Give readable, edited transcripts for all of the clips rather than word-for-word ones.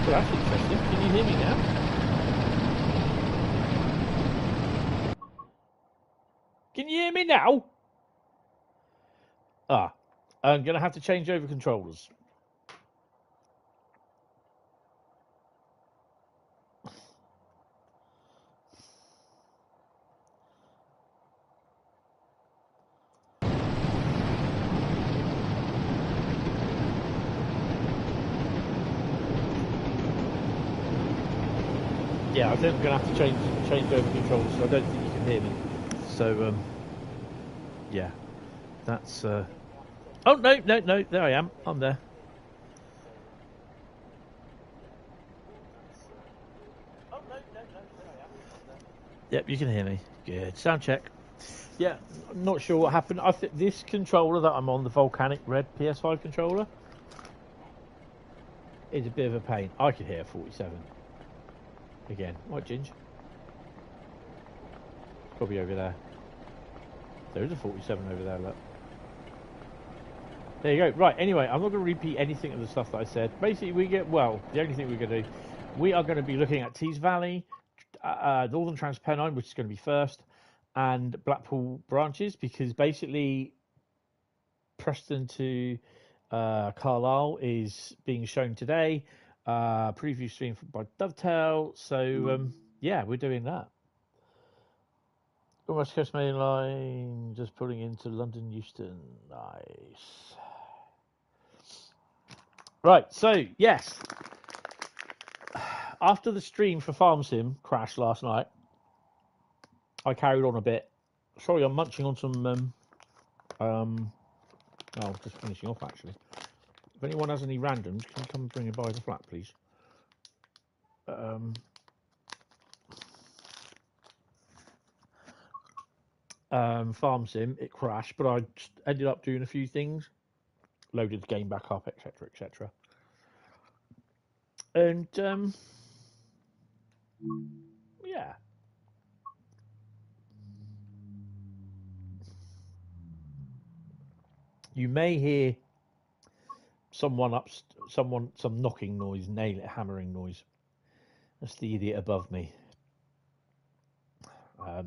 Well, that's interesting. Can you hear me now? Can you hear me now? Ah, I'm going to have to change over controllers. Yeah, I think I'm going to have to change over controllers, so I don't think you can hear me. So, yeah, that's... Oh, no, there I am. I'm there. Yep, you can hear me. Good. Sound check. Yeah, I'm not sure what happened. I think this controller that I'm on, the Volcanic Red PS5 controller, is a bit of a pain. I could hear 47. Again. Right, Ginge? Probably over there. There is a 47 over there, look. There you go. Right, anyway, I'm not going to repeat anything of the stuff that I said. Basically, the only thing we're going to do, we are going to be looking at Tees Valley, Northern Trans Pennine, which is going to be first, and Blackpool branches, because basically Preston to Carlisle is being shown today. Preview stream by Dovetail. So, yeah, we're doing that. West Coast Mainline just pulling into London Euston. Nice. Right, so, yes. After the stream for Farm Sim crashed last night, I carried on a bit. Sorry, I'm munching on some... just finishing off, actually. If anyone has any randoms, can you come and bring it by the flat, please? Farm Sim, it crashed, but I ended up doing a few things. Loaded the game back up, etc., etc. And, yeah. You may hear some knocking noise, hammering noise. That's the idiot above me.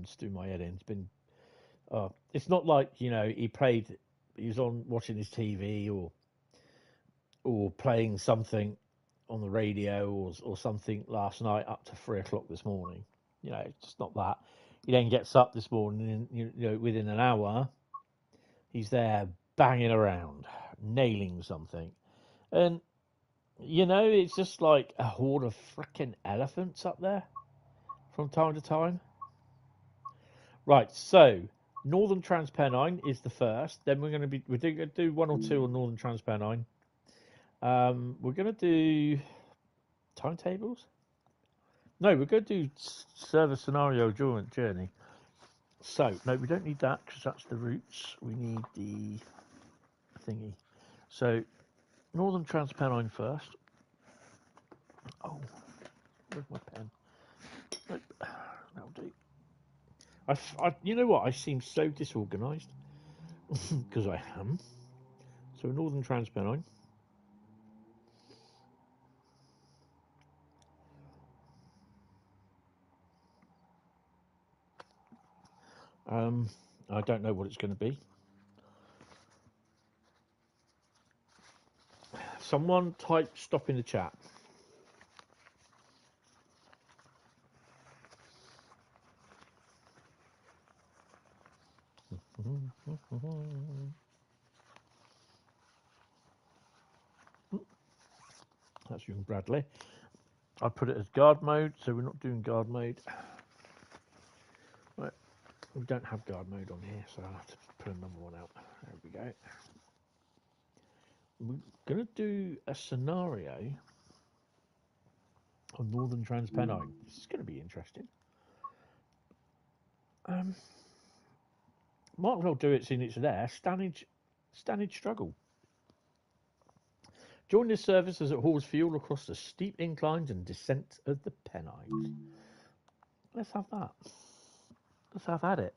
Just doing my head in. It's been... it's not like, he was on watching his TV or playing something on the radio or something last night up to 3 o'clock this morning. It's just not that. He then gets up this morning and, within an hour, he's there banging around, nailing something. And, it's just like a horde of frickin' elephants up there from time to time. Right, so Northern Trans Pennine is the first. Then we're going to do 1 or 2 on Northern Trans Pennine. We're going to do timetables. No, we're going to do service scenario journey. So no, we don't need that because that's the routes. We need the thingy. So Northern Trans Pennine first. Oh, where's my pen? Nope, that'll do. You know what? I seem so disorganised because I am. So Northern Trans Pennine. I don't know what it's going to be. Someone type stop in the chat. That's young Bradley. I put it as guard mode, so we're not doing guard mode. Right. We don't have guard mode on here, so I'll have to put another one out. There we go. We're going to do a scenario on Northern Trans Pennine. This is going to be interesting. Might as well do it since it's there. Stannage struggle. Join this service as it hauls fuel across the steep inclines and descent of the Pennines. Let's have that. Let's have at it.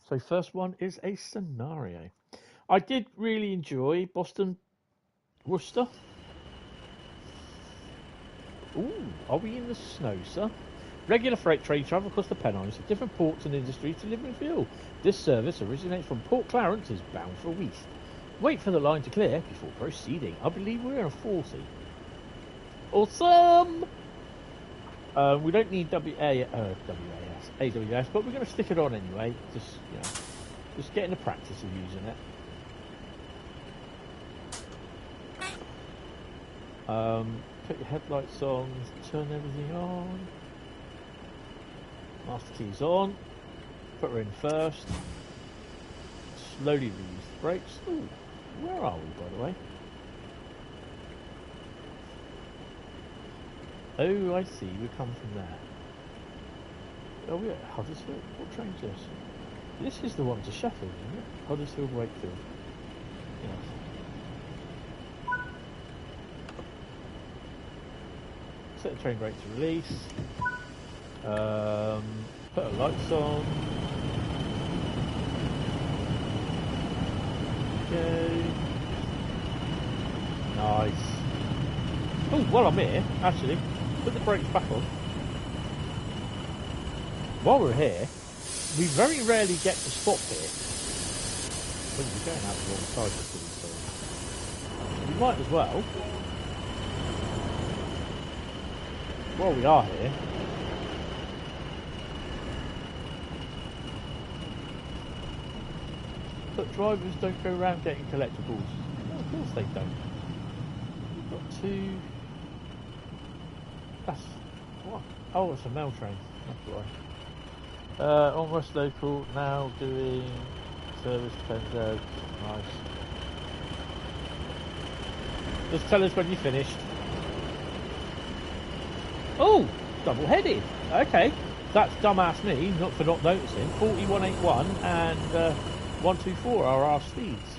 So first one is a scenario. I did really enjoy Boston Worcester. Are we in the snow, sir? Regular freight train travel across the Pennines to different ports and industries delivering fuel. This service originates from Port Clarence and is bound for East. Wait for the line to clear before proceeding. I believe we're in a 40. Awesome! We don't need AWS, but we're going to stick it on anyway. Just, you know, just getting the practice of using it. Put your headlights on, turn everything on. Master keys on. Put her in first. Slowly release the brakes. Ooh, where are we, by the way? Oh, I see. We come from there. Oh, yeah. Huddersfield. What train's this? This is the one to Sheffield, isn't it? Huddersfield, Wakefield. Yes. Set the train brake to release. Put our lights on. Okay. Nice. Oh, while I'm here, actually, put the brakes back on. While we're here, we very rarely get to stop here. Well, we're going out the wrong side of the city, so we might as well. While we are here, but drivers don't go around getting collectibles. No, of course they don't. We've got two. That's what? Oh, it's a mail train. That's why. Almost local now doing service Penzog. Nice. Just tell us when you finished. Oh, double-headed. Okay, that's dumbass me, not for not noticing. 4181 and 124 are our steeds.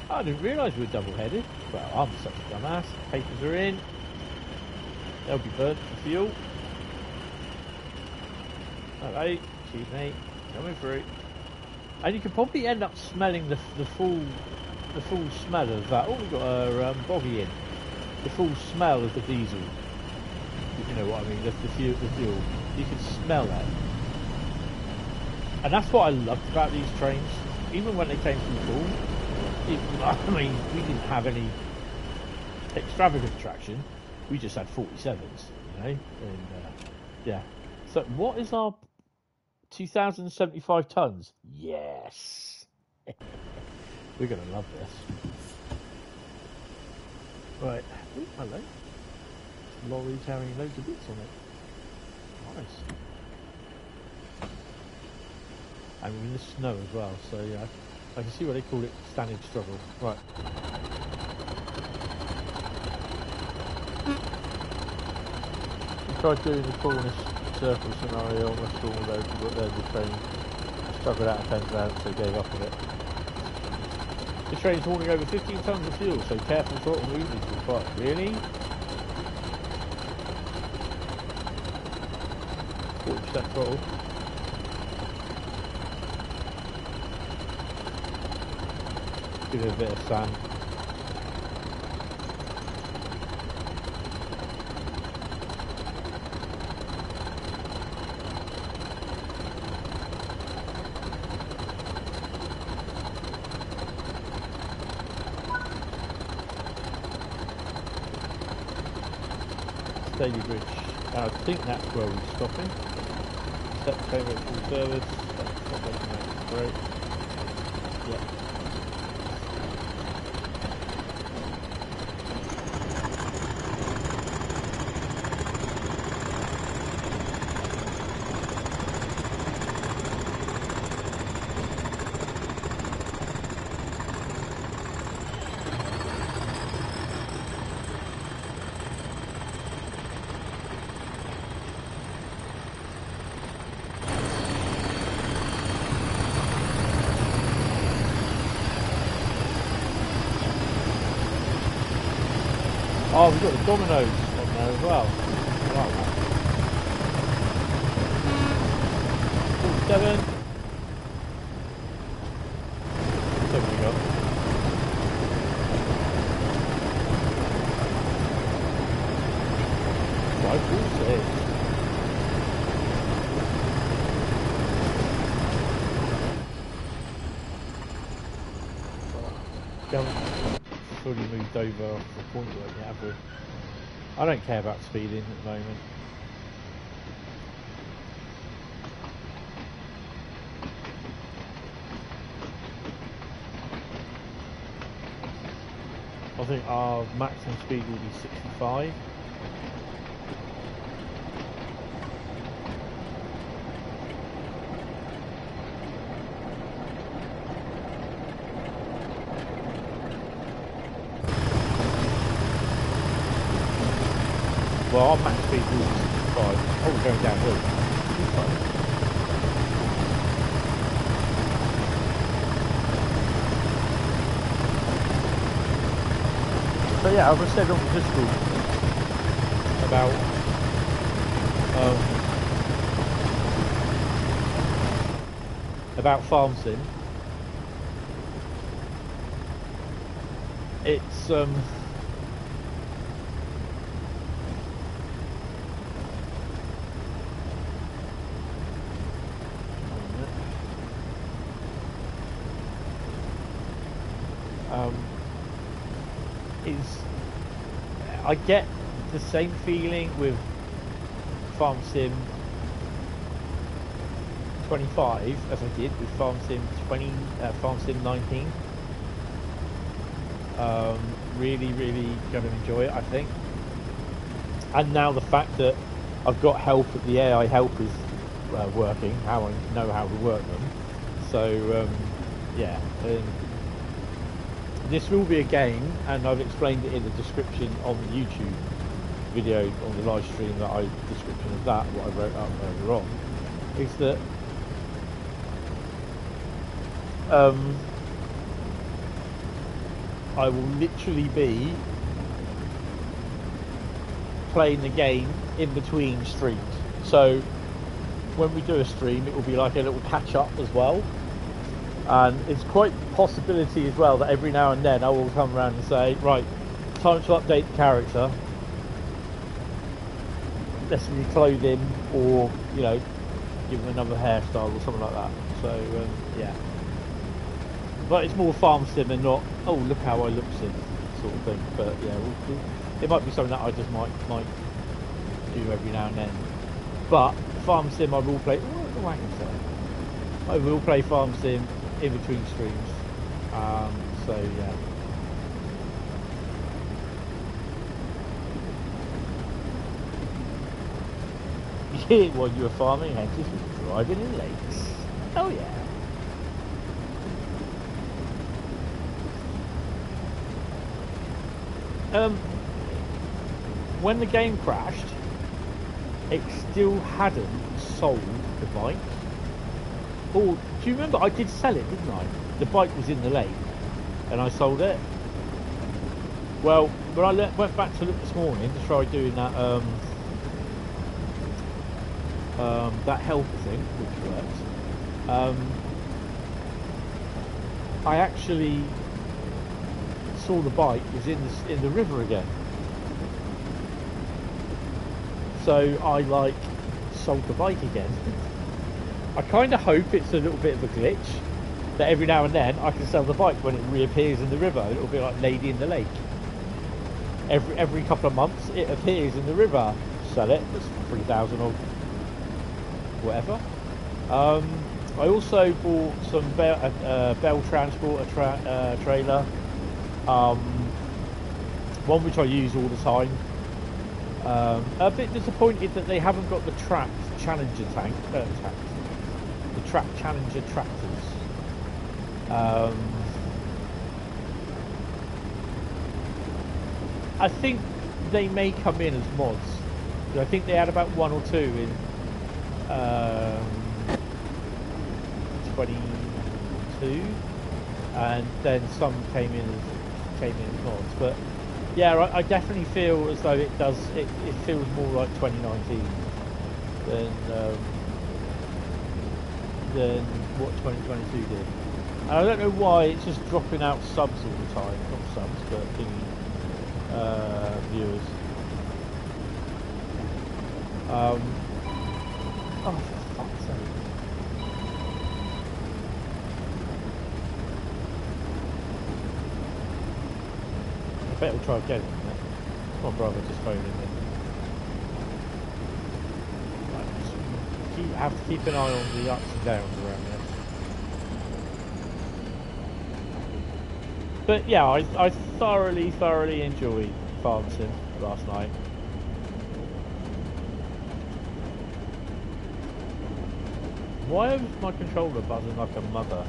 I didn't realise we were double-headed. Well, I'm such a dumbass. Papers are in. They'll be burnt for fuel. Alright, cheap mate, coming through. And you could probably end up smelling the full smell of that. Oh, we got a boggy in. The full smell of the diesel. If you know what I mean, the fuel. You can smell that. And that's what I loved about these trains. Even when they came through Poole, I mean, we didn't have any extravagant traction. We just had 47s, you know. And yeah. So what is our 2,075 tons? Yes. We're gonna love this. Right. Ooh, hello. Lorry carrying loads of bits on it. Nice. And we're in the snow as well, so yeah, I can see why they call it standing struggle. Right. We tried doing the Cornish circle scenario almost all over, but then the train struggled out of Penzance, so gave up on it. The train's hauling over 15 tons of fuel, so careful throttle movement is required. Really? 40% throttle. Give it a bit of sand. Daily Bridge. I think that's where we're stopping. Set the train at full service. That's great. Yeah. Oh, we've got the dominoes on there as well. I like that. 47. So we got. We haven't fully moved over to the point where we have. I don't care about speeding at the moment. I think our maximum speed will be 65. Well, our max speed will be 65. Oh, we're going downhill. So yeah, as I said on the Discord about Farm Sim, it's I get the same feeling with Farm Sim 25 as I did with Farm Sim 19. Really going to enjoy it, I think. And now the fact that I've got help, at the AI help is working, how I know how to work them. So yeah. This will be a game, and I've explained it in the description on the YouTube video on the live stream description of that, what I wrote up earlier on, is that I will literally be playing the game in between streams. So when we do a stream, it will be like a little catch up as well. And it's quite a possibility as well that every now and then I will come around and say, right, time to update the character. Let's new clothing, or, you know, give him another hairstyle or something like that. So, yeah. But it's more Farm Sim and not, oh, look how I look sim sort of thing. But yeah, it might be something that I just might do every now and then. But Farm Sim I will play, I will play Farm Sim in between streams, so yeah. Yeah, while you were farming, Hentis was driving in lakes. Oh yeah. When the game crashed, it still hadn't sold the bike. Oh, do you remember? I did sell it, didn't I? The bike was in the lake, and I sold it. Well, when I went back to look this morning to try doing that that helper thing, which worked, I actually saw the bike was in the river again. So I sold the bike again. I kind of hope it's a little bit of a glitch, that every now and then I can sell the bike when it reappears in the river. It'll be like Lady in the Lake. Every couple of months it appears in the river. Sell it. It's 3,000 or whatever. I also bought some Bell Transporter trailer. One which I use all the time. A bit disappointed that they haven't got the tracked Challenger the track Challenger tractors. I think they may come in as mods. I think they had about one or two in 22, and then some came in as mods. But yeah, I definitely feel as though it feels more like 2019 than what 2022 did. And I don't know why it's just dropping out subs all the time. Not subs, but viewers. Oh, for fuck's sake. bet we'll try again in a minute. My brother just phoned in. Have to keep an eye on the ups and downs around there. But yeah, I thoroughly enjoyed Farm Sim last night. Why was my controller buzzing like a mother?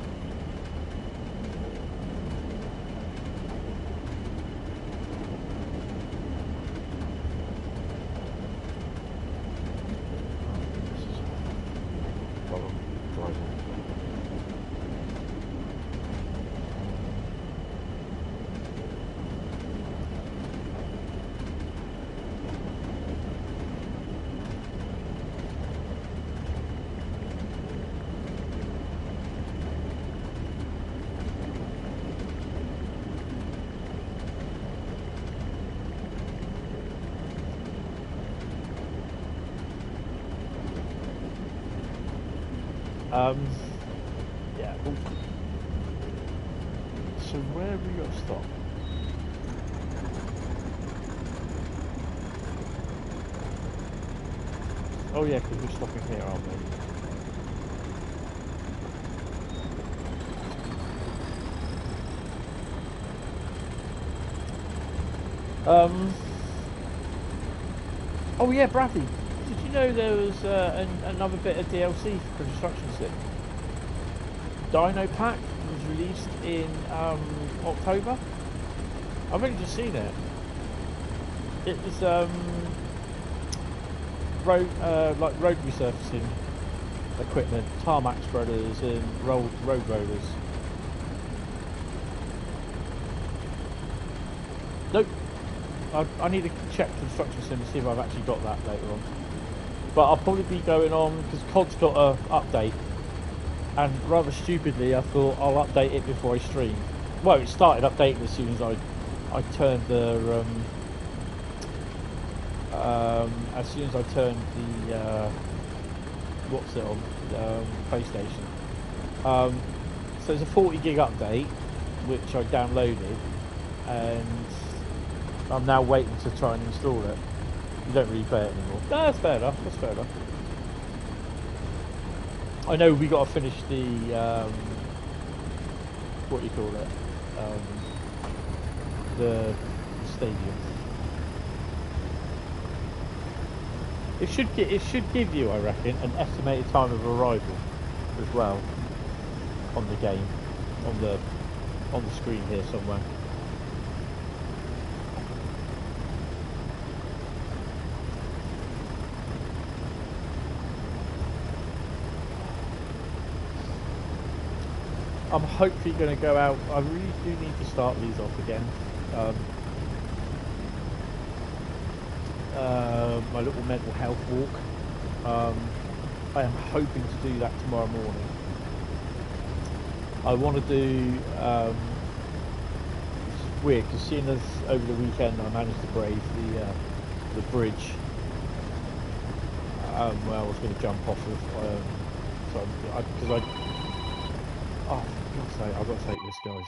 Yeah. Ooh. So where have we got to stop? Oh yeah, because we're stopping here, aren't we? Oh yeah, Bradley. Did you know there was another bit of DLC for Construction Sim? Dino Pack was released in October. I've only just seen it. It was road resurfacing equipment, tarmac spreaders, and road rollers. Nope. I need to check Construction Sim to see if I've actually got that later on. But I'll probably be going on because COD's got an update. And rather stupidly, I thought I'll update it before I stream. Well, it started updating as soon as I turned the as soon as I turned the what's it on PlayStation. So there's a 40 gig update which I downloaded, and I'm now waiting to try and install it. You don't really play it anymore. No, that's fair enough. That's fair enough. I know we got to finish the what do you call it? The stadium. It should give you, I reckon, an estimated time of arrival as well on the game, on the screen here somewhere. I'm hopefully going to go out. I really do need to start these off again. My little mental health walk. I am hoping to do that tomorrow morning. I want to do. It's weird because seeing as over the weekend I managed to brave the bridge. Well, I was going to jump off of. Oh, for God's sake, I've got to take this, guys.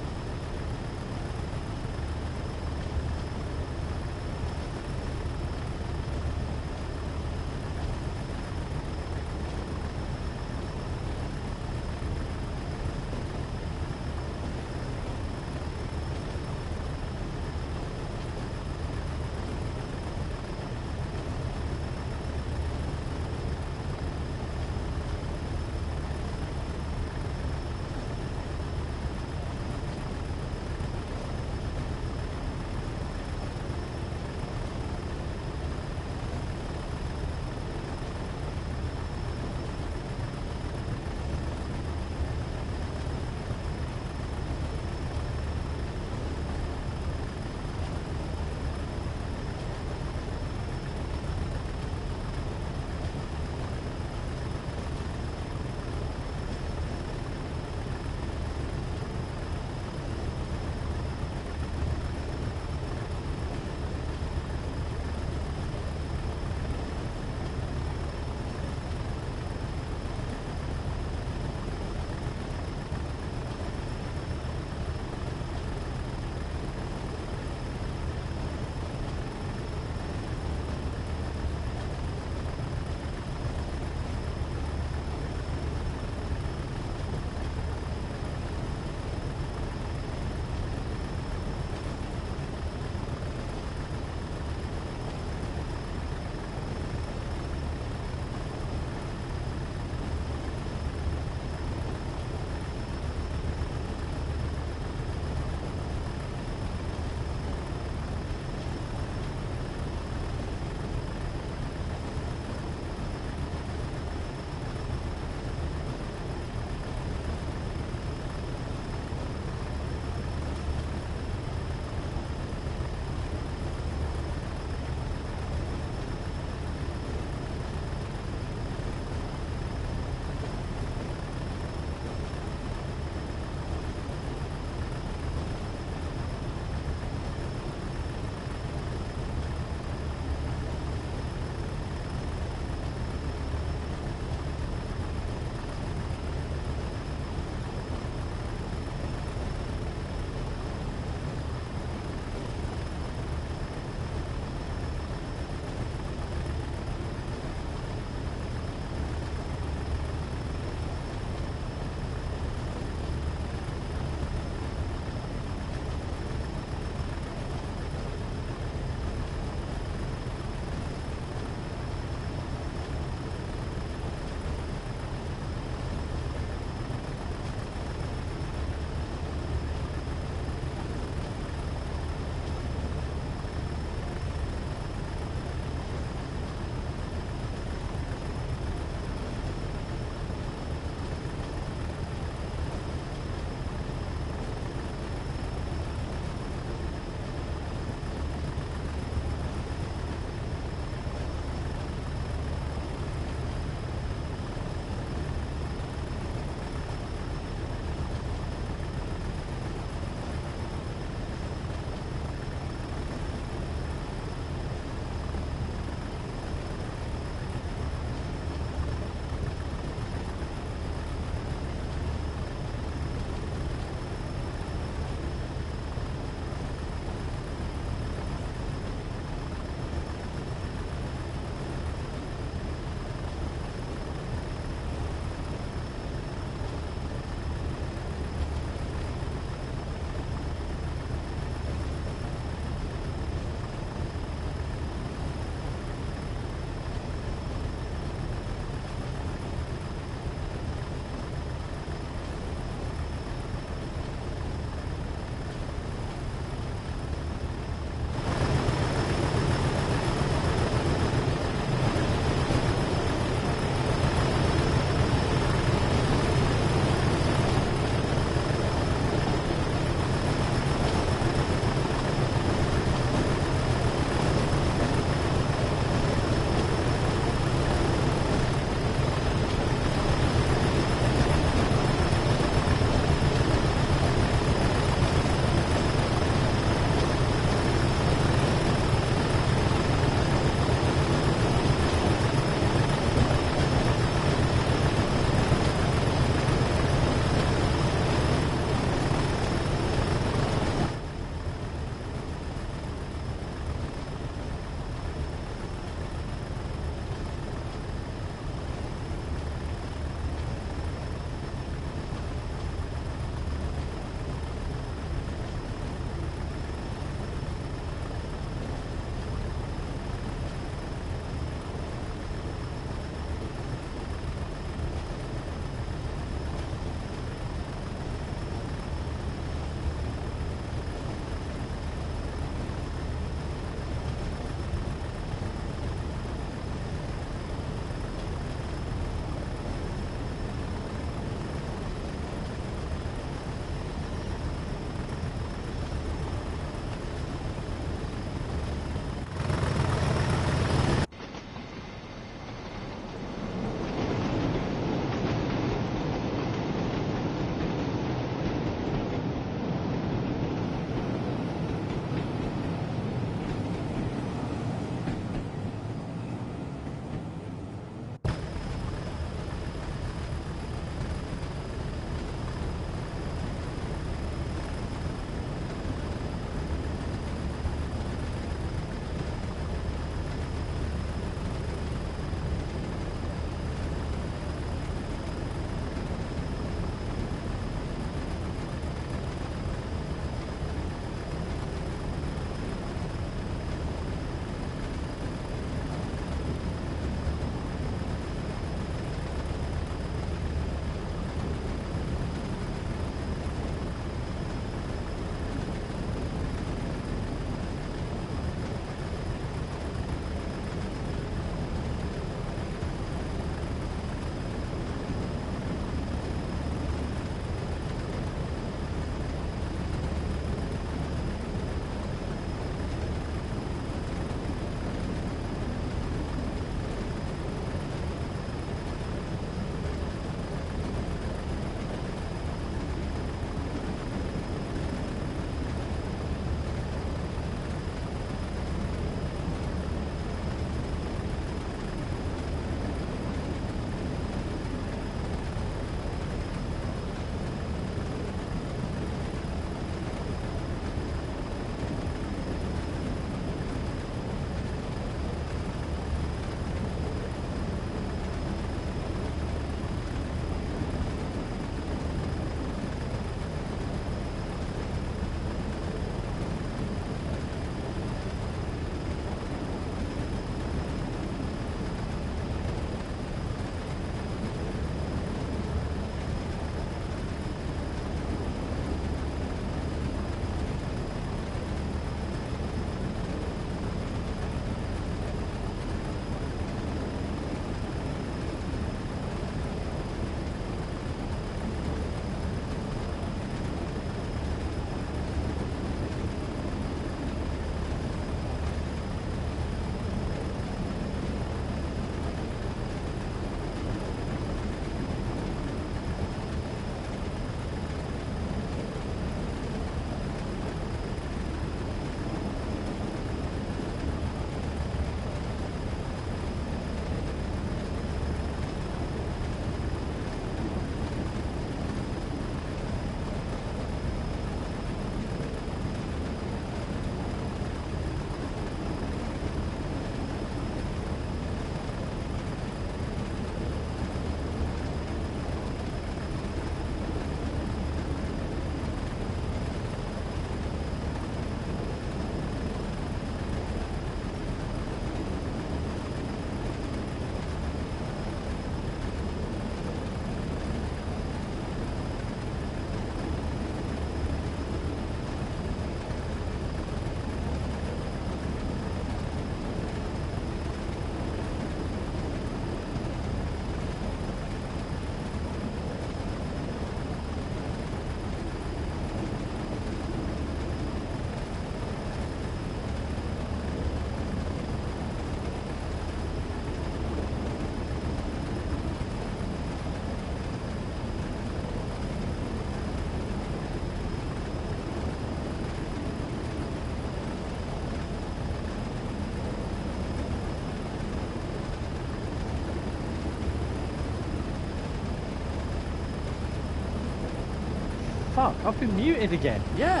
fuck, I've been muted again. Yeah.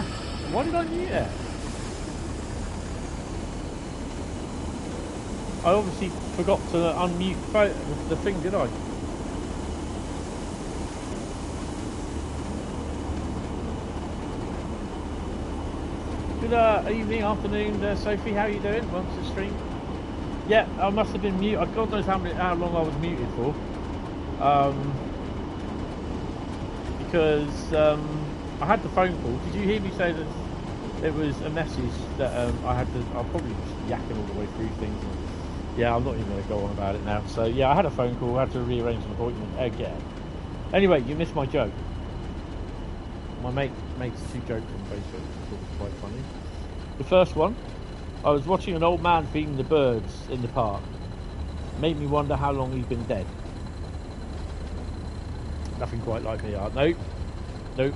Why did I mute it? I obviously forgot to unmute the thing, did I? Good evening, afternoon, Sophie. How are you doing? Welcome to the stream. Yeah, I must have been muted. God knows how long I was muted for. Because I had the phone call. Did you hear me say that it was a message that I had to? I'm probably just yakking all the way through things. Yeah, I'm not even going to go on about it now. So yeah, I had a phone call. I had to rearrange an appointment again. Anyway, you missed my joke. My mate makes 2 jokes on Facebook. I thought it was quite funny. The first one, I was watching an old man feeding the birds in the park. Made me wonder how long he's been dead. Nothing quite like me, Art. Nope. Nope.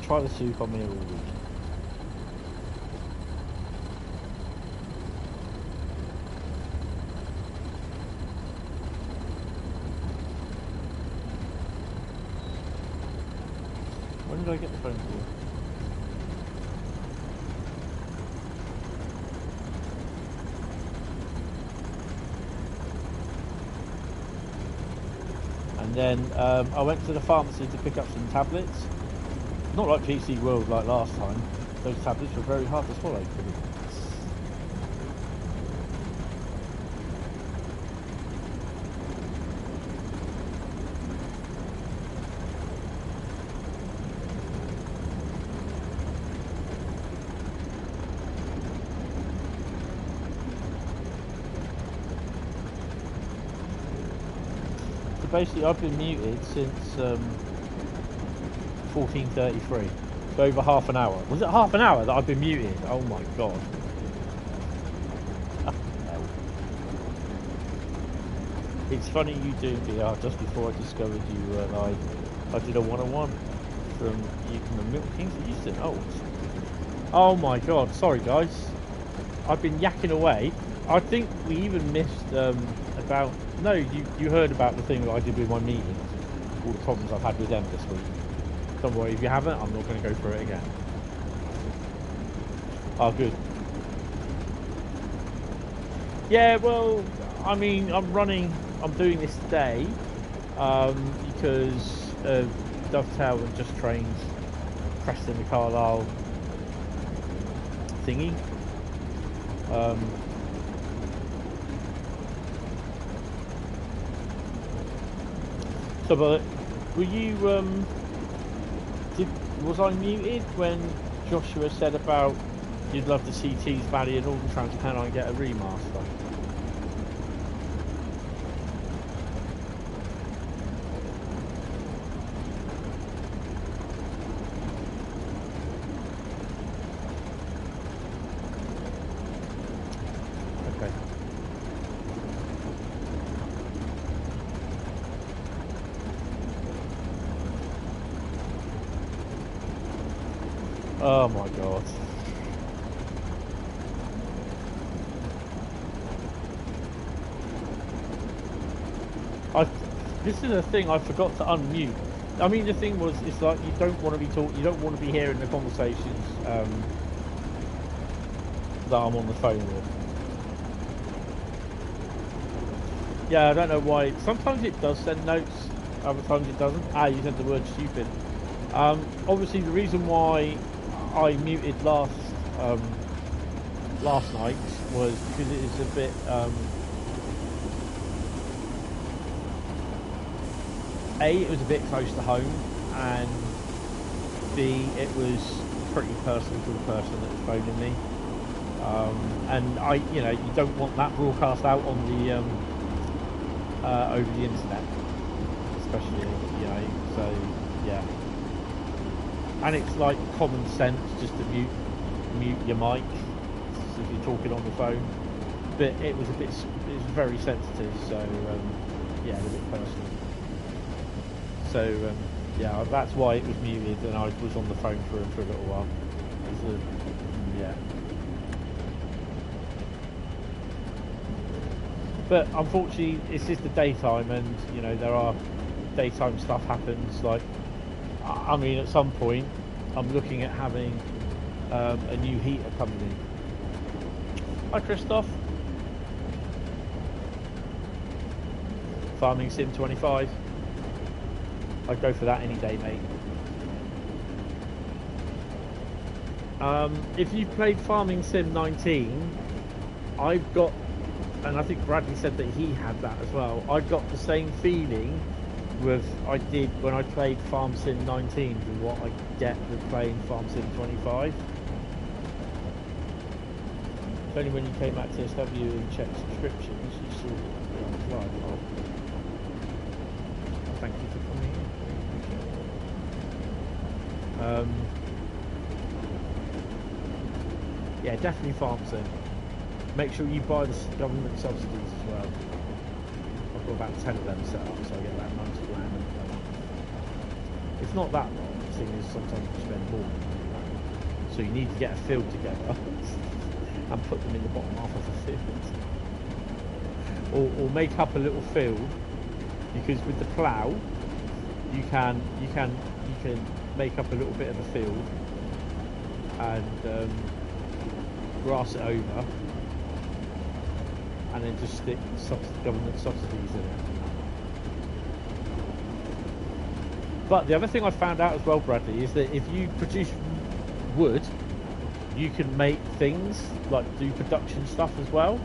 Try the soup on me all week. When did I get the phone call? And then I went to the pharmacy to pick up some tablets. Not like PC World like last time. Those tablets were very hard to swallow for me. Basically, I've been muted since 14:33, so over half an hour. Was it half an hour that I've been muted? Oh my god! It's funny you doing VR. Just before I discovered you were live, I did a 101 from the Milton Keynes to Houston. Oh my god! Sorry guys, I've been yakking away. I think we even missed about. No, you heard about the thing that I did with my meetings, all the problems I've had with them this week. Don't worry, if you haven't, I'm not going to go through it again. Oh, good. Yeah, well, I mean, I'm doing this today because Dovetail and Just Trains, Preston the Carlisle thingy. So, but were you, was I muted when Joshua said about you'd love to see Tees Valley and Northern Trans Pennine get a remaster? Oh my god. This is the thing, I forgot to unmute. I mean, the thing was, it's like you don't want to be you don't want to be hearing the conversations that I'm on the phone with. Yeah, I don't know why. Sometimes it does send notes, other times it doesn't. Ah, you said the word stupid. Obviously, the reason why I muted last night was because it is a bit A, it was a bit close to home, and B, it was pretty personal to the person that was phoning me, and you don't want that broadcast out on the over the internet, especially, so yeah. And it's like common sense just to mute your mic if you're talking on the phone. But it was very sensitive, so yeah, a bit personal. So yeah, that's why it was muted, and I was on the phone for a little while. Yeah. But unfortunately, it's just the daytime, and you know there are daytime stuff happens. Like, I mean, at some point, I'm looking at having a new heater coming in. Hi, Christoph. Farming Sim 25. I'd go for that any day, mate. If you've played Farming Sim 19, I've got, and I think Bradley said that he had that as well, I've got the same feeling with I did when I played Farm Sim 19 with what I get with playing Farm Sim 25. It's only when you came back to SW and checked subscriptions you saw it on the live. Oh, thank you for coming in. Yeah, definitely Farm Sim. Make sure you buy the government subsidies as well. I've got about 10 of them set up, so I get about 90 grand. It's not that long. The thing is, sometimes you spend more. So you need to get a field together and put them in the bottom half of the field, or make up a little field, because with the plough, you can make up a little bit of a field and grass it over, and then just stick government subsidies in it. But the other thing I found out as well, Bradley, is that if you produce wood, you can make things like do production stuff as well.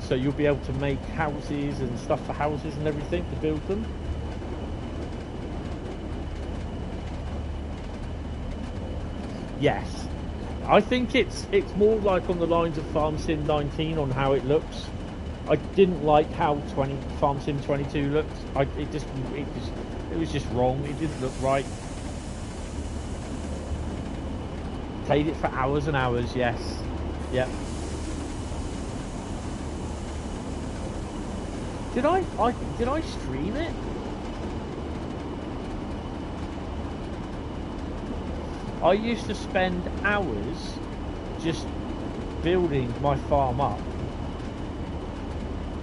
So you'll be able to make houses and stuff for houses and everything to build them. Yes. I think it's more like on the lines of Farm Sim 19 on how it looks. I didn't like how Farm Sim 22 looked. It was just wrong. It didn't look right. Played it for hours and hours. Yes. Yep. Did I stream it? I used to spend hours just building my farm up.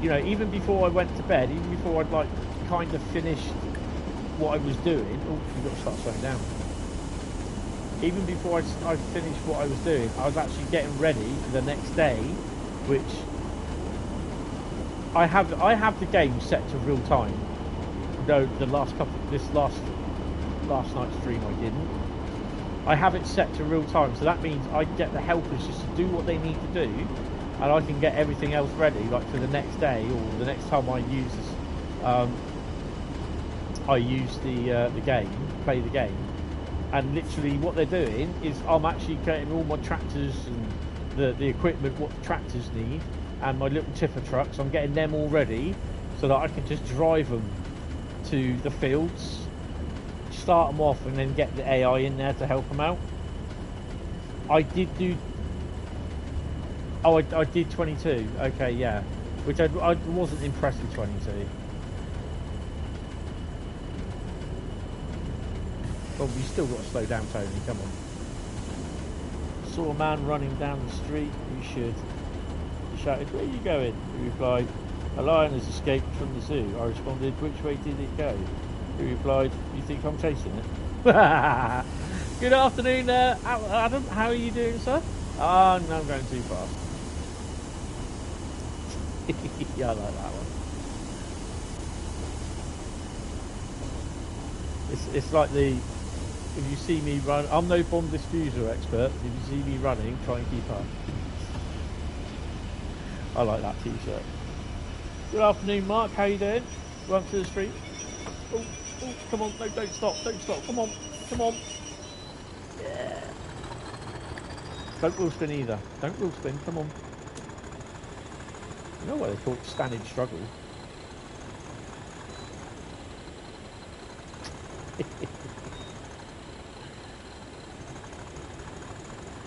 You know, even before I went to bed, even before I'd like kind of finished what I was doing. Oh, you've got to start slowing down. Even before I finished what I was doing, I was actually getting ready for the next day, which I have the game set to real time. No, last night's stream I didn't. I have it set to real time, so that means I get the helpers just to do what they need to do, and I can get everything else ready, like for the next day or the next time I use this. I use the game, play the game, and literally what they're doing is I'm actually getting all my tractors and the equipment what the tractors need, and my little tipper trucks. I'm getting them all ready so that I can just drive them to the fields, start them off, and then get the AI in there to help them out. I did 22. Okay, yeah, which I wasn't impressed with 22. Well, you still got to slow down, Tony. Come on. Saw a man running down the street. You should. He shouted, "Where are you going?" He replied, "A lion has escaped from the zoo." I responded, "Which way did it go?" He replied, "You think I'm chasing it?" Good afternoon, Adam. How are you doing, sir? Oh, no, I'm going too fast. Yeah, I like that one. It's like if you see me run, I'm no bomb diffuser expert. If you see me running, try and keep up. I like that t-shirt. Good afternoon, Mark. How you doing? Welcome to the street. Oh, come on. No, don't stop. Come on. Yeah. Don't wheel spin either. Don't wheel spin. Come on. You know what they call standing struggle?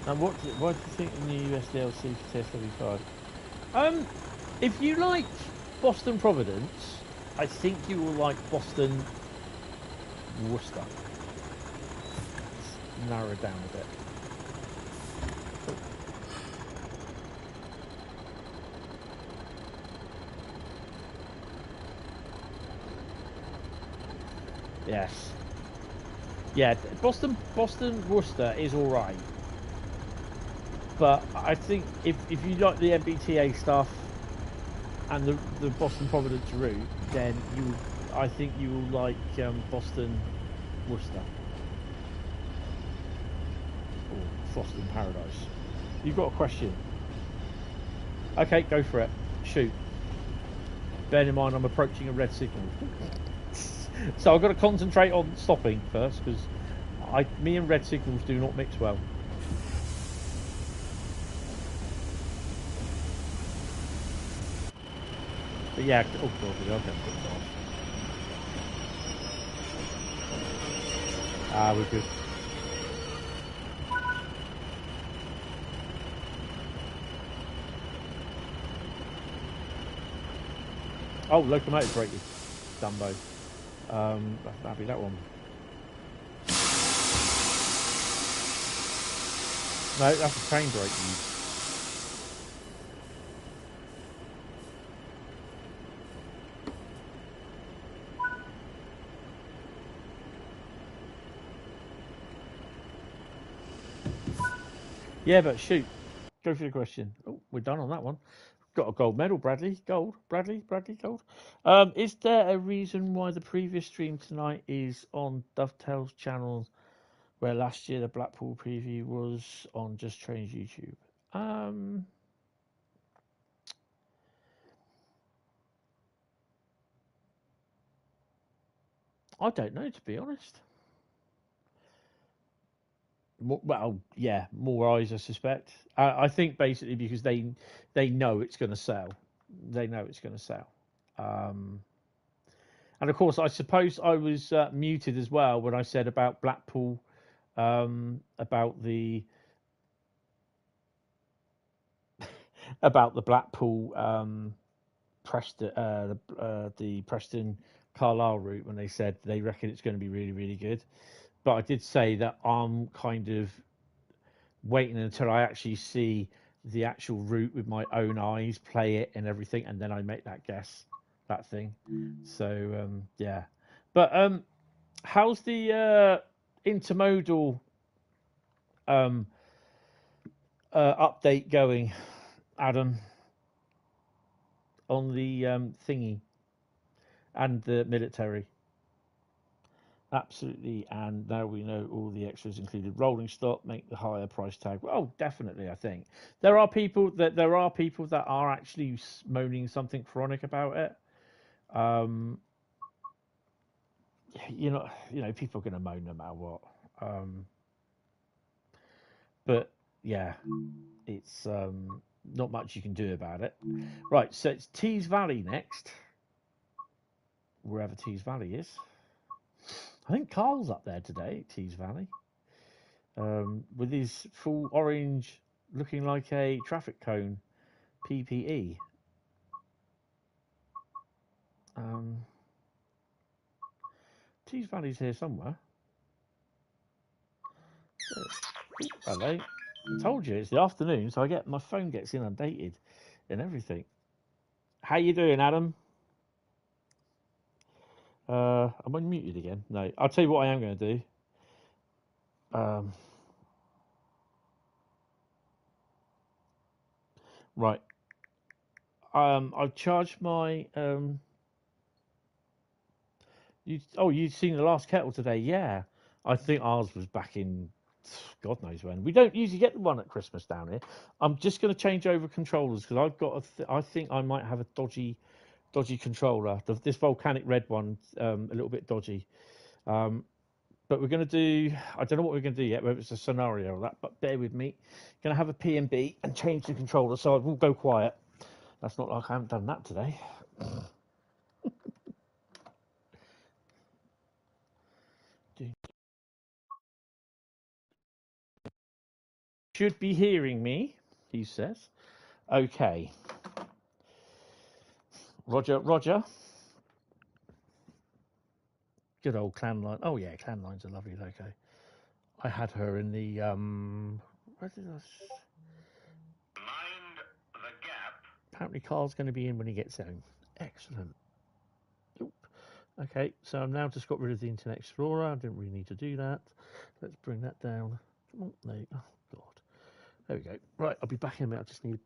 Now, what do you think of the new US DLC for TSW5? If you like Boston Providence, I think you will like Boston Worcester. Let's narrow it down a bit. Yes. Yeah, Boston Worcester is all right, but I think if you like the MBTA stuff and the Boston Providence route, then I think you will like Boston Worcester or Froston Paradise. You've got a question? Okay, go for it. Shoot. Bear in mind, I'm approaching a red signal, so I've got to concentrate on stopping first because me and red signals do not mix well. But yeah, oh god, I've never put it off. Ah, we're good. Oh, locomotive braking, Dumbo. That'll be that one. No, that's a train braking. Yeah, but shoot, go for the question. Oh, we're done on that one. Got a gold medal, Bradley. Gold, Bradley, gold. Is there a reason why the previous stream tonight is on Dovetail's channel, where last year the Blackpool preview was on Just Trains YouTube? I don't know, to be honest. Well, yeah, more eyes, I suspect. I think basically because they know it's going to sell. They know it's going to sell. And of course, I suppose I was muted as well when I said about Blackpool, about the Blackpool Preston, the Preston Carlisle route, when they said they reckon it's going to be really, really good. But I did say that I'm kind of waiting until I actually see the actual route with my own eyes, play it and everything, and then I make that guess, that thing. So yeah, but how's the intermodal update going, Adam, on the thingy and the military? Absolutely, and now we know all the extras included rolling stock make the higher price tag. Oh, definitely. I think there are people that are actually moaning something chronic about it. You know, people are going to moan no matter what. But yeah, it's not much you can do about it. Right, so it's Tees Valley next, wherever Tees Valley is. I think Carl's up there today, Tees Valley, with his full orange, looking like a traffic cone PPE. Tees Valley's here somewhere. Hello. I told you it's the afternoon, so my phone gets inundated and everything. How you doing, Adam? Am I unmuted again? No. I'll tell you what I am going to do. Right. I've charged my you'd seen the last kettle today? Yeah. I think ours was back in God knows when. We don't usually get the one at Christmas down here. I'm just going to change over controllers because I've got I think I might have a dodgy controller. This volcanic red one, a little bit dodgy. But we're going to do, I don't know what we're going to do yet, whether it's a scenario or that, but bear with me. Going to have a P&B and change the controller, so I will go quiet. That's not like I haven't done that today. Should be hearing me, he says. Okay. Roger, Roger. Good old Clan Line. Oh, yeah, Clan Line's a lovely loco. I had her in the, where did I... Mind the gap. Apparently Carl's going to be in when he gets home. Excellent. Oop. Okay, so I've now just got rid of the Internet Explorer. I didn't really need to do that. Let's bring that down. Come on, no, oh God. There we go. Right, I'll be back in a minute. I just need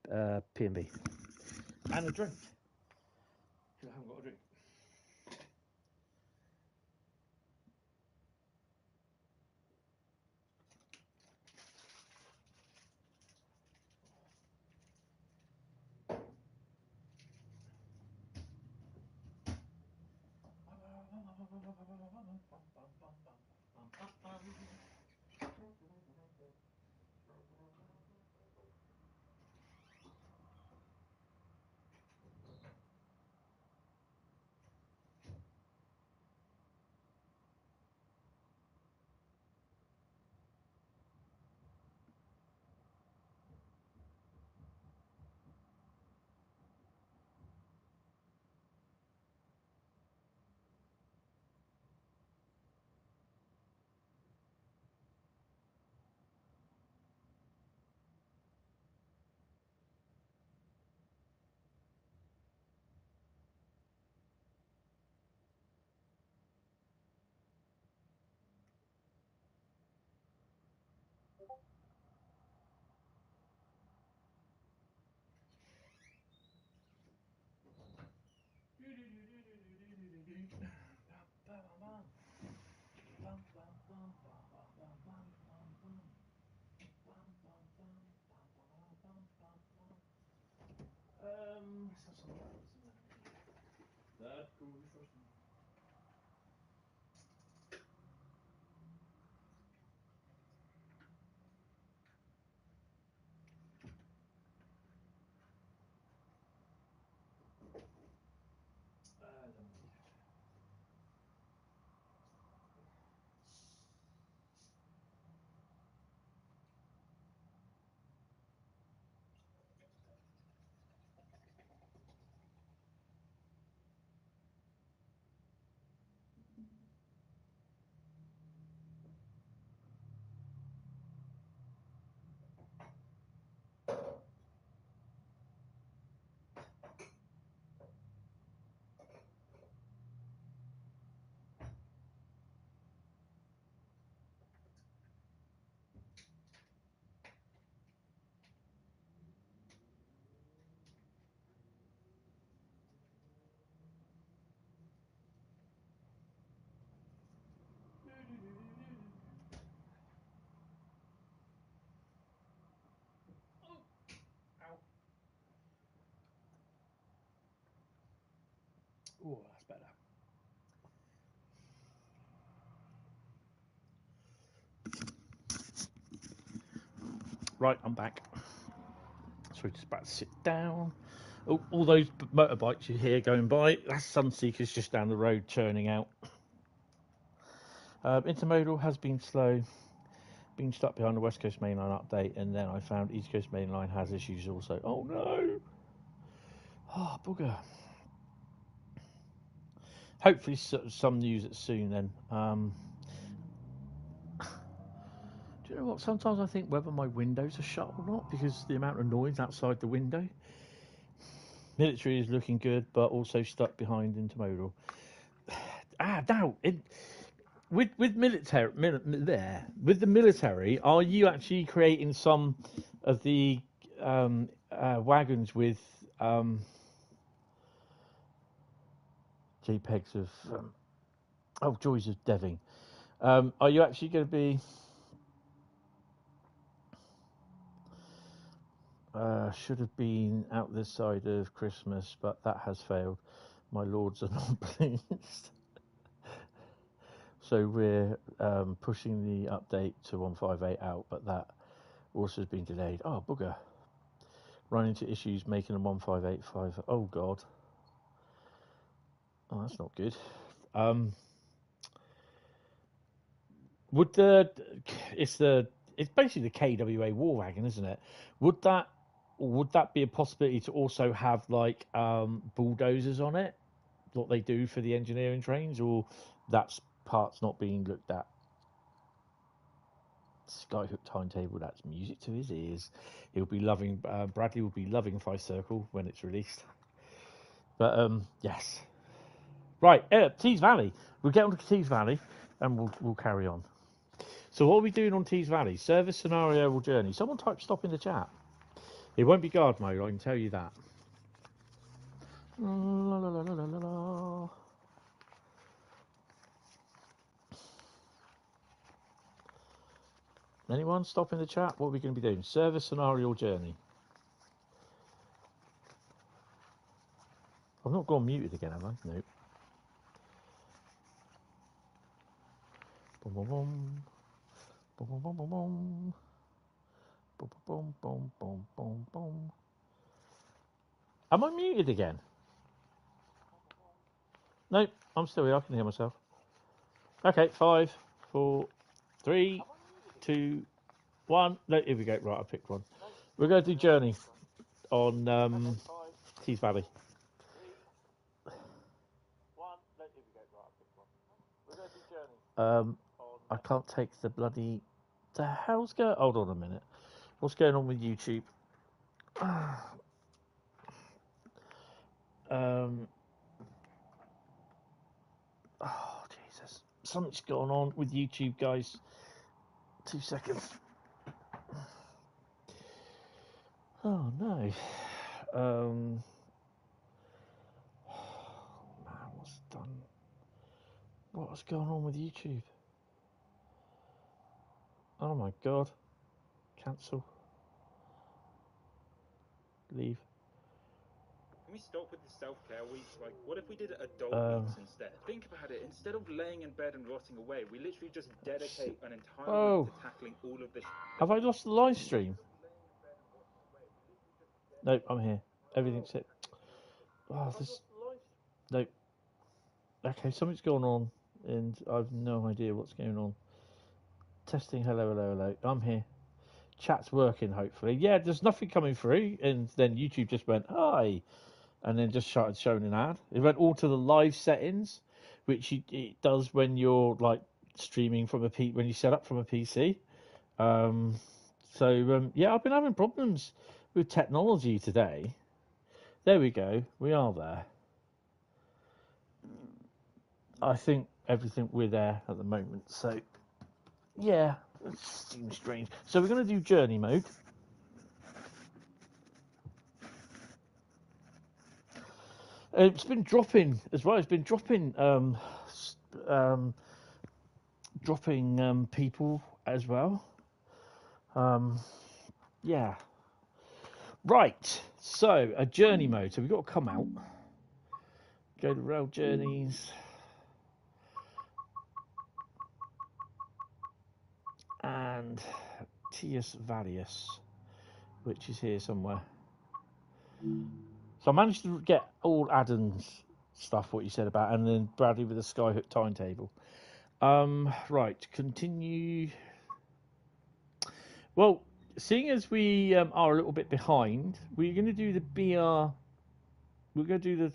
P&B and a drink. Because I haven't got a drink. Oh, that's better. Right, I'm back. So just about to sit down. Oh, all those motorbikes you hear going by, that's Sunseekers just down the road churning out. Intermodal has been slow, been stuck behind the West Coast Mainline update, and then I found East Coast Mainline has issues also. Oh no! Oh, bugger. Hopefully some news soon then. Do you know what? Sometimes I think whether my windows are shut or not because the amount of noise outside the window. Military is looking good, but also stuck behind intermodal. Now with military, with the military, are you actually creating some of the wagons with JPEGs of joys of deving? Are you actually going to be? Should have been out this side of Christmas, but that has failed. My lords are not pleased. So we're pushing the update to 158 out, but that also has been delayed. Oh, bugger. Run into issues making a 1585. Oh, God. Oh, that's not good. Would it's basically the KWA war wagon, isn't it? Would that be a possibility to also have like bulldozers on it, what they do for the engineering trains, or that's part's not being looked at? Skyhook timetable, that's music to his ears. He'll be loving Bradley will be loving Five Circle when it's released. But yes, Right, Tees Valley. We'll get on to Tees Valley, and we'll carry on. So what are we doing on Tees Valley? Service, scenario, or journey? Someone type stop in the chat. It won't be guard mode, I can tell you that. La, la, la, la, la, la. Anyone stop in the chat? What are we going to be doing? Service, scenario, or journey? I've not gone muted again, have I? Nope. Boom, boom, boom. Boom, boom, boom, boom, boom. Boom, boom, boom, boom, boom, boom. Am I muted again? Nope, I'm still here. I can hear myself. Okay, 5, 4, 3, 2, 1. No, here we go. Right, I picked one. We're going to do journey on Tees Valley. I can't take the bloody. The hell's going? Hold on a minute. What's going on with YouTube? Oh Jesus! Something's going on with YouTube, guys. 2 seconds. Oh no. Man, what's done? What's going on with YouTube? Oh my God. Cancel. Leave. Can we stop with the self-care weeks? Like, what if we did adult weeks instead? Think about it. Instead of laying in bed and rotting away, we literally just dedicate an entire week to tackling all of this. Have I lost the live stream? Nope, I'm here. Everything's hit. Oh, this. Nope. Okay, something's going on, and I've no idea what's going on. Testing. Hello, hello, hello. I'm here. Chat's working, hopefully. Yeah, there's nothing coming through, and then YouTube just went hi, and then just started showing an ad. It went all to the live settings, which it does when you're like streaming from when you set up from a PC. Yeah, I've been having problems with technology today. There we go. We are there. I think we're there at the moment. So, yeah, it seems strange. So we're going to do journey mode. It's been dropping as well. It's been dropping, dropping people as well. Yeah. Right. So a journey mode. So we've got to come out. Go to rail journeys. And Tius Valius, which is here somewhere. So I managed to get all Adam's stuff, what you said about, and then Bradley with the Skyhook timetable. Right, continue. Well, seeing as we are a little bit behind, we're going to do the BR. We're going to do the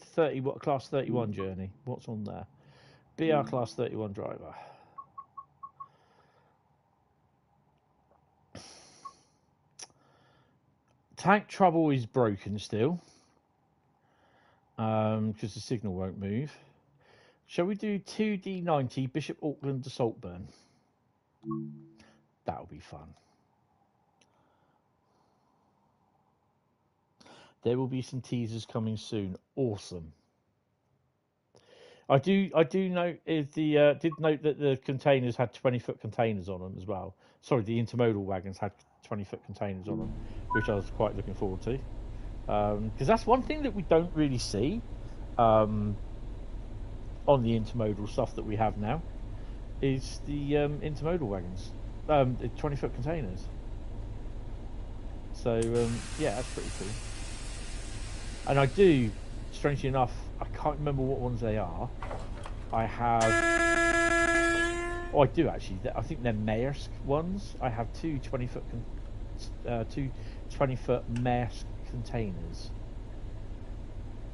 class 31 journey. What's on there? BR class 31 driver. Tank trouble is broken still, because the signal won't move. Shall we do 2D90 Bishop Auckland to Saltburn? That'll be fun. There will be some teasers coming soon. Awesome. I do note did note that the containers had 20-foot containers on them as well. Sorry, the intermodal wagons had 20-foot containers on them, which I was quite looking forward to. Because that's one thing that we don't really see on the intermodal stuff that we have now, is the intermodal wagons, the 20-foot containers. So yeah, that's pretty cool. And I do, strangely enough, I can't remember what ones they are. I have. Oh, I do actually. I think they're Maersk ones. I have two 20-foot Maersk containers.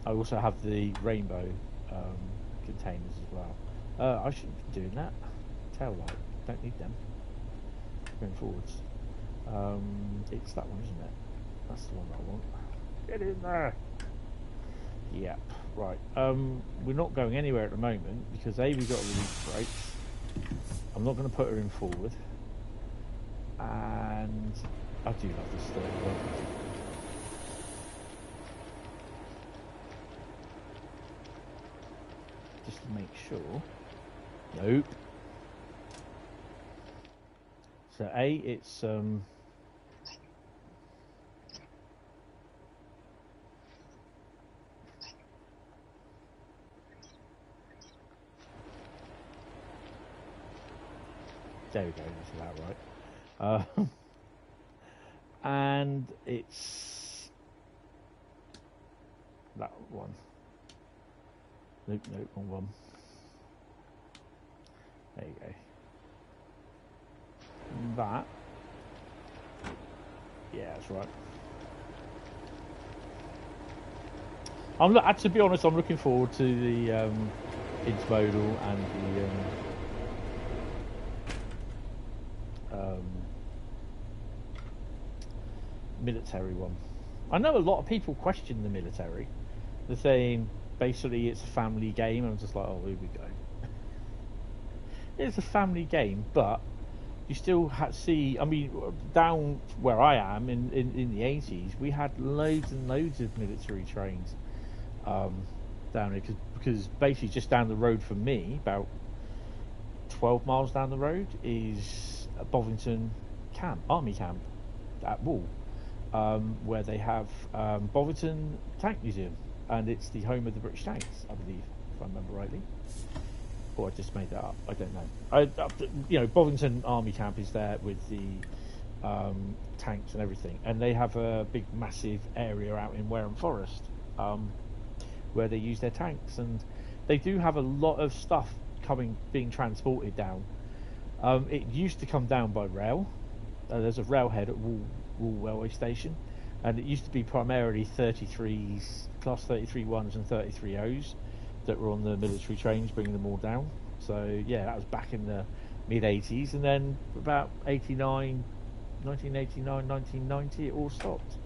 I also have the rainbow containers as well. I shouldn't be doing that. Tail light. Don't need them. Going forwards. It's that one, isn't it? That's the one that I want. Get in there. Yep. Right. We're not going anywhere at the moment because A, we've got to release brakes. I'm not going to put her in forward. And I do love this 31. Just to make sure. Nope. So A, it's there we go, that's about right. And it's that one. Nope, wrong one. There you go. That. Yeah, that's right. To be honest, I'm looking forward to the intermodal and the military one. I know a lot of people question the military. They're saying basically it's a family game, and I'm just like, oh, here we go. It's a family game, but you still see. I mean, down where I am in the 80s, we had loads and loads of military trains down here because basically just down the road from me, about 12 miles down the road, is a Bovington army camp at Wool, where they have Bovington Tank Museum, and it's the home of the British tanks, I believe, if I remember rightly. Or I just made that up. I don't know. Bovington Army Camp is there with the tanks and everything, and they have a big, massive area out in Wareham Forest where they use their tanks, and they do have a lot of stuff being transported down. It used to come down by rail. There's a railhead at Wool Railway Station, and it used to be primarily 33s, Class 33-1s and 33-0s that were on the military trains, bringing them all down. So yeah, that was back in the mid-80s, and then about 1990, it all stopped.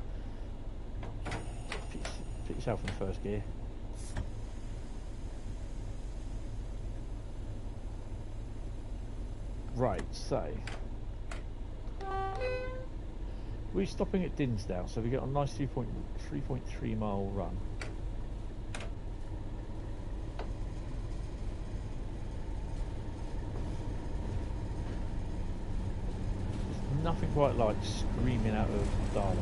Put yourself in first gear. Right, so we're stopping at Dinsdale, so we got a nice 3.3 mile run. Nothing quite like screaming out of starlight.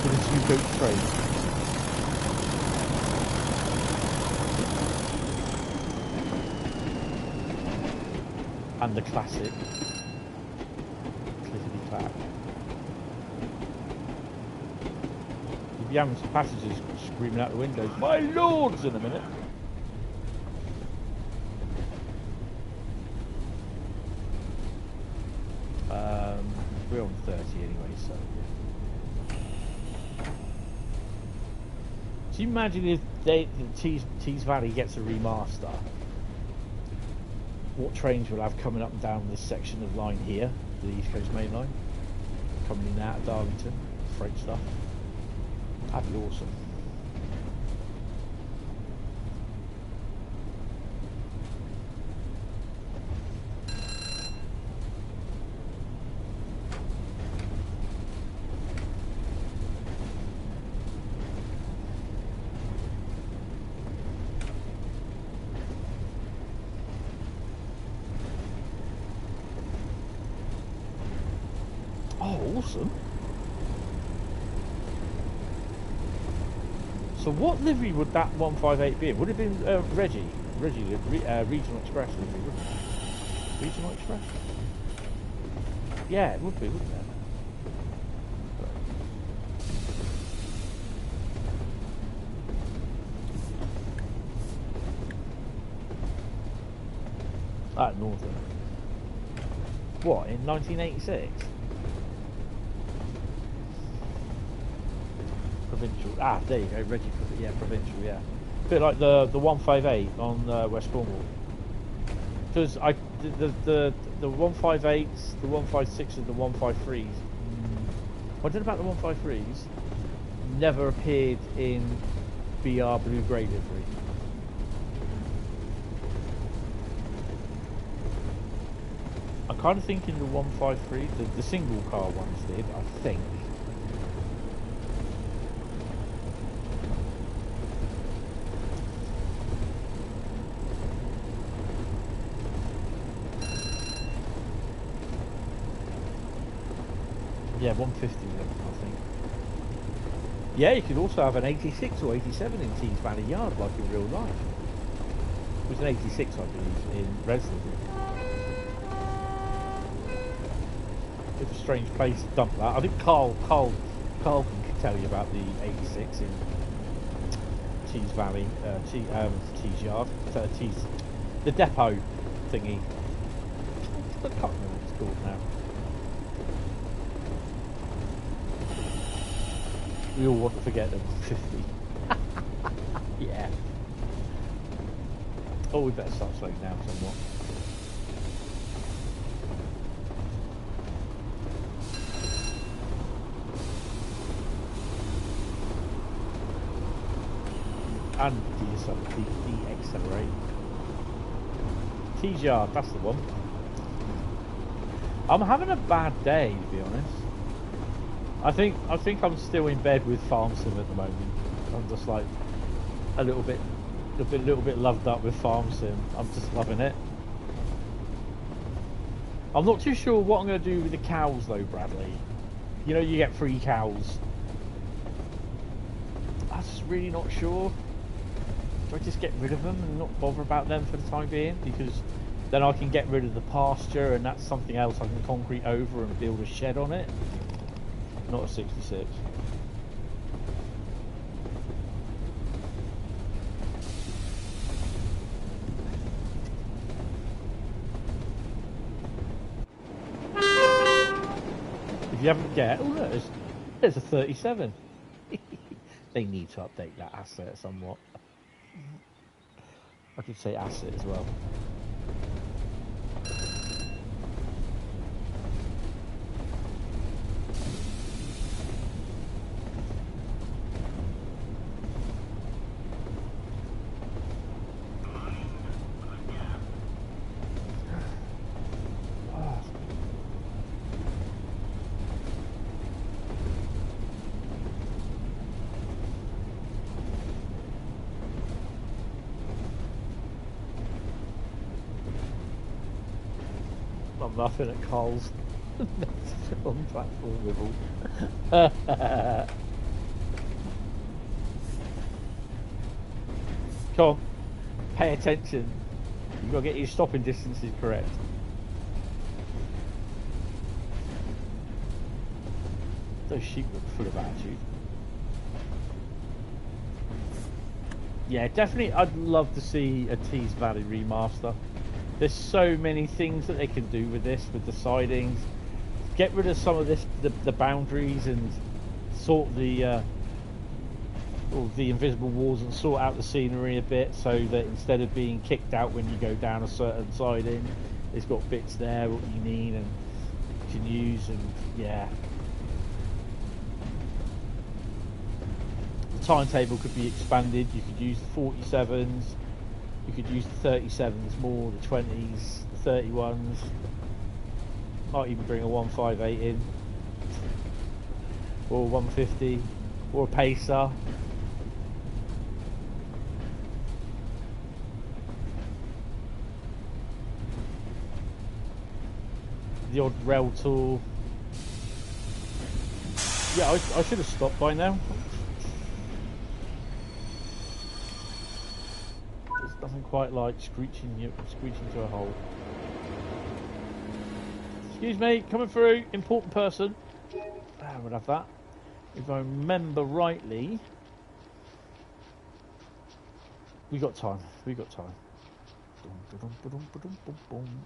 To the two-coach train. And the classic clickety clack. You'll be having some passengers screaming out the windows, "My lords!" in a minute. We're on 30 anyway, so. Do you imagine if the Tees Valley gets a remaster? What trains we'll have coming up and down this section of line here, the East Coast Main Line, coming in and out of Darlington, freight stuff. That'd be awesome. Awesome. So what livery would that 158 be? Would it have been Regional Express livery, wouldn't it? Regional Express? Yeah, it would be, wouldn't it? Northern. What, in 1986? Provincial. Ah, there you go. Reggie. Yeah, provincial. Yeah, a bit like the 158 on West Cornwall. Because the 158s, the 156s, and the 153s What I did about the 153s, never appeared in BR Blue Grey livery. I'm kind of thinking the 153, the single car ones did, I think. Yeah, 150 I think. Yeah, you could also have an 86 or 87 in Tees Valley Yard, like in real life. It was an 86, I believe, in Dresden. It's a strange place to dump that. I think Carl can tell you about the 86 in Tees Valley, Tees Yard, the depot thingy. I can't remember what it's called now. We all want to forget them. 50. Yeah. Oh, we better start slowing down somewhat. And de-accelerate. Tees Yard, that's the one. I'm having a bad day, to be honest. I think I'm still in bed with Farm Sim at the moment. I'm just like a little bit loved up with Farm Sim. I'm just loving it. I'm not too sure what I'm going to do with the cows though, Bradley. You know, you get free cows. I'm just really not sure. Do I just get rid of them and not bother about them for the time being? Because then I can get rid of the pasture and that's something else I can concrete over and build a shed on it. Not a 66. If you haven't get, oh look, there's a 37. They need to update that asset somewhat. I could say asset as well. I'm laughing at Carl's on platform wibble. Come on, pay attention. You've got to get your stopping distances correct. Those sheep look full of attitude. Yeah, definitely I'd love to see a Tees Valley remaster. There's so many things that they can do with this, with the sidings. Get rid of some of this, the boundaries, and sort the invisible walls and sort out the scenery a bit, so that instead of being kicked out when you go down a certain siding, it's got bits there what you need and you can use. And yeah, the timetable could be expanded. You could use the 47s. You could use the 37s more, the 20s, the 31s. Might even bring a 158 in, or 150, or a pacer. The odd rail tool. Yeah, I should have stopped by now. Nothing quite like screeching to a hole. Excuse me, coming through. Important person. We'll have that. If I remember rightly, we got time. We got time.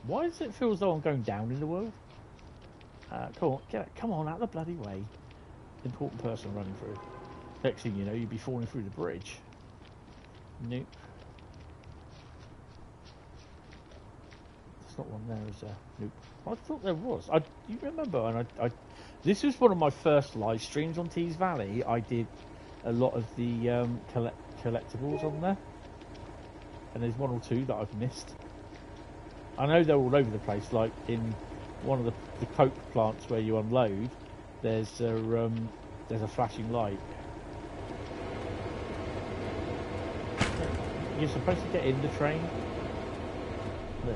Why does it feel as though I'm going down in the world? Come on, come on, out of the bloody way. Important person running through. Next thing you know, you'd be falling through the bridge. Nope. There's not one there, is there? Nope. I thought there was. You remember, and I This was one of my first live streams on Tees Valley. I did a lot of the collectibles on there, and there's one or two that I've missed. I know they're all over the place. Like in one of the coke plants where you unload, there's a flashing light. You're supposed to get in the train. No.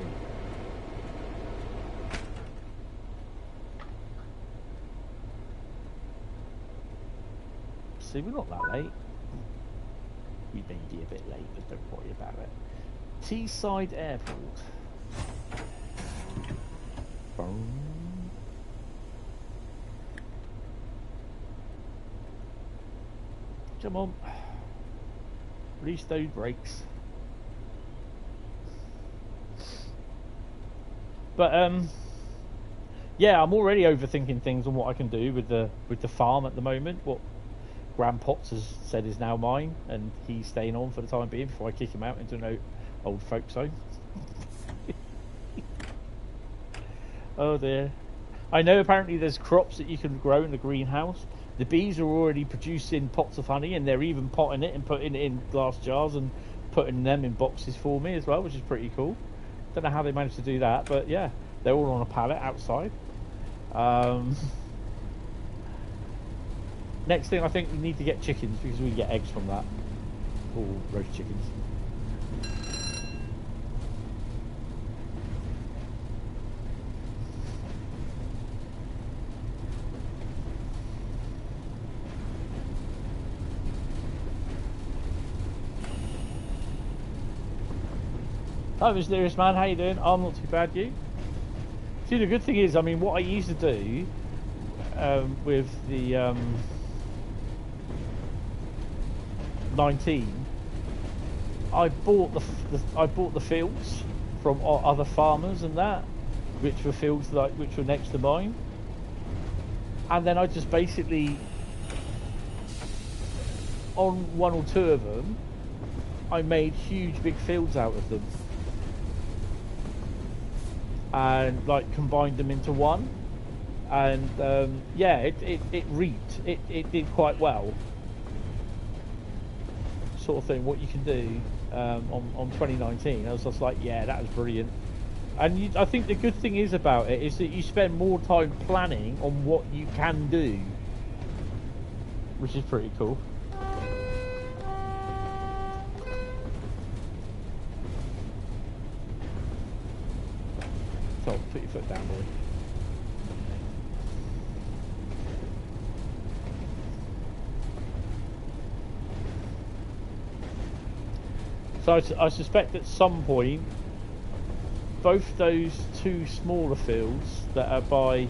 See, we're not that late. We may be a bit late, but don't worry about it. Teesside Airport. Boom. Come on. Release those brakes. But yeah, I'm already overthinking things on what I can do with the farm at the moment. What Graham Potts has said is now mine, and he's staying on for the time being before I kick him out into an old folks home. Oh dear. I know apparently there's crops that you can grow in the greenhouse. The bees are already producing pots of honey, and they're even potting it and putting it in glass jars and putting them in boxes for me as well, which is pretty cool. Don't know how they managed to do that, but yeah, they're all on a pallet outside. Next thing, I think we need to get chickens because we get eggs from that. Or roast chickens. Hi, Mysterious Man, how you doing? I'm not too bad, you? See, the good thing is, I mean, what I used to do with the 19, I bought the fields from other farmers and that, which were fields which were next to mine, and then I just basically on one or two of them, I made huge big fields out of them. And like combined them into one, and yeah, it reaped. It did quite well. Sort of thing. What you can do on 2019, I was just like, yeah, that was brilliant. And I think the good thing is about it is that you spend more time planning on what you can do, which is pretty cool. So put your foot down, boy. So I suspect at some point both those two smaller fields that are by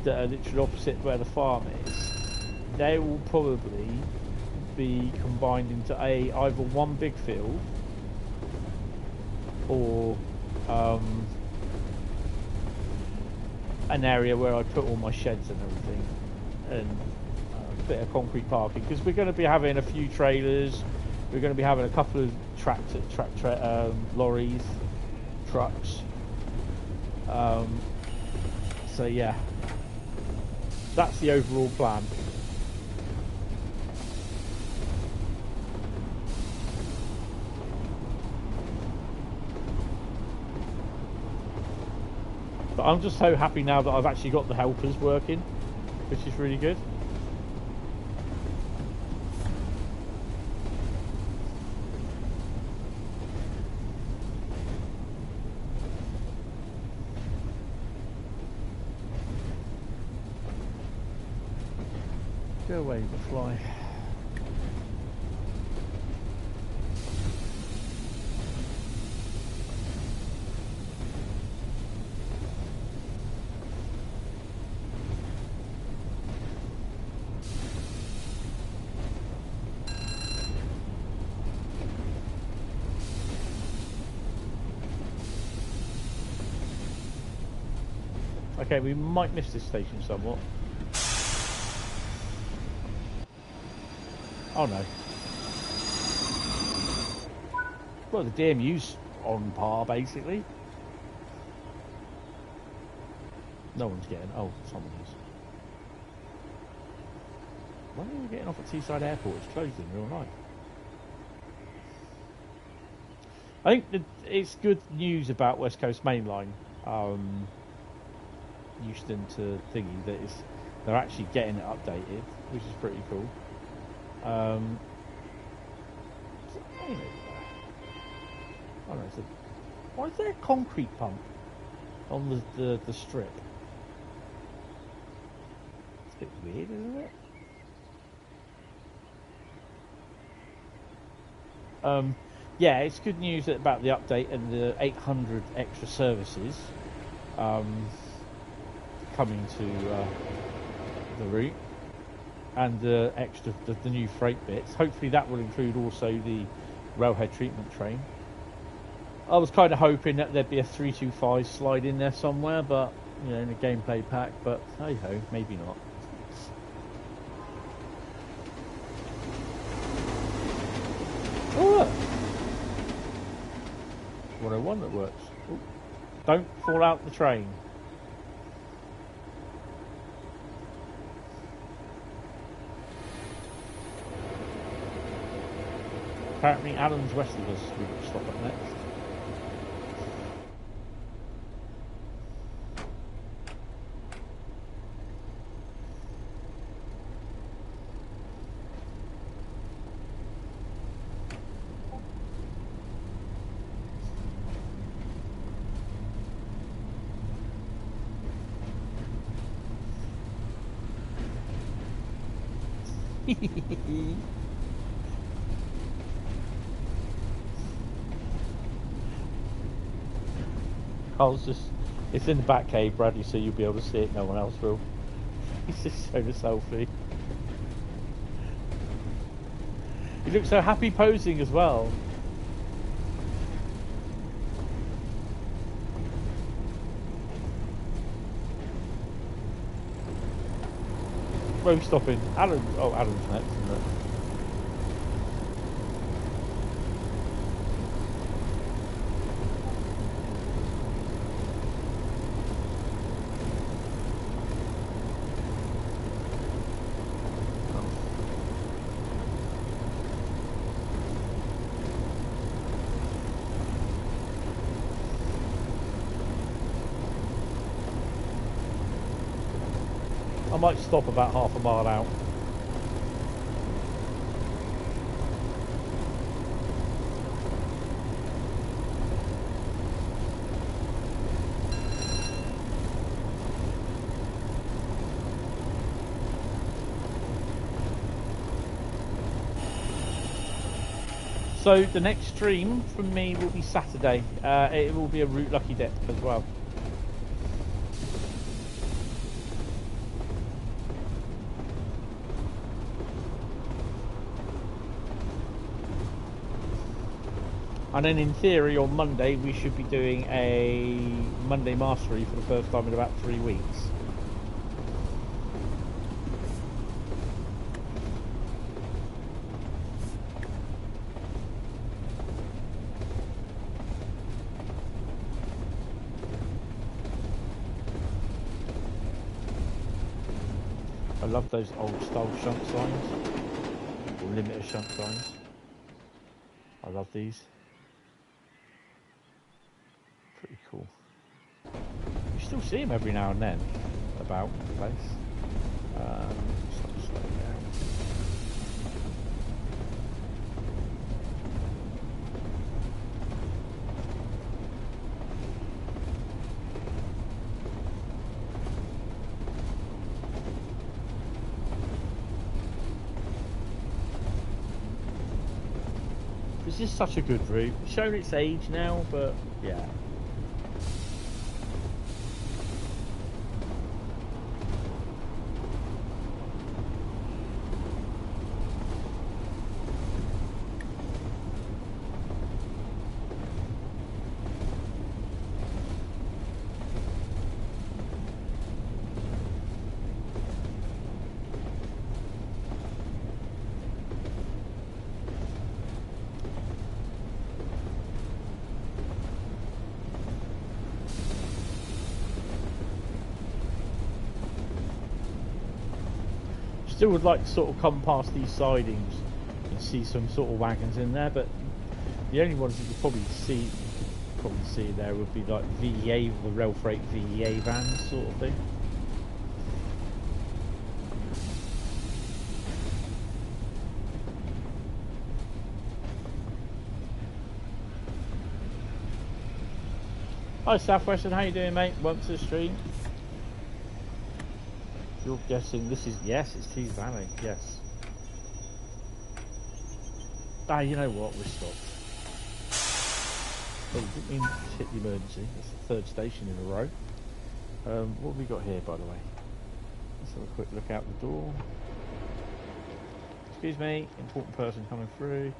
that are literally opposite where the farm is, they will probably be combined into either one big field or an area where I put all my sheds and everything, and a bit of concrete parking, because we're going to be having a few trailers, we're going to be having a couple of lorries, trucks, so yeah, that's the overall plan. But I'm just so happy now that I've actually got the helpers working, which is really good. Go away, the fly. Okay, we might miss this station somewhat. Oh no. Well, the DMU's on par, basically. No one's getting. Oh, someone is. Why are we getting off at Teesside Airport? It's closed in real life. I think that it's good news about West Coast Mainline. Euston to thingy that is, they're actually getting it updated, which is pretty cool. Oh no, why is there a concrete pump on the strip? It's a bit weird, isn't it? Yeah, it's good news about the update and the 800 extra services coming to the route, and the extra the new freight bits. Hopefully that will include also the railhead treatment train. I was kind of hoping that there'd be a 325 slide in there somewhere, but you know, in a gameplay pack. But hey ho, maybe not. Oh, look. 101 that works. Ooh. Don't fall out the train. Apparently Alan's west of us. We've got to stop at next. It's in the back cave, Bradley, so you'll be able to see it, no one else will. He's just showing a selfie. He looks so happy posing as well. Where are we stopping? Alan's next, isn't it? I might stop about half a mile out. So the next stream from me will be Saturday. It will be a Route Lucky Dip as well. And then in theory on Monday we should be doing a Monday mastery for the first time in about 3 weeks. I love those old style shunt signs, or limited shunt signs. I love these. Pretty cool. You still see them every now and then about the place. Slow down. This is such a good route. It's shown its age now, but yeah. still would like to sort of come past these sidings and see some sort of wagons in there, but the only ones that you probably see there would be like VEA, the rail freight VEA vans sort of thing. Hi Southwestern, how you doing, mate? Welcome to the stream. You're guessing this is, yes, it's Tees Valley, yes. Ah, you know what, we're stopped. Oh, we didn't mean to hit the emergency. That's the third station in a row. What have we got here, by the way? Let's have a quick look out the door. Excuse me, important person coming through.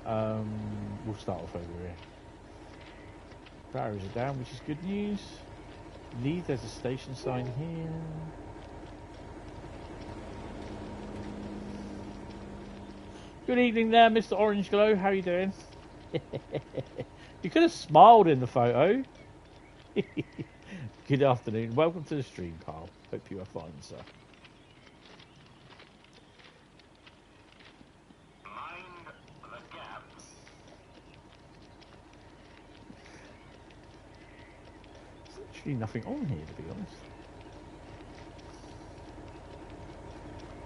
We'll start off over here. Barriers are down, which is good news. Leave, there's a station sign here. Good evening there, Mr. Orange Glow. How are you doing? You could have smiled in the photo. Good afternoon. Welcome to the stream, Carl. Hope you are fine, sir. Mind the gap. There's actually nothing on here, to be honest.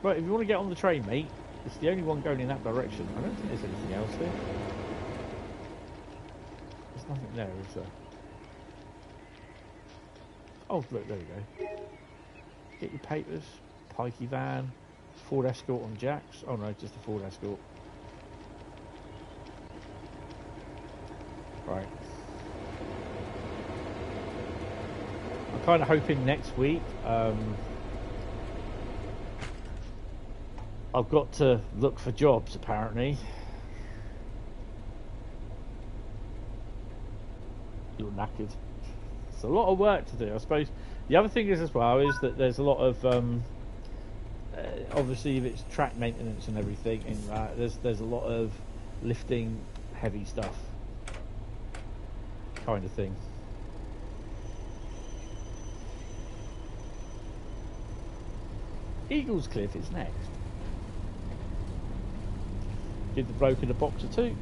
Right, if you want to get on the train, mate, it's the only one going in that direction. I don't think there's anything else there. There's nothing there, is there? Oh, look, there we go. Get your papers. Pikey van. Ford Escort on jacks. Oh no, just a Ford Escort. Right. I'm kind of hoping next week. I've got to look for jobs, apparently. You're knackered. It's a lot of work to do, I suppose. The other thing is as well is that there's a lot of obviously if it's track maintenance and everything, and there's a lot of lifting heavy stuff, kind of thing. Eagles Cliff is next. Give the bloke in a box or two.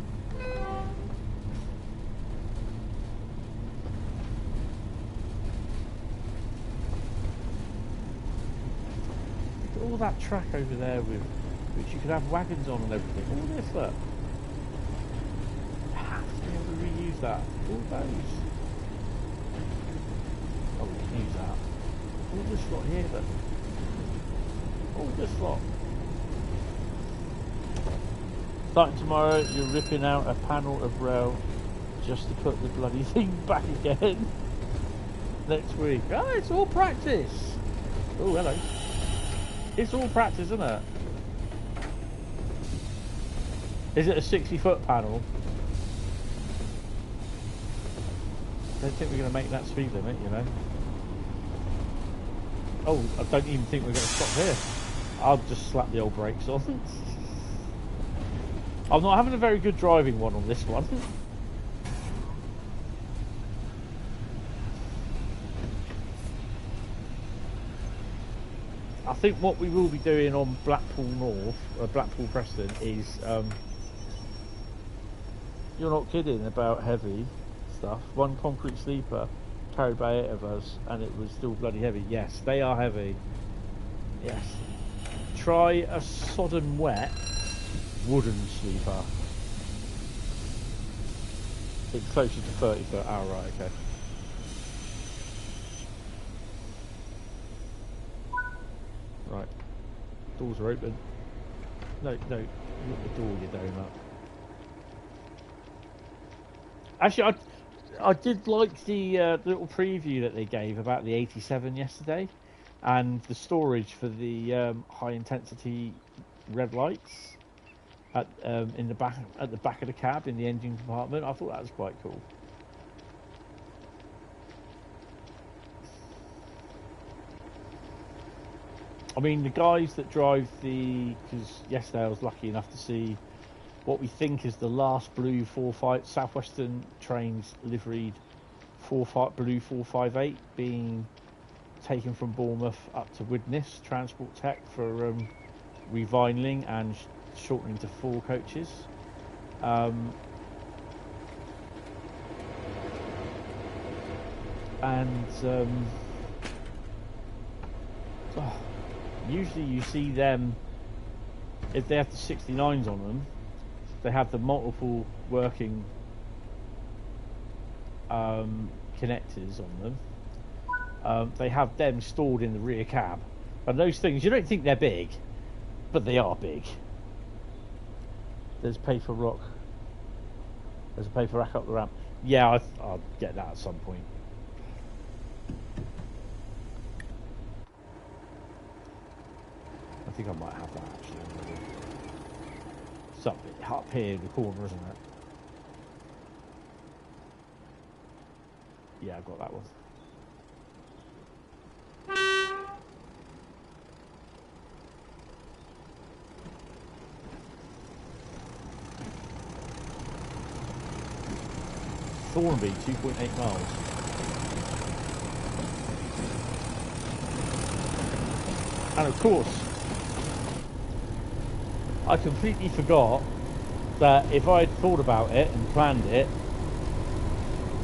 All that track over there with which you could have wagons on and everything. All this, look. You have to be able to reuse that. All those. Oh, we can use that. All this lot here, look. All this lot. Starting tomorrow, you're ripping out a panel of rail just to put the bloody thing back again. Next week. Oh, it's all practice. Oh, hello. It's all practice, isn't it? Is it a 60-foot panel? I don't think we're going to make that speed limit, you know. Oh, I don't even think we're going to stop here. I'll just slap the old brakes on. I'm not having a very good driving one on this one. I think what we will be doing on Blackpool North, Blackpool Preston, is you're not kidding about heavy stuff. One concrete sleeper carried by 8 of us, and it was still bloody heavy. Yes, they are heavy. Yes. Try a sodden wet wooden sleeper. It's closer to 30 foot. Oh, right, okay. Right. Doors are open. No, look the door, you donut. Actually, I did like the little preview that they gave about the 87 yesterday, and the storage for the high intensity red lights at in the back at the back of the cab in the engine compartment. I thought that was quite cool. I mean, the guys that drive because yesterday I was lucky enough to see what we think is the last blue 45 Southwestern trains liveried blue 458 being taken from Bournemouth up to Widnes Transport Tech for revinyling and shortening to 4 coaches. Usually you see them, if they have the 69s on them, they have the multiple working connectors on them. They have them stored in the rear cab, and those things, you don't think they're big, but they are big. There's paper rock. There's a paper rack up the ramp. Yeah, I'll get that at some point. I think I might have that actually. It's up here in the corner, isn't it? Yeah, I've got that one. Thornby, 2.8 miles. And of course, I completely forgot that if I had thought about it and planned it,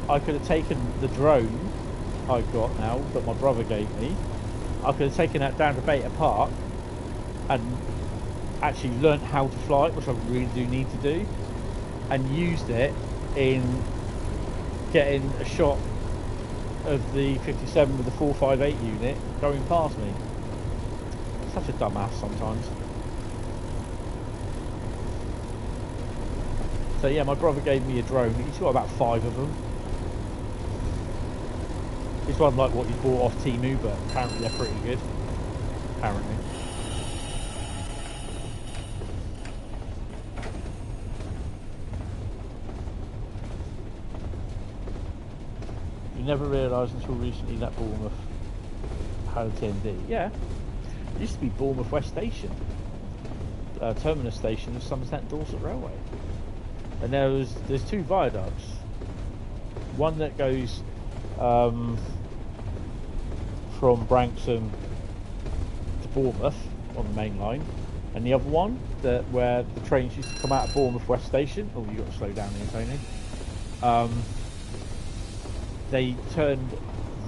I could have taken the drone I've got now that my brother gave me. I could have taken that down to Beta Park and actually learnt how to fly it, which I really do need to do, and used it in getting a shot of the 57 with the 458 unit going past me. Such a dumbass sometimes. So yeah, my brother gave me a drone. He's got about 5 of them. This one like what he bought off Temu, but apparently they're pretty good. Apparently. You never realised until recently that Bournemouth had a TND. Yeah. It used to be Bournemouth West Station. Terminus station of Somerset Dorset Railway. And there's 2 viaducts. One that goes from Branksome to Bournemouth on the main line, and the other one where the trains used to come out of Bournemouth West Station. Oh, you got to slow down here, Tony. They turned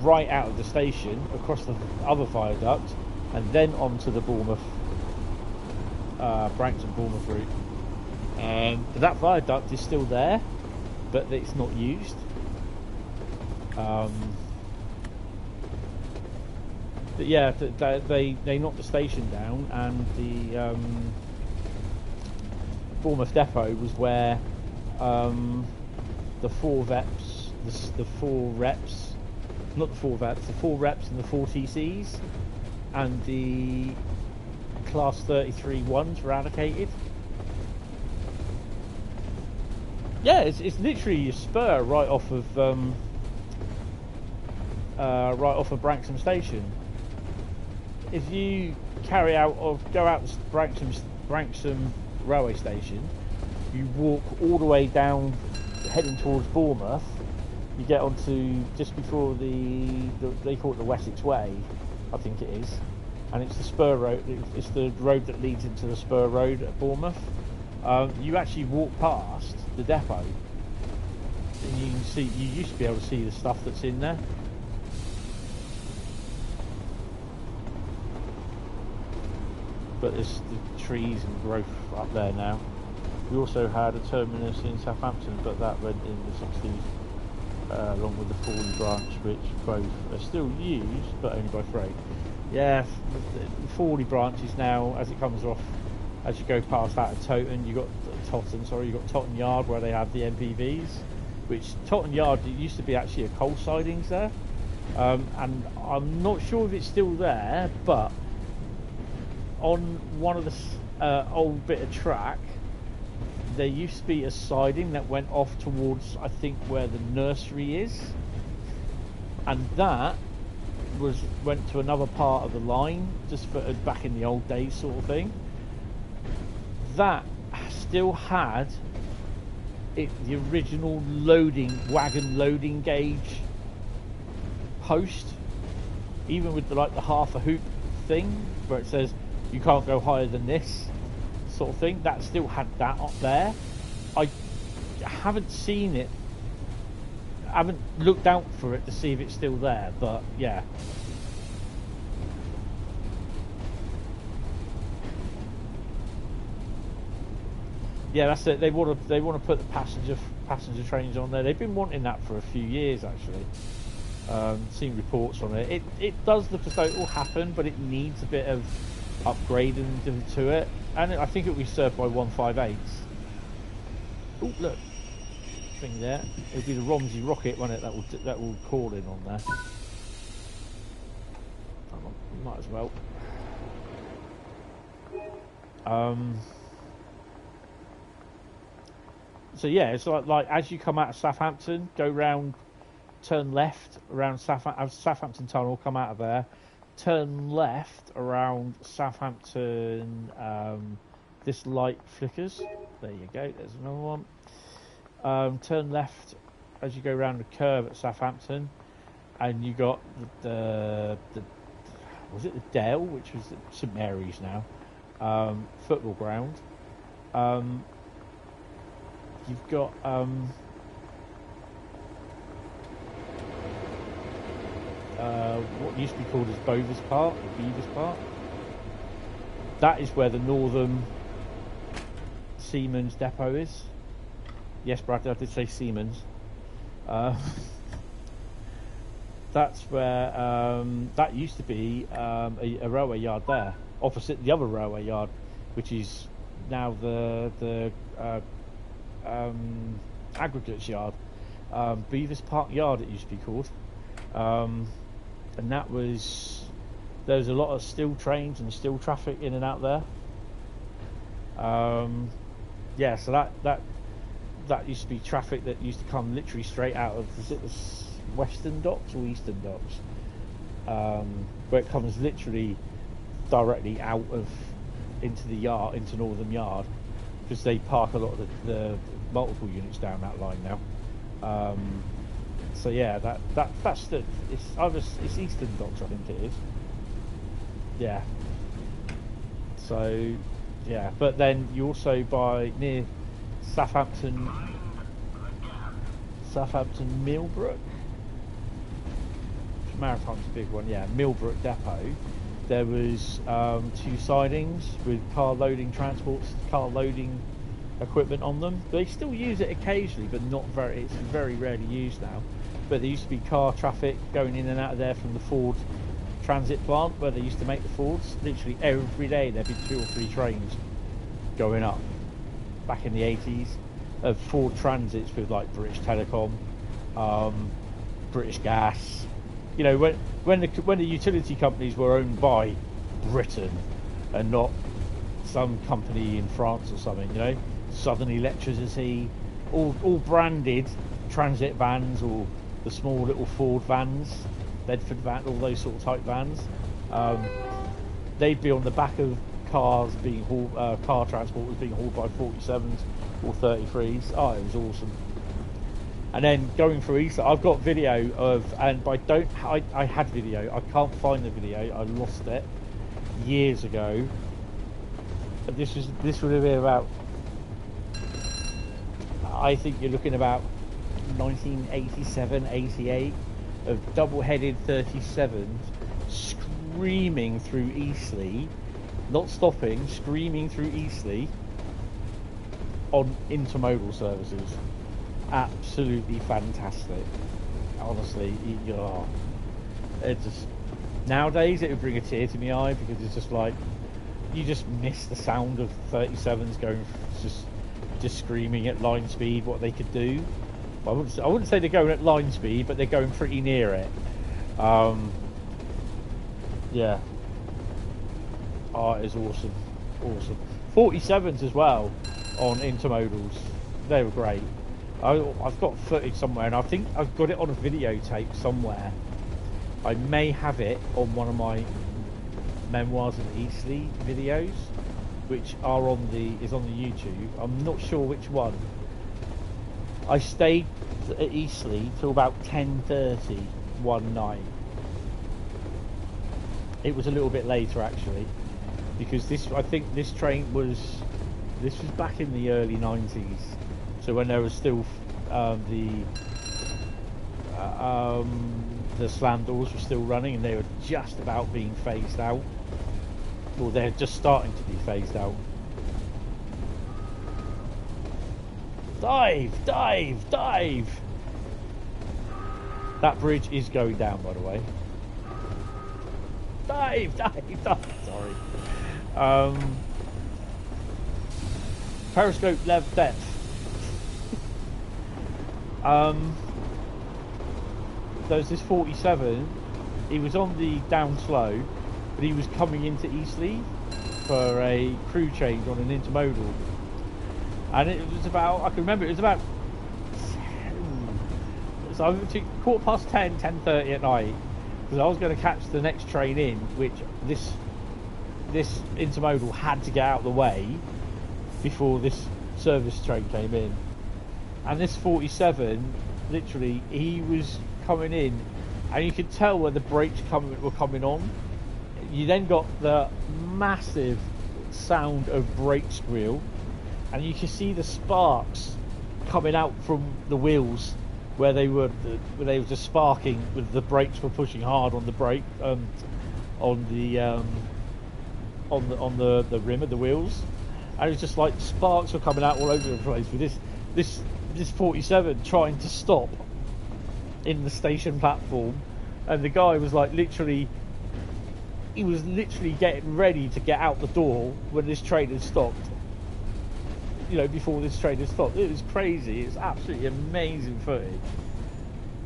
right out of the station across the other viaduct and then onto the Bournemouth Branksome Bournemouth route. But that viaduct is still there, but it's not used. But yeah, they knocked the station down, and the Bournemouth depot was where the 4 reps, the 4 reps, not the 4 reps, the 4 reps and the 4 TCs, and the Class 33 ones were allocated. Yeah, it's literally a spur right off of Branksome Station. If you go out to Branksome railway station, you walk all the way down, heading towards Bournemouth. You get onto just before they call it the Wessex Way, I think it is, and it's the spur road. It's the road that leads into the spur road at Bournemouth. You actually walk past the depot, and you can see. You used to be able to see the stuff that's in there. But there's the trees and growth up there now. We also had a terminus in Southampton, but that went in the 60s, along with the Forley branch, which both are still used, but only by freight. Yeah, the Forley branch is now, as it comes off, as you go past that at Totton, you got Totton Yard where they have the MPVs, which Totton Yard, it used to be actually a coal sidings there, and I'm not sure if it's still there, but on one of the old bit of track, there used to be a siding that went off towards, I think, where the nursery is, and that went to another part of the line, just for back in the old days sort of thing. That still had the original wagon loading gauge post, even with the half a hoop thing where it says you can't go higher than this sort of thing. That still had that up there. I haven't seen it. I haven't looked out for it to see if it's still there, but yeah. Yeah, that's it. They want to put the passenger trains on there. They've been wanting that for a few years actually. Seen reports on it. It does look as though it will happen, but it needs a bit of upgrading to it, and I think it will be served by 158s. Oh look, thing there. It'll be the Romsey rocket, won't it? That will call in on there. Might as well. So yeah, it's like as you come out of Southampton, go round, turn left around Southampton Tunnel, come out of there, turn left around Southampton. This light flickers. There you go. There's another one. Turn left as you go round the curve at Southampton, and you got the was it the Dale, which was St Mary's now, football ground. You've got what used to be called as Beavers Park. That is where the Northern Siemens depot is. Yes, Bradley, I did say Siemens. That's where that used to be a railway yard there, opposite the other railway yard, which is now the aggregates yard. Beavers Park Yard it used to be called. And that was, there was a lot of steel trains and steel traffic in and out there. Yeah, so that used to be traffic that used to come literally straight out of, was it the Western Docks or Eastern Docks, where it comes literally directly out of into the yard, into Northern Yard, because they park a lot of the multiple units down that line now. So yeah, that's the it's Eastern Docks, I think it is. Yeah. So yeah, but then you also buy near Southampton Millbrook. Maritime's a big one, yeah. Millbrook Depot. There was 2 sidings with car loading equipment on them. They still use it occasionally, but not very. It's very rarely used now. But there used to be car traffic going in and out of there from the Ford transit plant where they used to make the Fords. Literally every day there'd be 2 or 3 trains going up. Back in the 80s, of Ford Transits with like British Telecom, British Gas. You know, when the utility companies were owned by Britain and not some company in France or something, you know, Southern Electricity, all branded transit vans, or the small little Ford vans, Bedford van, all those sort of type vans. They'd be on the back of cars being hauled, car transport was being hauled by 47s or 33s. Oh, it was awesome. And then going through East, I've got video of, and I had video, I can't find the video, I lost it years ago. But this would have been about, I think you're looking about 1987, 88, of double-headed 37s screaming through Eastleigh, not stopping, screaming through Eastleigh on intermodal services. Absolutely fantastic. Honestly, it just, nowadays it would bring a tear to my eye, because it's just like, you just miss the sound of 37s going just screaming at line speed what they could do. I wouldn't say they're going at line speed, but they're going pretty near it. Yeah. Oh, it is awesome. 47s as well on intermodals. They were great. I've got footage somewhere, and I think I've got it on a videotape somewhere. I may have it on one of my Memoirs of Eastleigh videos, which is on the YouTube. I'm not sure which one. I stayed at Eastleigh till about 10:30 one night. It was a little bit later actually. because I think this train was back in the early 90s, so when there was still the slam doors were still running and they were just about being phased out, or they're just starting to be phased out. Dive, dive, dive! That bridge is going down, by the way. Dive, dive, dive! Sorry. Periscope level depth. There's this 47. He was on the down slow, but he was coming into Eastleigh for a crew change on an intermodal. And it was about, I can remember, it was about, so I was 10:10, 10:30 at night, because I was going to catch the next train in, which this intermodal had to get out of the way before this service train came in. And this 47, literally, he was coming in, and you could tell where the brakes were coming on. You then got the massive sound of brake squeal, and you could see the sparks coming out from the wheels where they were just sparking, with the brakes were pushing hard on the brake, on the rim of the wheels, and it was just like sparks were coming out all over the place with this 47 trying to stop in the station platform, and the guy was like literally getting ready to get out the door when this train had stopped. You know, before this train had stopped. It was crazy. It's absolutely amazing footage,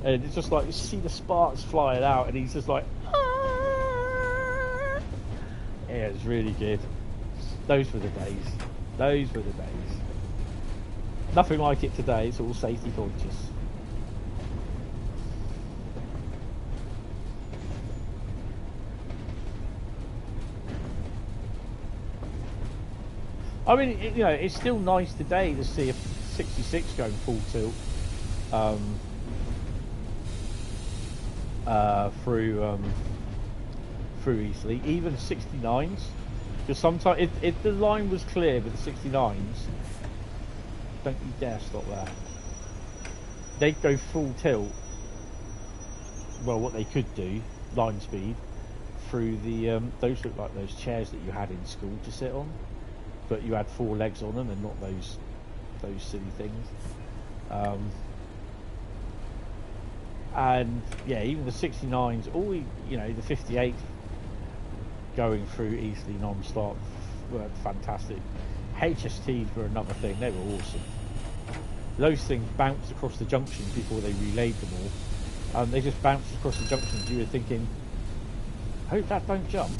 and it's just like you see the sparks flying out, and he's just like, ah! Yeah, it's really good. Those were the days. Those were the days. Nothing like it today. It's all safety conscious. I mean, you know, it's still nice today to see a 66 going full tilt through Eastleigh, even 69s. Because sometimes, if the line was clear with the 69s, don't you dare stop there. They'd go full tilt. Well, what they could do, line speed, through the those look like those chairs that you had in school to sit on, but you had 4 legs on them and not those silly things. And yeah, even the 69s, all you know, the 58 going through Eastleigh non-stop were fantastic. HSTs were another thing. They were awesome. Those things bounced across the junctions before they relayed them all. They just bounced across the junctions. You were thinking, hope that don't jump.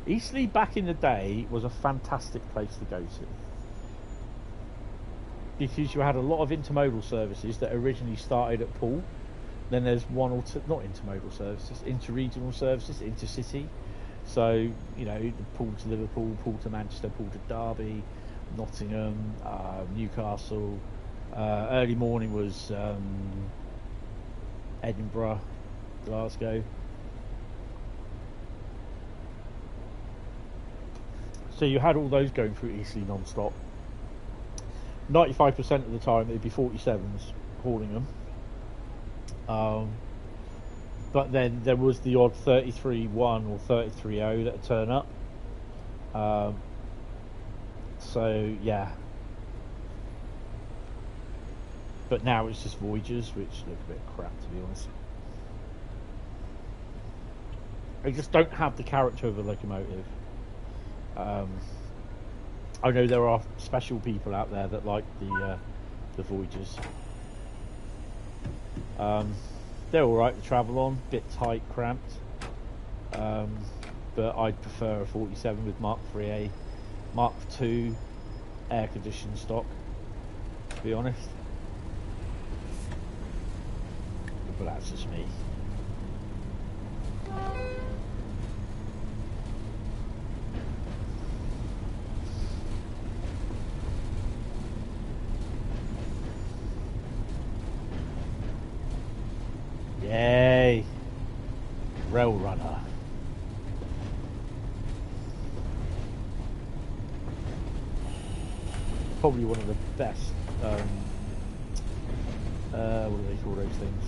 Eastleigh back in the day was a fantastic place to go to, because you had a lot of intermodal services that originally started at Poole. Then there's one or two, not intermodal services, interregional services, intercity. So, you know, the Poole to Liverpool, Poole to Manchester, Poole to Derby, Nottingham, Newcastle. Early morning was Edinburgh, Glasgow. So you had all those going through Eastleigh non-stop. 95% of the time it'd be 47s hauling them. But then there was the odd 33-1 or 33-0 that would turn up. So yeah. But now it's just Voyagers, which look a bit crap, to be honest. They just don't have the character of a locomotive. I know there are special people out there that like the Voyagers. They're alright to travel on, bit tight, cramped. But I'd prefer a 47 with Mark 3A, Mark 2 air-conditioned stock, to be honest. But that's just me. probably one of the best. What do they call those things?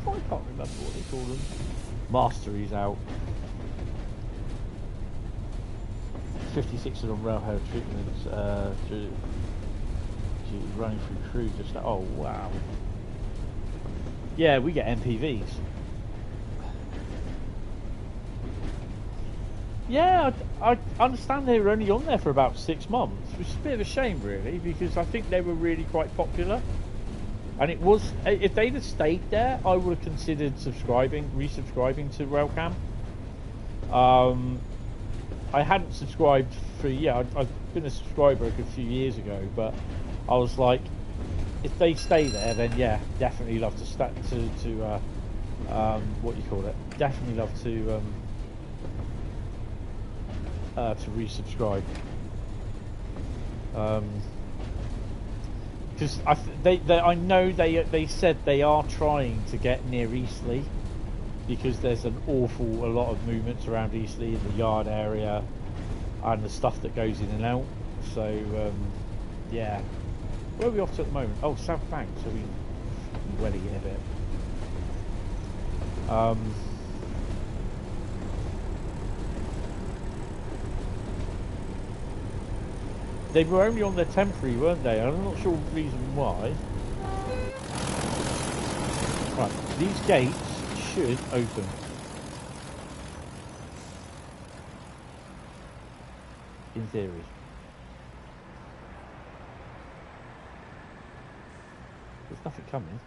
I can't remember what they call them. Masteries out. 56 of them railhead treatments running through Crewe just like, oh wow. Yeah, we get MPVs. Yeah, I understand they were only on there for about 6 months, which is a bit of a shame really, because I think they were really quite popular. And it was, if they'd have stayed there, I would have considered resubscribing to Railcam. I hadn't subscribed for a year. I've been a subscriber a good few years ago, but I was like, if they stay there, then yeah, definitely love to what you call it? Definitely love to resubscribe. Because I know they said they are trying to get near Eastleigh, because there's a lot of movements around Eastleigh in the yard area and the stuff that goes in and out. So yeah, where are we off to at the moment? Oh, South Bank, so we can welly it a bit. They were only on there temporary, weren't they? I'm not sure the reason why. Right, these gates should open. In theory. There's nothing coming.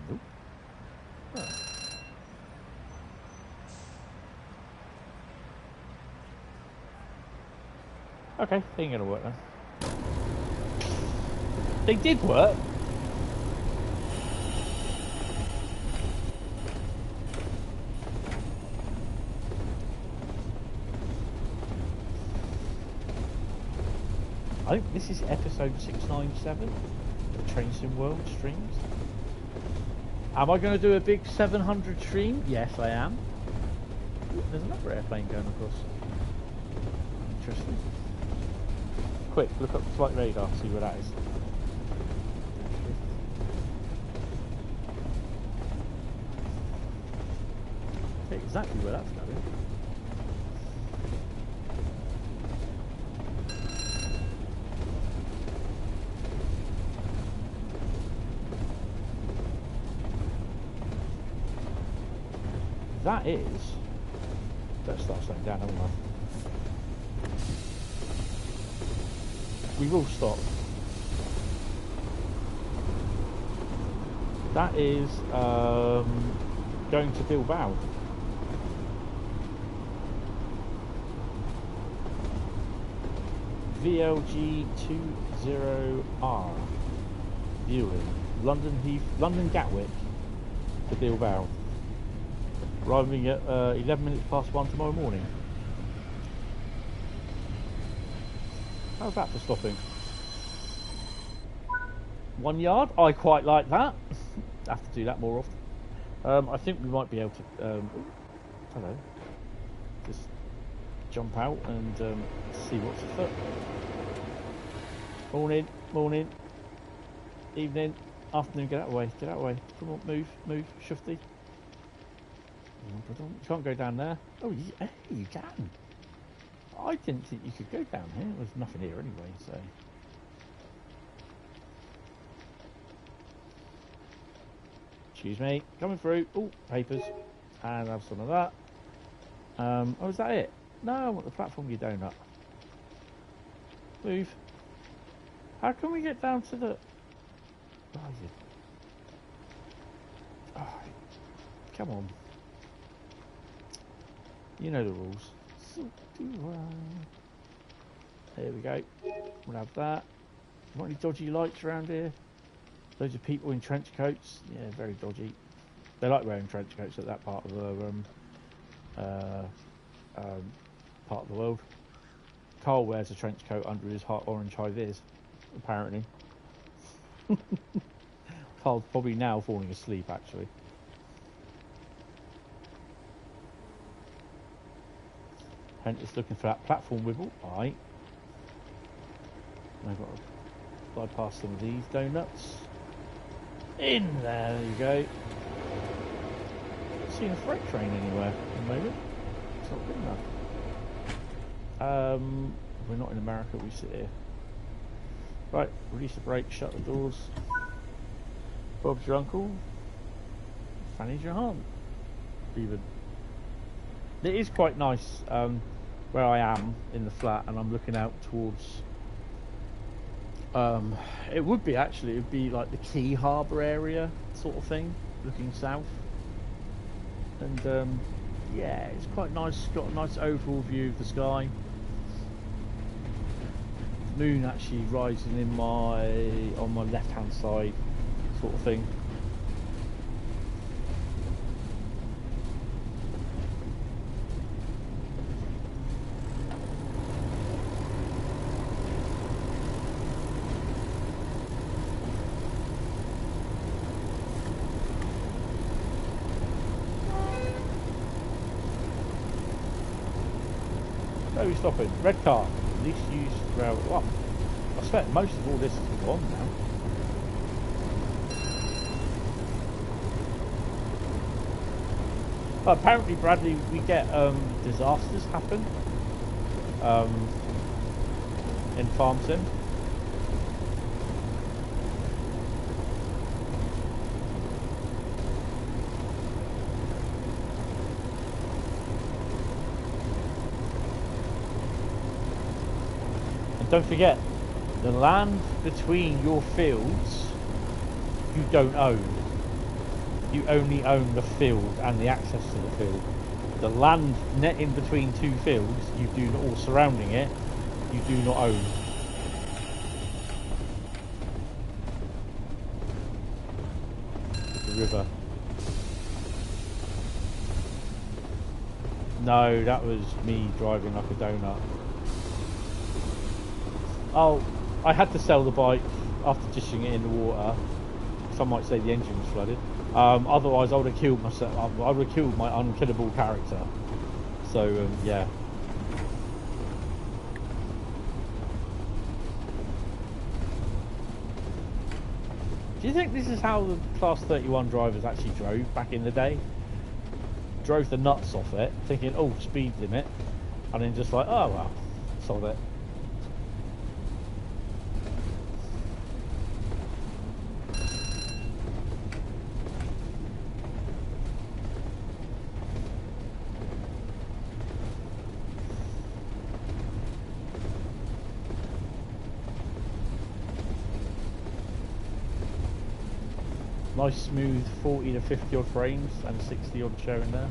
Nope. Oh. Okay, they ain't gonna work then. They did work. I think this is episode 697 of Trains in World Streams. Am I going to do a big 700 stream? Yes, I am. Ooh, there's another airplane going across. Interesting. Quick, look up the flight radar, see where that is. Okay, exactly where that's going. That is... Let's start slowing down, haven't I? We will stop. That is going to Bilbao. VLG20R. Viewing. London Gatwick to Bilbao. Arriving at 11 minutes past 1 tomorrow morning. How's that for stopping? 1 yard? I quite like that. Have to do that more often. I think we might be able to... hello. Just jump out and see what's afoot. Morning, morning, evening, afternoon, get out of the way, get out of the way. Come on, move, shufty. You can't go down there. Oh, hey, you can. I didn't think you could go down here. There's nothing here anyway, so. Excuse me, coming through. Oh, papers. And have some of that. Oh, is that it? No, I want the platform you donut. Move. How can we get down to the... Oh, come on. You know the rules. There we go. We'll have that. Want any dodgy lights around here? Loads of people in trench coats. Yeah, very dodgy. They like wearing trench coats at that part of the world. Carl wears a trench coat under his orange high vis, apparently. Carl's probably now falling asleep, actually. Hentis looking for that platform wibble. Alright. I've got to bypass some of these donuts. In there you go. Not seeing a freight train anywhere at the moment. It's not good enough. We're not in America, we sit here. Right, release the brake, shut the doors. Bob's your uncle. Fanny's your aunt. Even. It is quite nice where I am in the flat, and I'm looking out towards. It would be actually. It would be like the Quay Harbour area sort of thing, looking south. And yeah, it's quite nice. Got a nice overall view of the sky. The moon actually rising on my left hand side, sort of thing. Where are we stopping? Red car. Least used rail. Well, I expect most of all this is gone now. Apparently, Bradley, we get disasters happen in Farm Sim. Don't forget, the land between your fields, you don't own. You only own the field and the access to the field. The land net in between two fields, you do not, or surrounding it, you do not own. The river. No, that was me driving like a donut. Oh, I had to sell the bike after dishing it in the water. Some might say the engine was flooded. Otherwise, I would have killed myself. I would have killed my unkillable character. So, yeah. Do you think this is how the Class 31 drivers actually drove back in the day? Drove the nuts off it, thinking, oh, speed limit. And then just like, oh, well, sold it. Nice smooth 40 to 50 odd frames and 60 odd showing there.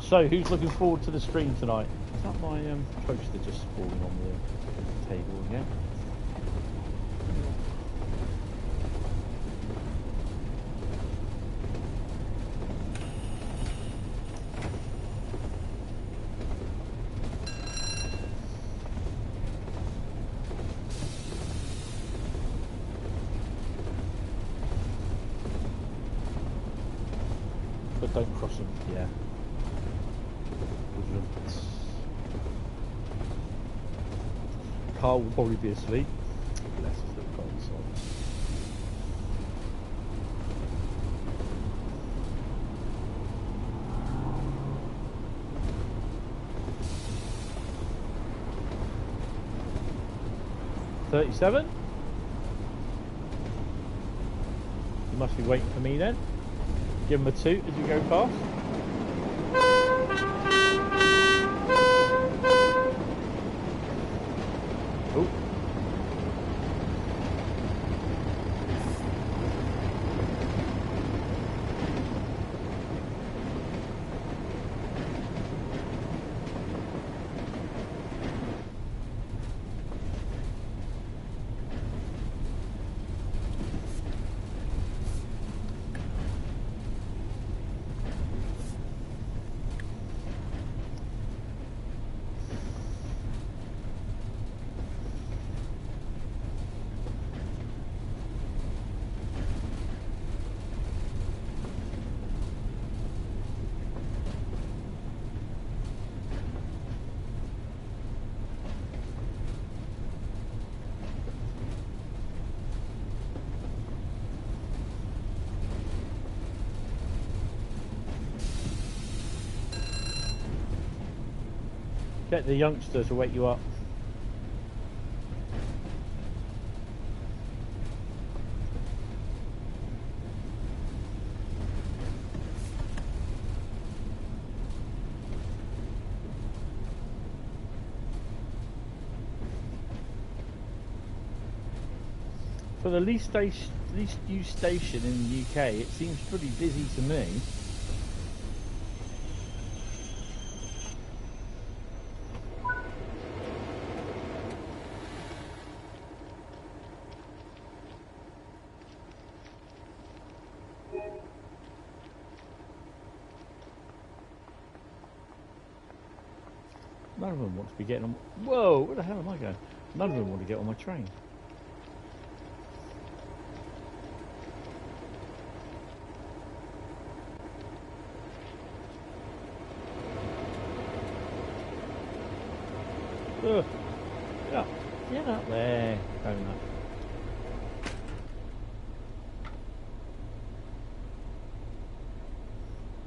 So, who's looking forward to the stream tonight? Is that my poster just falling on the table again? But don't cross them, yeah. Carl will probably be asleep. Bless his little cold soul. $37? You must be waiting for me then. Give him a toot as we go past. Oh. Get the youngster to wake you up. For the least used station in the UK, it seems pretty busy to me. None of them want to be getting on. Whoa, where the hell am I going? None of them want to get on my train. Ugh. Get up there, donut.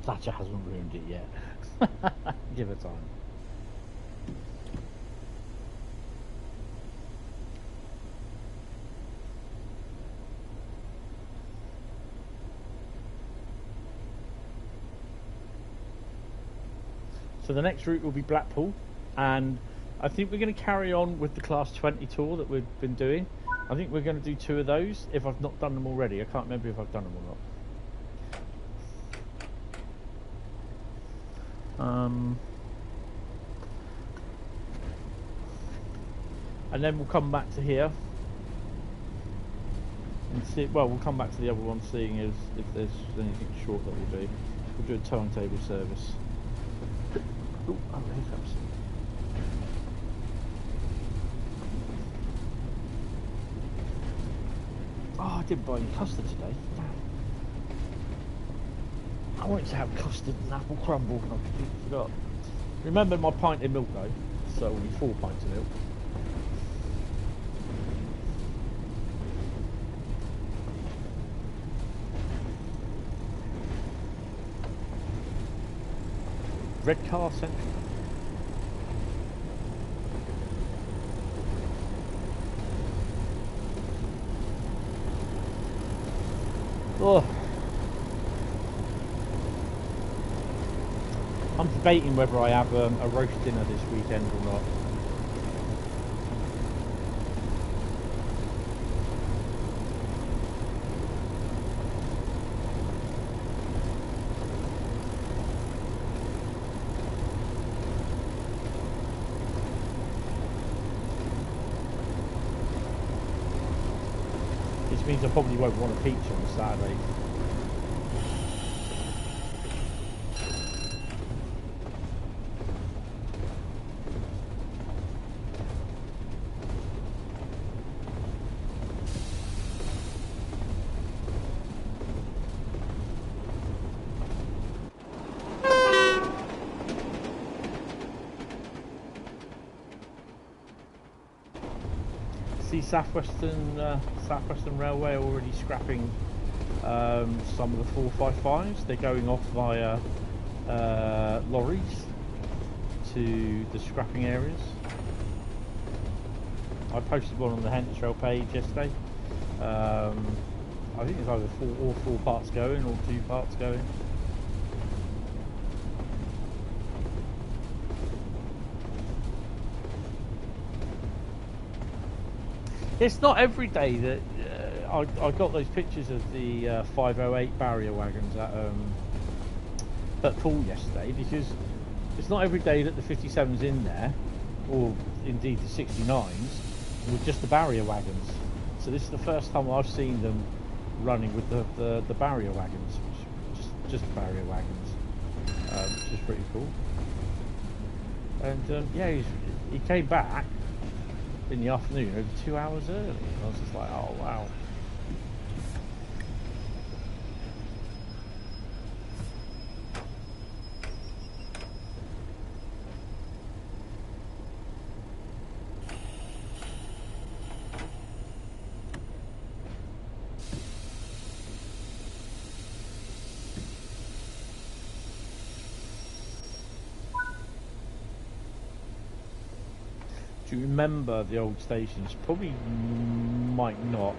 Thatcher hasn't ruined it yet. Give her time. So the next route will be Blackpool, and I think we're going to carry on with the Class 20 tour that we've been doing. I think we're going to do 2 of those, if I've not done them already. I can't remember if I've done them or not. And then we'll come back to here and see. Well, we'll come back to the other one, seeing as if there's anything short that we'll do. We'll do a turntable service. Oh, hiccups. Oh, I didn't buy any custard today. I wanted to have custard and apple crumble, and I completely forgot. Remember my pint of milk though, so only 4 pints of milk. Red car central. Oh. I'm debating whether I have a roast dinner this weekend or not. Which means I probably won't want a pizza on Saturday. Southwestern Railway are already scrapping some of the 455s. They're going off via lorries to the scrapping areas. I posted one on the Hentis Rail page yesterday. I think there's either 4 parts going or 2 parts going. It's not every day that I got those pictures of the 508 barrier wagons at Poole yesterday, because it's not every day that the 57's in there, or indeed the 69s, with just the barrier wagons. So this is the first time I've seen them running with the barrier wagons, just the barrier wagons, which is pretty cool. And yeah, he came back in the afternoon, over 2 hours early. I was just like, oh wow. Do you remember the old stations? Probably might not.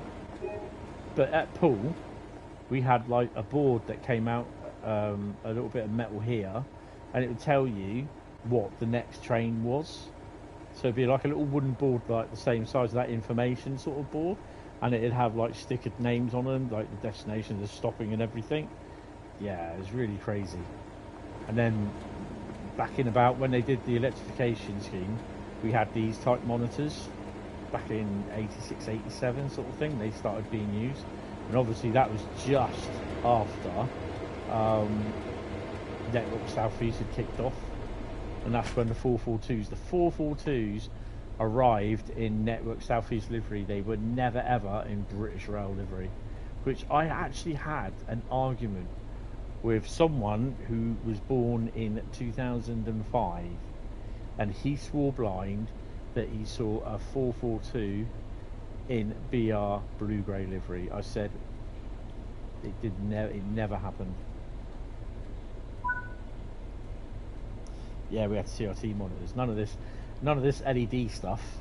But at Poole, we had like a board that came out, a little bit of metal here, and it would tell you what the next train was. So it'd be like a little wooden board, like the same size as that information sort of board, and it'd have like stickered names on them, like the destination, the stopping and everything. Yeah, it was really crazy. And then back in about when they did the electrification scheme, we had these type monitors back in 86, 87 sort of thing. They started being used, and obviously that was just after Network Southeast had kicked off, and that's when the 442s arrived in Network Southeast livery. They were never ever in British Rail livery, which I actually had an argument with someone who was born in 2005, and he swore blind that he saw a 442 in BR blue grey livery. I said it never happened. Yeah, we had CRT monitors. None of this LED stuff.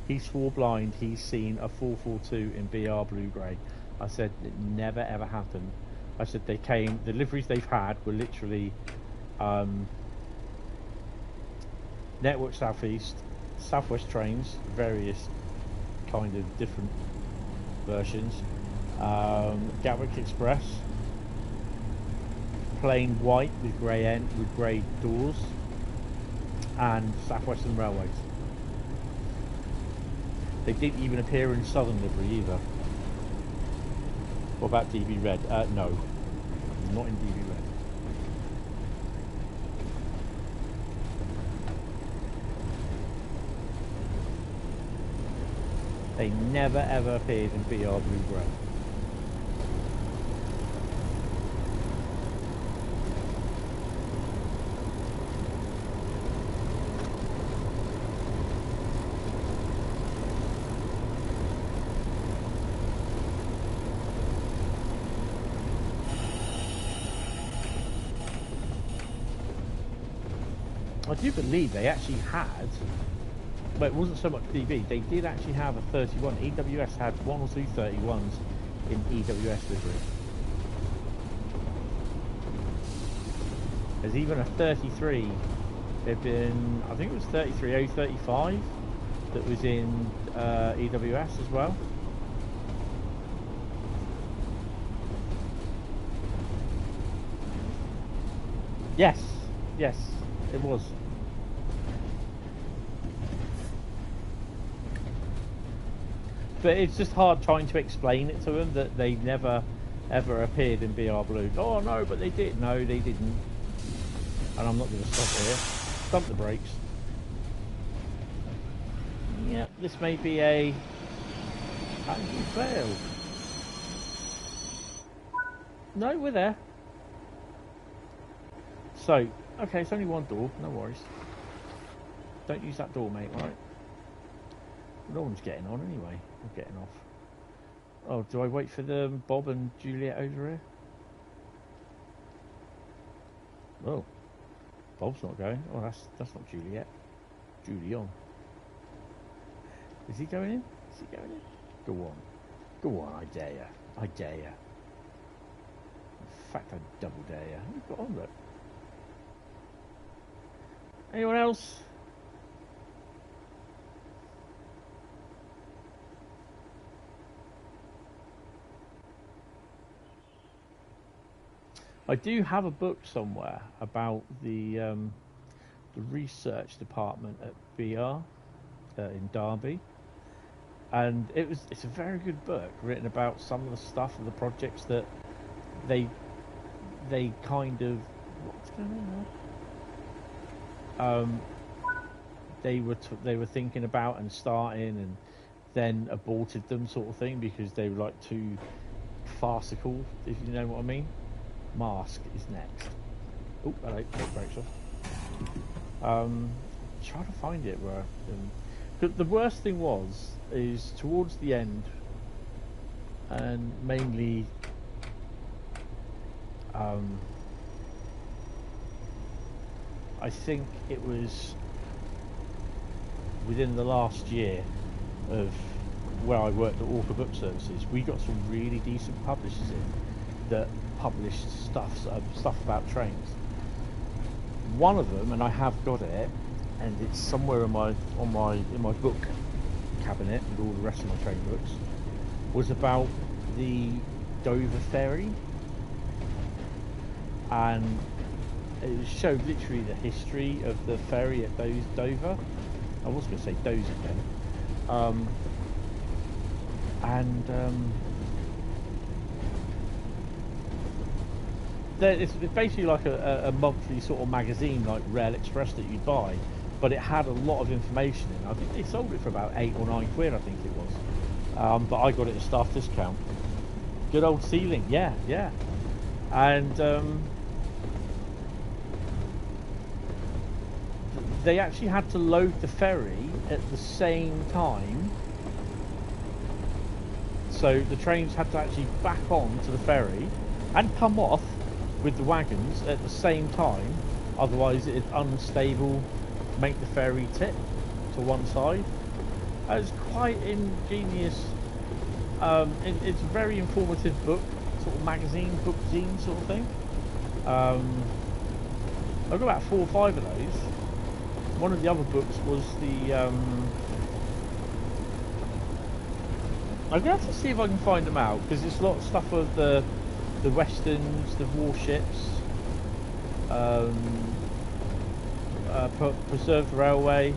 He swore blind he's seen a 442 in BR blue grey. I said it never ever happened. I said the liveries they've had were literally Network Southeast, Southwest trains, various kind of different versions, Gatwick Express, plain white with grey doors, and Southwestern Railways. They didn't even appear in Southern livery either. What about DB Red? No, not in DB Red. They never ever appeared in BR Blue Grey. I do believe they actually had, but it wasn't so much DB, they did actually have a 31. EWS had 1 or 2 31s in EWS livery. There's even a 33, there'd been, I think it was 33035 that was in EWS as well. Yes, it was. But it's just hard trying to explain it to them that they never ever appeared in BR Blue. Oh no, but they did. No, they didn't. And I'm not going to stop here. Stump the brakes. Yep, this may be a angry fail. No, we're there. So, okay, it's only one door. No worries. Don't use that door, mate. All right. No one's getting on anyway. I'm getting off. Oh, do I wait for the Bob and Juliet over here? Oh, Bob's not going. Oh, that's not Juliet. Julian. Is he going in? Is he going in? Go on. Go on, I dare you. I dare you. In fact, I double dare you. Who's got on, look? Anyone else? I do have a book somewhere about the research department at BR in Derby, and it's a very good book written about some of the stuff of the projects that they kind of what's going on? They were thinking about and starting and then aborted them, sort of thing, because they were like too farcical, if you know what I mean. Mask is next. Oh, hello, brakes off. Try to find it where. The worst thing is towards the end, and mainly. I think it was within the last year of where I worked at Author Book Services, we got some really decent publishers in that published stuff about trains. One of them, and I have got it, and it's somewhere in my book cabinet with all the rest of my train books, was about the Dover ferry, and it showed literally the history of the ferry at Dover. I was going to say Doze again. It's basically like a monthly sort of magazine like Rail Express that you'd buy, but it had a lot of information in. I think they sold it for about £8 or £9, I think it was. But I got it at staff discount. Good old Sealing, yeah. And they actually had to load the ferry at the same time. So the trains had to actually back on to the ferry and come off with the wagons at the same time, otherwise it's unstable, make the ferry tip to one side. It's quite ingenious. It's a very informative book, sort of magazine, book zine sort of thing. I've got about 4 or 5 of those. One of the other books was the I'm going to have to see if I can find them out, because it's a lot of stuff of the westerns, the warships, preserved railway.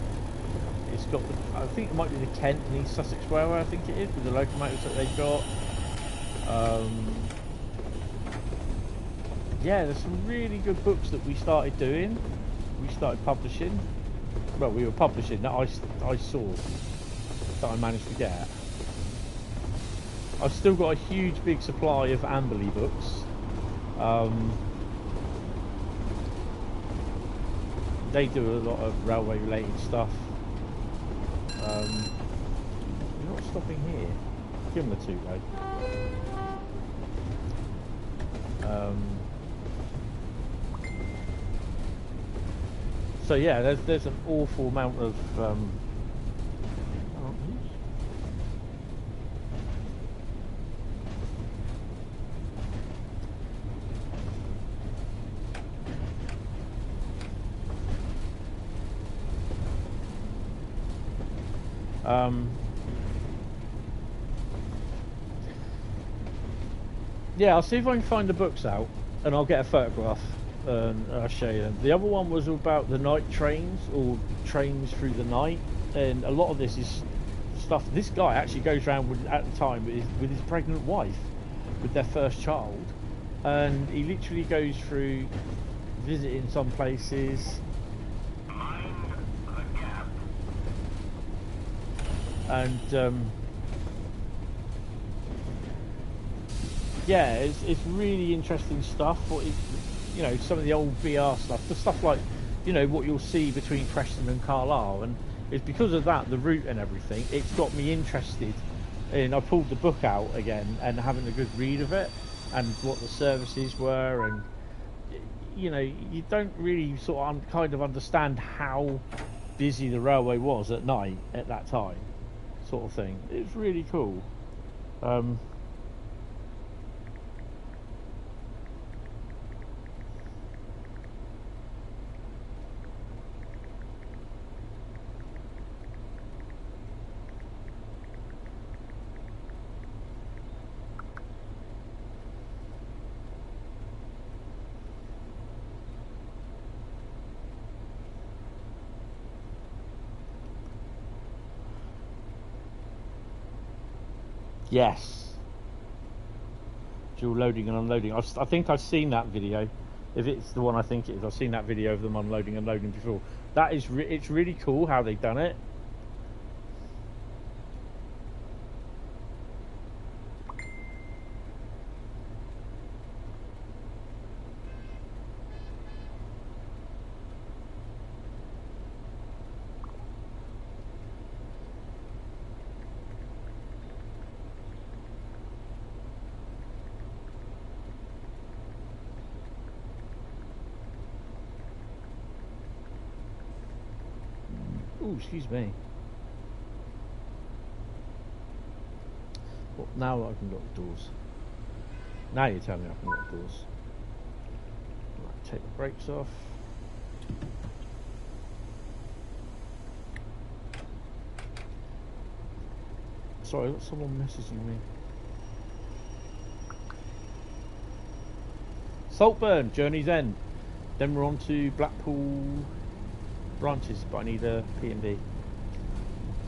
It's got I think it might be the Kent and East Sussex Railway, I think it is, with the locomotives that they've got. Yeah, there's some really good books that we started doing. We started publishing. Well, we were publishing that I saw, that I managed to get. I've still got a huge big supply of Amberley books. They do a lot of railway related stuff. You're not stopping here. Give them a toot though. So yeah, there's an awful amount of yeah, I'll see if I can find the books out, and I'll get a photograph and I'll show you them. The other one was about the night trains, or trains through the night, and a lot of this is stuff. This guy actually goes around at the time with his pregnant wife, with their first child, and he literally goes through visiting some places. And yeah, it's really interesting stuff. You know, some of the old BR stuff, the stuff like, you know, what you'll see between Preston and Carlisle, and it's because of that, the route and everything, it's got me interested. And I pulled the book out again and having a good read of it and what the services were, and you know, you don't really sort of kind of understand how busy the railway was at night at that time, sort of thing. It's really cool. Yes. Dual loading and unloading. I think I've seen that video. If it's the one I think it is, I've seen that video of them unloading and loading before. That is, it's really cool how they've done it. Oh, excuse me. Well, now I can lock the doors. Now you tell me I can lock the doors. Right, take the brakes off. Sorry, I've got someone messaging me. Saltburn, Journey's End. Then we're on to Blackpool branches, but I need a P&B.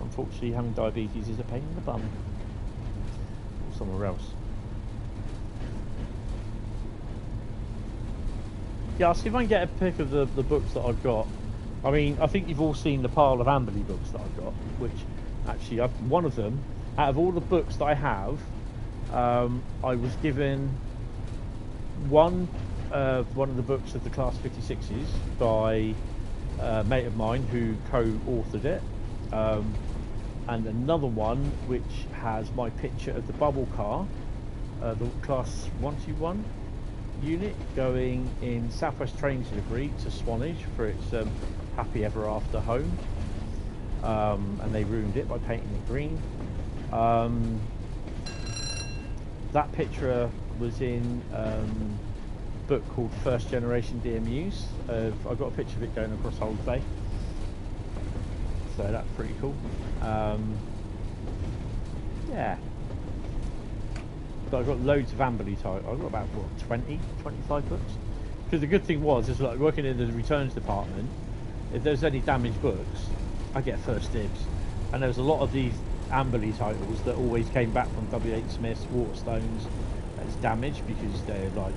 Unfortunately, having diabetes is a pain in the bum. Or somewhere else. Yeah, I'll see if I can get a pic of the books that I've got. I mean, I think you've all seen the pile of Amberley books that I've got, which actually, one of them, out of all the books that I have, I was given one of the books of the Class 56s by a mate of mine who co-authored it, and another one which has my picture of the bubble car, the Class 121 unit, going in Southwest train delivery to Swanage for its happy ever after home, and they ruined it by painting it green. That picture was in a book called First Generation DMUs. I've got a picture of it going across Hold Bay, so that's pretty cool. Yeah, but I've got loads of Amberley type. I've got about what, 20, 25 books. Because the good thing was, like working in the returns department, if there's any damaged books, I get first dibs. And there was a lot of these Amberley titles that always came back from W.H. Smith's, Waterstones as damaged, because they're like,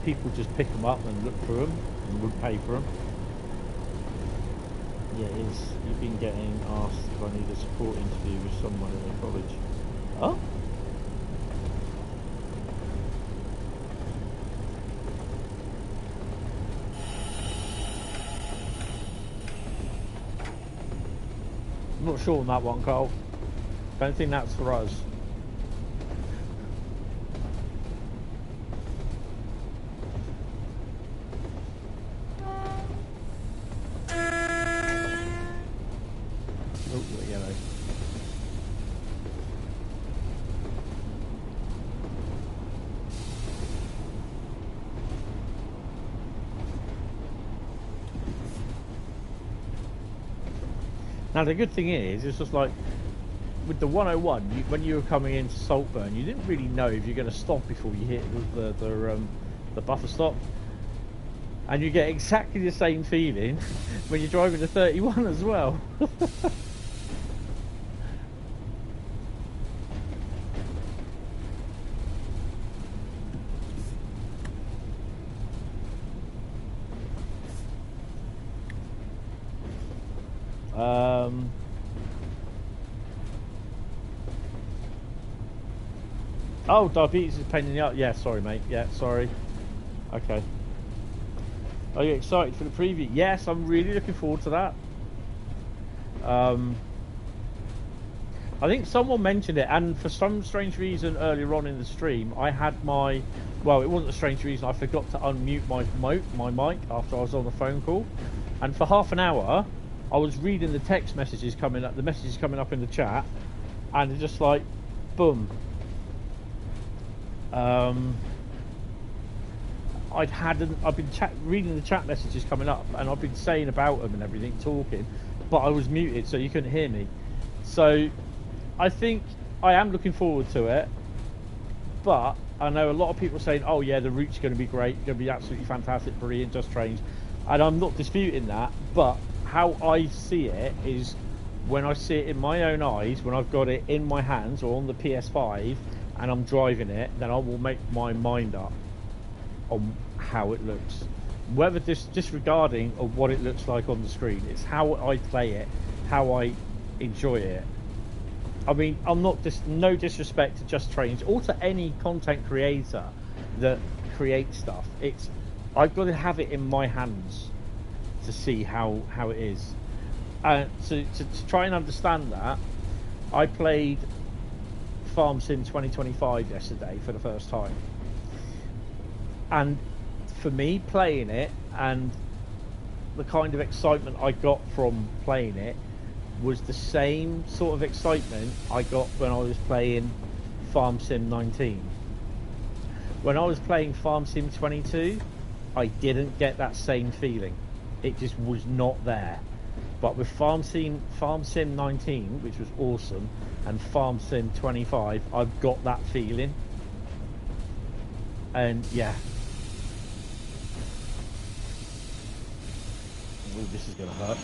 people just pick them up and look through them and wouldn't pay for them. Yeah, it is. You've been getting asked if I need a support interview with someone in the college. Oh? I'm not sure on that one, Carl. Don't think that's for us. Oh, yellow. Now the good thing is, it's just like with the 101, when you were coming into Saltburn, you didn't really know if you're going to stop before you hit the buffer stop, and you get exactly the same feeling when you're driving the 31 as well. Oh, diabetes is a pain in the ass. Yeah, sorry, mate. Yeah, sorry. Okay. Are you excited for the preview? Yes, I'm really looking forward to that. I think someone mentioned it, and for some strange reason earlier on in the stream, I had my... Well, it wasn't a strange reason. I forgot to unmute my mic after I was on the phone call. And for half an hour, I was reading the text messages coming up, the messages coming up in the chat, and it's just like, boom. I've been reading the chat messages coming up, and I've been saying about them and everything, talking, but I was muted, so you couldn't hear me. So I think I am looking forward to it, but I know a lot of people saying, oh yeah, the route's going to be great, going to be absolutely fantastic, brilliant, just trains, and I'm not disputing that, but how I see it is when I see it in my own eyes, when I've got it in my hands or on the PS5 and I'm driving it, then I will make my mind up on how it looks, whether disregarding of what it looks like on the screen. It's how I play it, how I enjoy it. I mean, I'm not no disrespect to Just Trains or to any content creator that creates stuff. I've got to have it in my hands to see how it is. To try and understand that, I played Farm Sim 2025 yesterday for the first time, and for me playing it and the kind of excitement I got from playing it was the same sort of excitement I got when I was playing Farm Sim 19. When I was playing Farm Sim 22, I didn't get that same feeling. It just was not there. But with Farm Sim 19, which was awesome, and Farm Sim 25, I've got that feeling. And yeah. Ooh, this is going to hurt.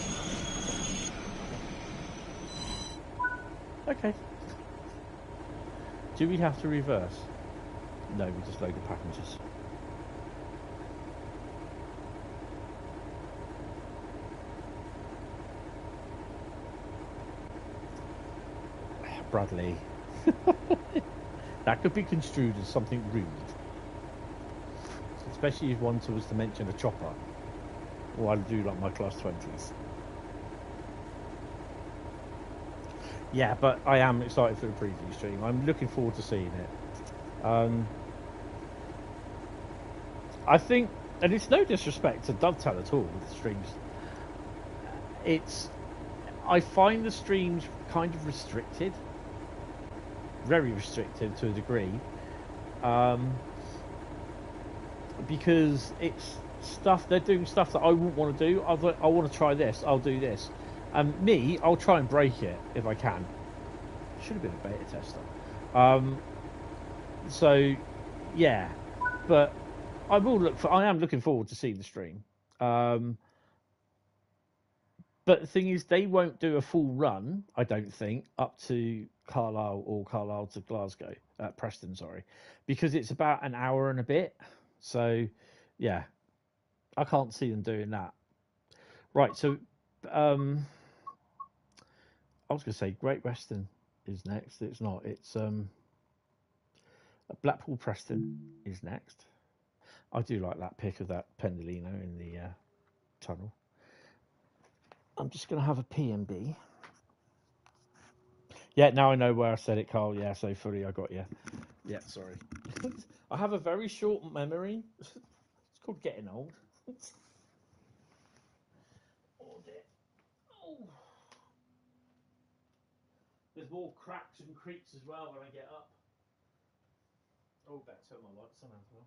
Okay. Do we have to reverse? No, we just load the passengers. Bradley. That could be construed as something rude. Especially if one was to mention a chopper. Or I do like my class 20s. Yeah, but I am excited for the preview stream. I'm looking forward to seeing it. I think, and it's no disrespect to Dovetail at all with the streams. I find the streams kind of restricted. Very restricted to a degree. Because it's stuff, they're doing stuff that I wouldn't want to do. I want to try this, I'll do this. I'll try and break it if I can. Should have been a beta tester. So, yeah. But I am looking forward to seeing the stream. But the thing is, they won't do a full run, I don't think, up to Carlisle or Carlisle to Glasgow, Preston, sorry, because it's about an hour and a bit. So, yeah, I can't see them doing that. Right, so I was going to say Great Western is next. It's not. It's Blackpool Preston is next. I do like that pick of that Pendolino in the tunnel. I'm just going to have a PMB. Yeah, now I know where I said it, Carl. Yeah, so fully I got you. Yeah, sorry. I have a very short memory. It's called getting old. Oh, dear. Oh. There's more cracks and creaks as well when I get up. Oh, better turn my lights on as well.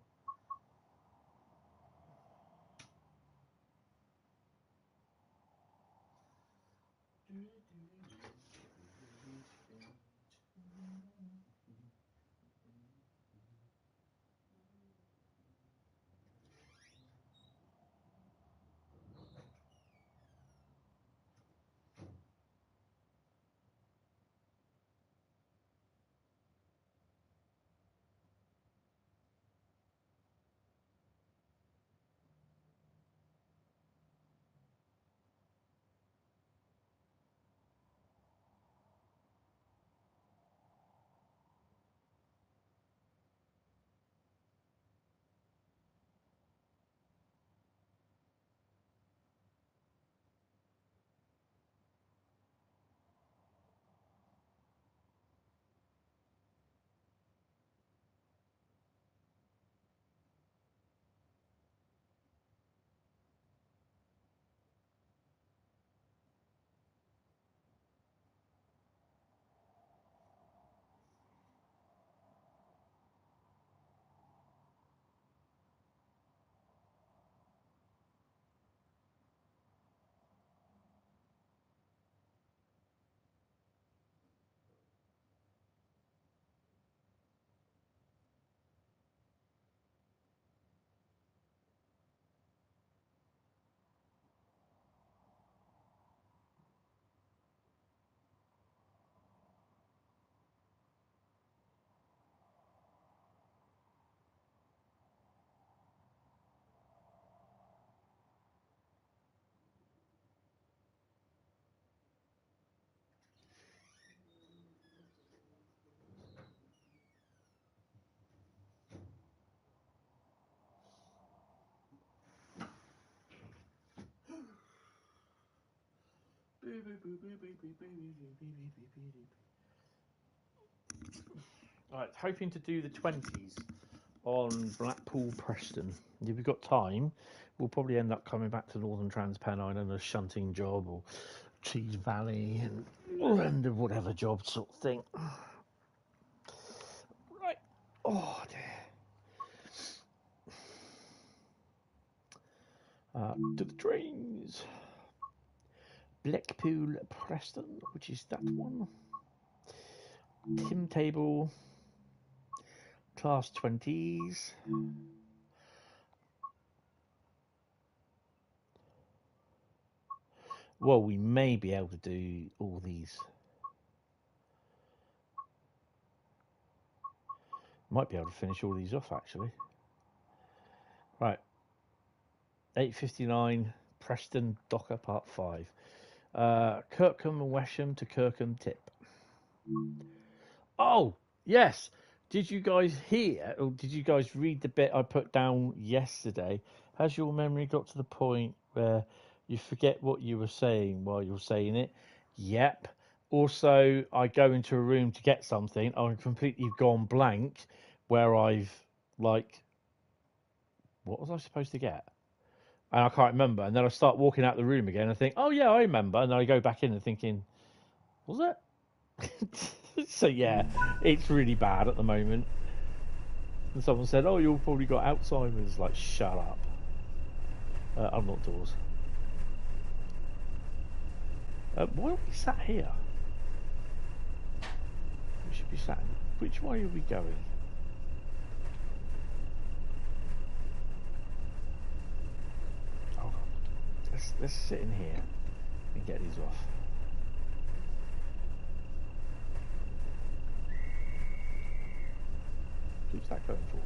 Alright, hoping to do the 20s on Blackpool Preston. If we've got time, we'll probably end up coming back to Northern Trans Pennine and a shunting job or Cheese Valley and whatever job sort of thing. Right. Oh dear. To the trains. Blackpool Preston, which is that one. Tim Table. Class 20s. Well, we may be able to do all these. Might be able to finish all these off, actually. Right. 8:59, Preston Docker Part 5. Kirkham and Wesham to Kirkham Tip. Oh, yes. Did you guys hear, or did you guys read the bit I put down yesterday? Has your memory got to the point where you forget what you were saying while you're saying it? Yep. Also, I go into a room to get something. I've completely gone blank where I've, like, what was I supposed to get? And I can't remember. And then I start walking out the room again and think, oh, yeah, I remember. And then I go back in and thinking, was it? So, yeah, it's really bad at the moment. And someone said, oh, you've probably got Alzheimer's. Like, shut up. I'm not doors. Why are we sat here? We should be sat in. Which way are we going? Oh, let's sit in here and get these off. Who's that going for?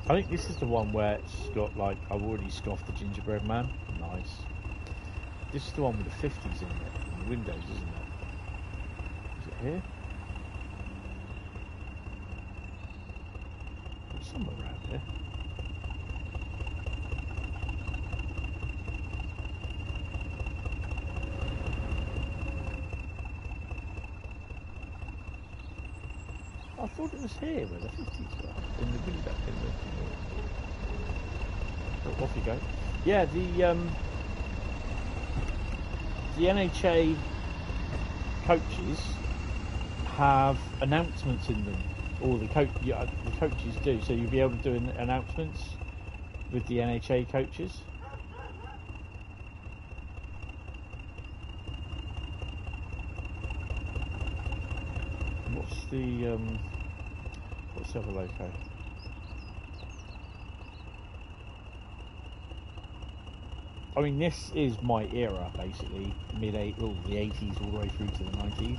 I think this is the one where it's got, like, I've already scoffed the gingerbread man. Nice. This is the one with the 50s in it, and the windows, isn't it? Is it here? It's somewhere around here. I thought it was here where the 50s were, in the window, Oh, off you go. Yeah, the NHA coaches have announcements in them, or the coaches do, so you'll be able to do announcements with the NHA coaches. What's the other loco? I mean, this is my era, basically, the 80s all the way through to the 90s.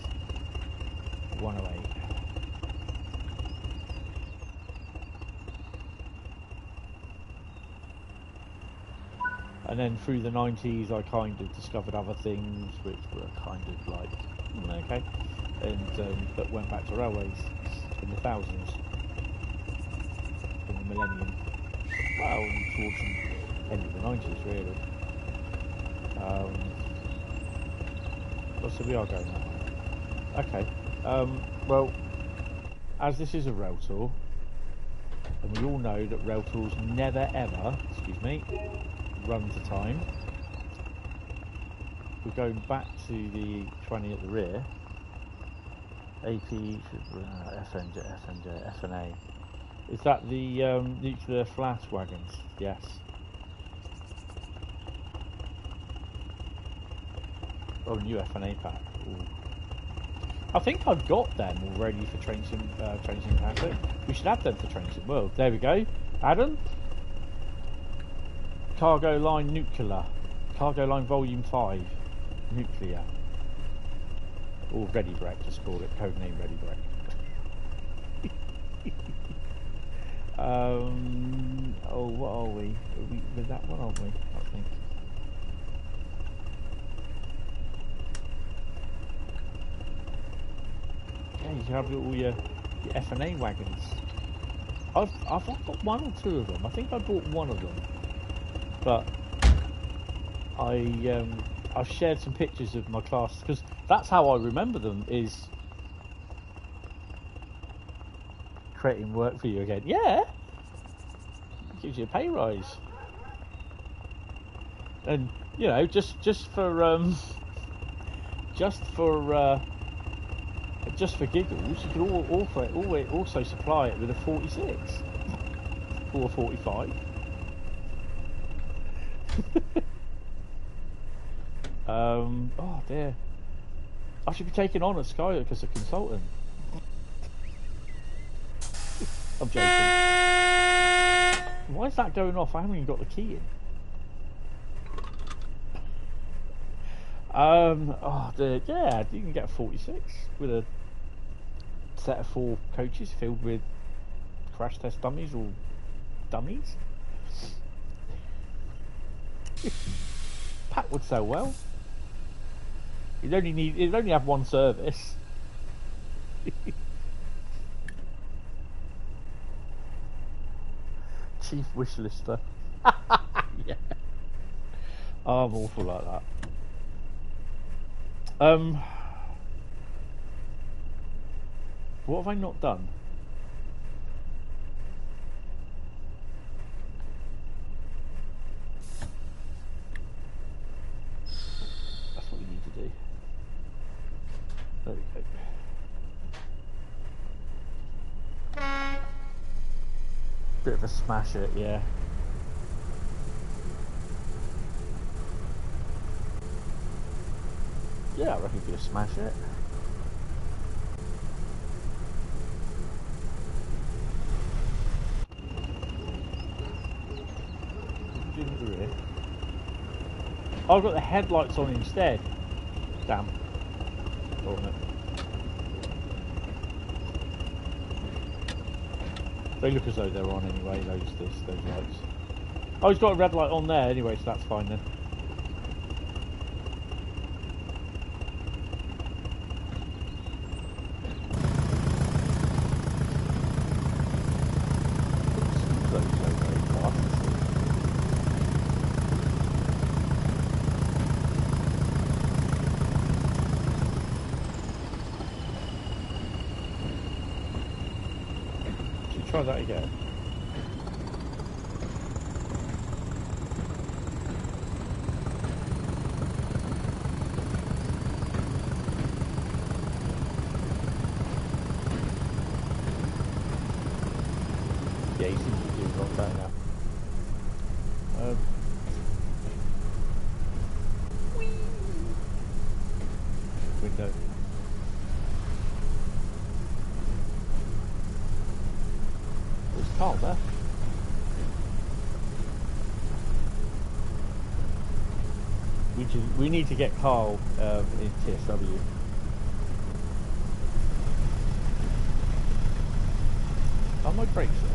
108. And then through the 90s, I kind of discovered other things which were kind of like, okay, and that went back to railways in the thousands, in the millennium, well, towards the end of the 90s, really. So we are going that way. Okay. Well, as this is a rail tour, and we all know that rail tours never ever, run to time. We're going back to the 20 at the rear. AP, FNJ, FNA. Is that the nuclear flash wagons? Yes. Oh, new FNA pack. Ooh. I think I've got them already for Train Sim Classic. We should add them for Train Sim World. There we go. Adam. Cargo Line Nuclear. Cargo Line Volume 5. Nuclear. Or Ready Brek, just call it. Codename Ready Brek. Oh, what are we? Are we with that one, aren't we? I think. Yeah, you can have all your FNA wagons. I've got one or two of them. I think I bought one of them, but I've shared some pictures of my class because that's how I remember them. Is creating work for you again. Yeah, gives you a pay rise, and you know, just for giggles, you could also supply it with a 46 or a 45. Oh dear, I should be taken on at Skyhook as a consultant. I'm joking. Why is that going off? I haven't even got the key in. Oh dear, yeah, you can get a 46 with a set of 4 coaches filled with crash test dummies or dummies. Pack would sell well. It'd only have one service. Chief wish lister. Yeah. Oh, I'm awful like that. What have I not done? That's what we need to do. There we go. Bit of a smash it, yeah. Yeah, I reckon you could smash it. Oh, I've got the headlights on instead. Damn. Oh, no. They look as though they're on anyway, those lights. Oh, he's got a red light on there anyway, so that's fine then. Try that again. Yeah, he seems to be doing a lot better now. Window. Carl there. We need to get Carl in TSW. Are my brakes on?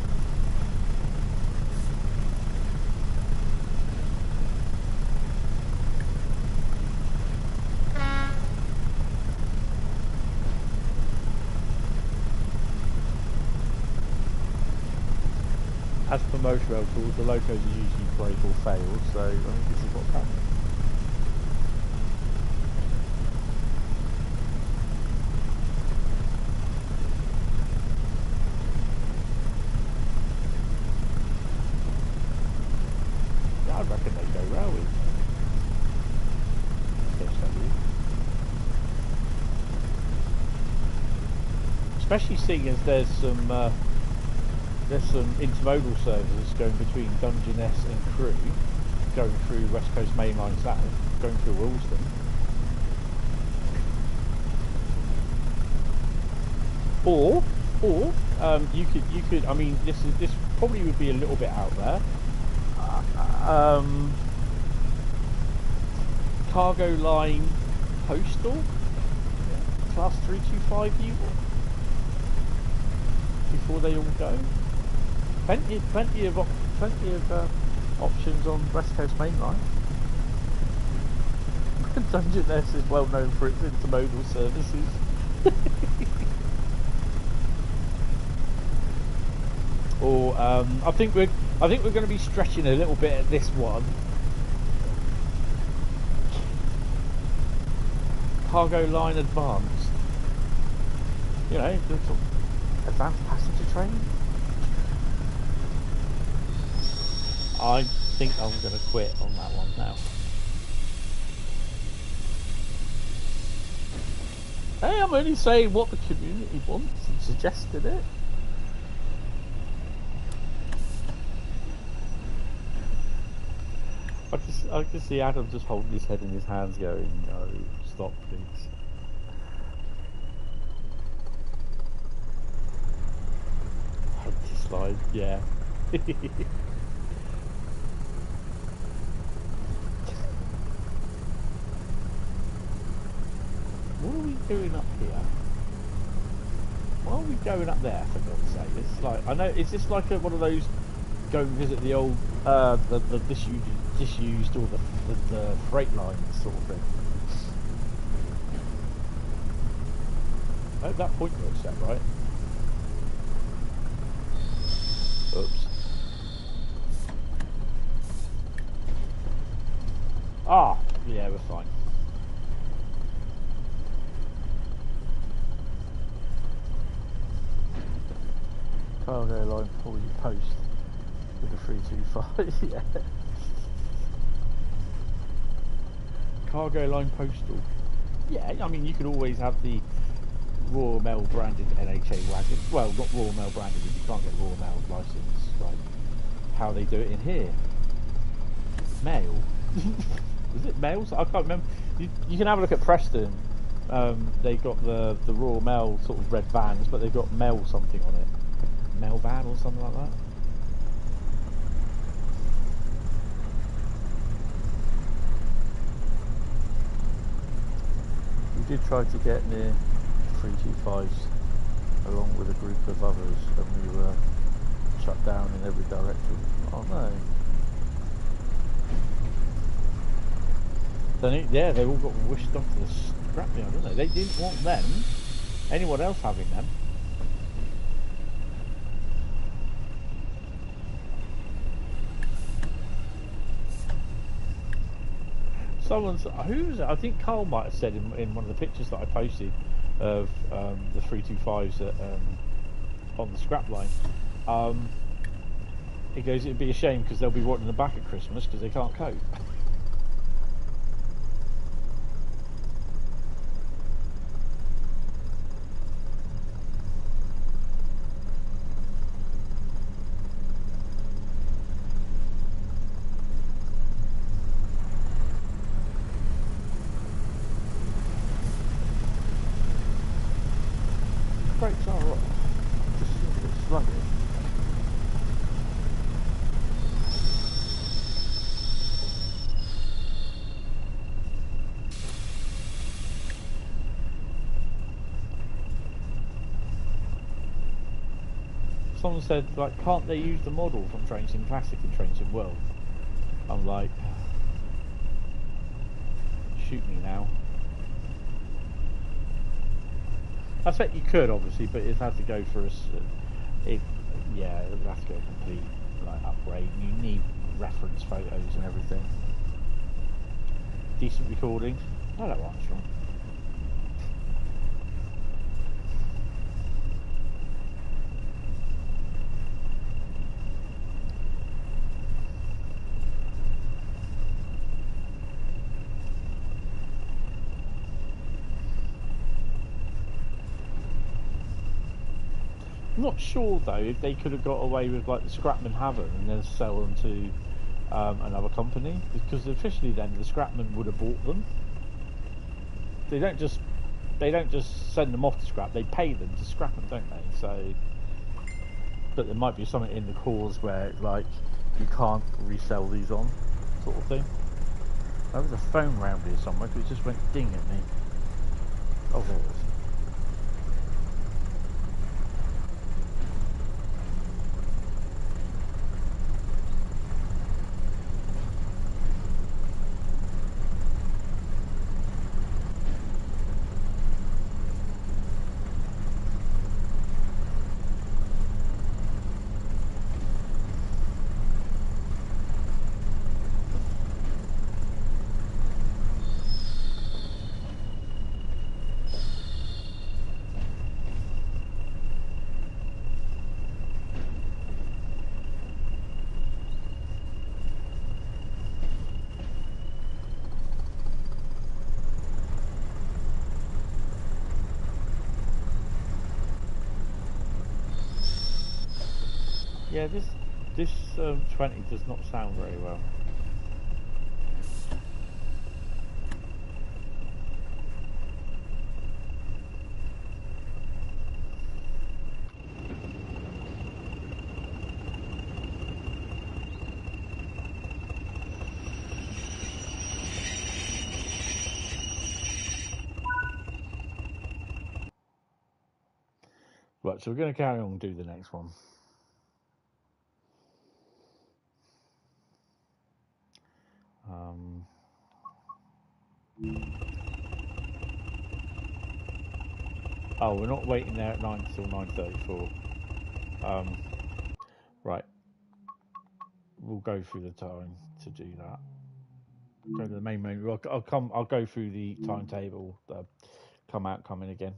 As for motor rail tools, the locos are usually break or fail, so I think this is what's happening. Yeah, I reckon they go railway. Especially seeing as there's some intermodal services going between Dungeness and Crewe, going through West Coast Mainline South, going through Wilston. Or you could. I mean, this probably would be a little bit out there. Cargo line postal class 325 unit before they all go. Plenty of options on West Coast Mainline. Dungeness is well known for its intermodal services. Or I think we're going to be stretching a little bit at this one. Cargo line advanced. You know, Advanced passenger train? I think I'm going to quit on that one now. Hey, I'm only saying what the community wants and suggested it. I can see Adam just holding his head in his hands going, no, stop please. Hentis slide, yeah. What are we doing up here? Why are we going up there, for God's sake? It's like, I know, is this like one of those go and visit the old, the disused or the freight lines sort of thing? I hope that point works out right. Oops. Ah, yeah, we're fine. Cargo line before you post with the 325, yeah. Cargo line postal. Yeah, I mean, you could always have the Royal Mail branded NHA wagon. Well, not Royal Mail branded if you can't get Royal Mail license, like how they do it in here. Mail. Is it Mail? I can't remember. You can have a look at Preston. They got the Royal Mail sort of red vans, but they've got Mail something on it. Mail van or something like that. We did try to get near 325s along with a group of others, and we were shut down in every direction. Oh no. Yeah, they all got wished off to the scrapyard, didn't they? They didn't want them, anyone else having them. I think Carl might have said in one of the pictures that I posted of the 325s on the scrap line, he goes, it'd be a shame because they'll be wanting them back at Christmas because they can't cope. Someone said, like, can't they use the model from Trains in Classic and Trains in World? I'm like, shoot me now. I bet you could, obviously, but it'd have to go for us. Yeah, it would have to go complete like upgrade. You need reference photos and everything. Decent recording. I don't want strong. I'm not sure though if they could have got away with like the scrapmen have them and then sell them to another company, because officially then the scrapmen would have bought them. They don't just send them off to scrap, they pay them to scrap them, don't they? So, but there might be something in the clause where like you can't resell these on, sort of thing. There was a phone round here somewhere because it just went ding at me. Oh, there it is. Yeah, this 20 does not sound very well. Right, so we're going to carry on and do the next one. Oh, we're not waiting there at 9 till 9:34. Right. We'll go through the time to do that. Go to the main menu. I'll go through the timetable. Come out, come in again.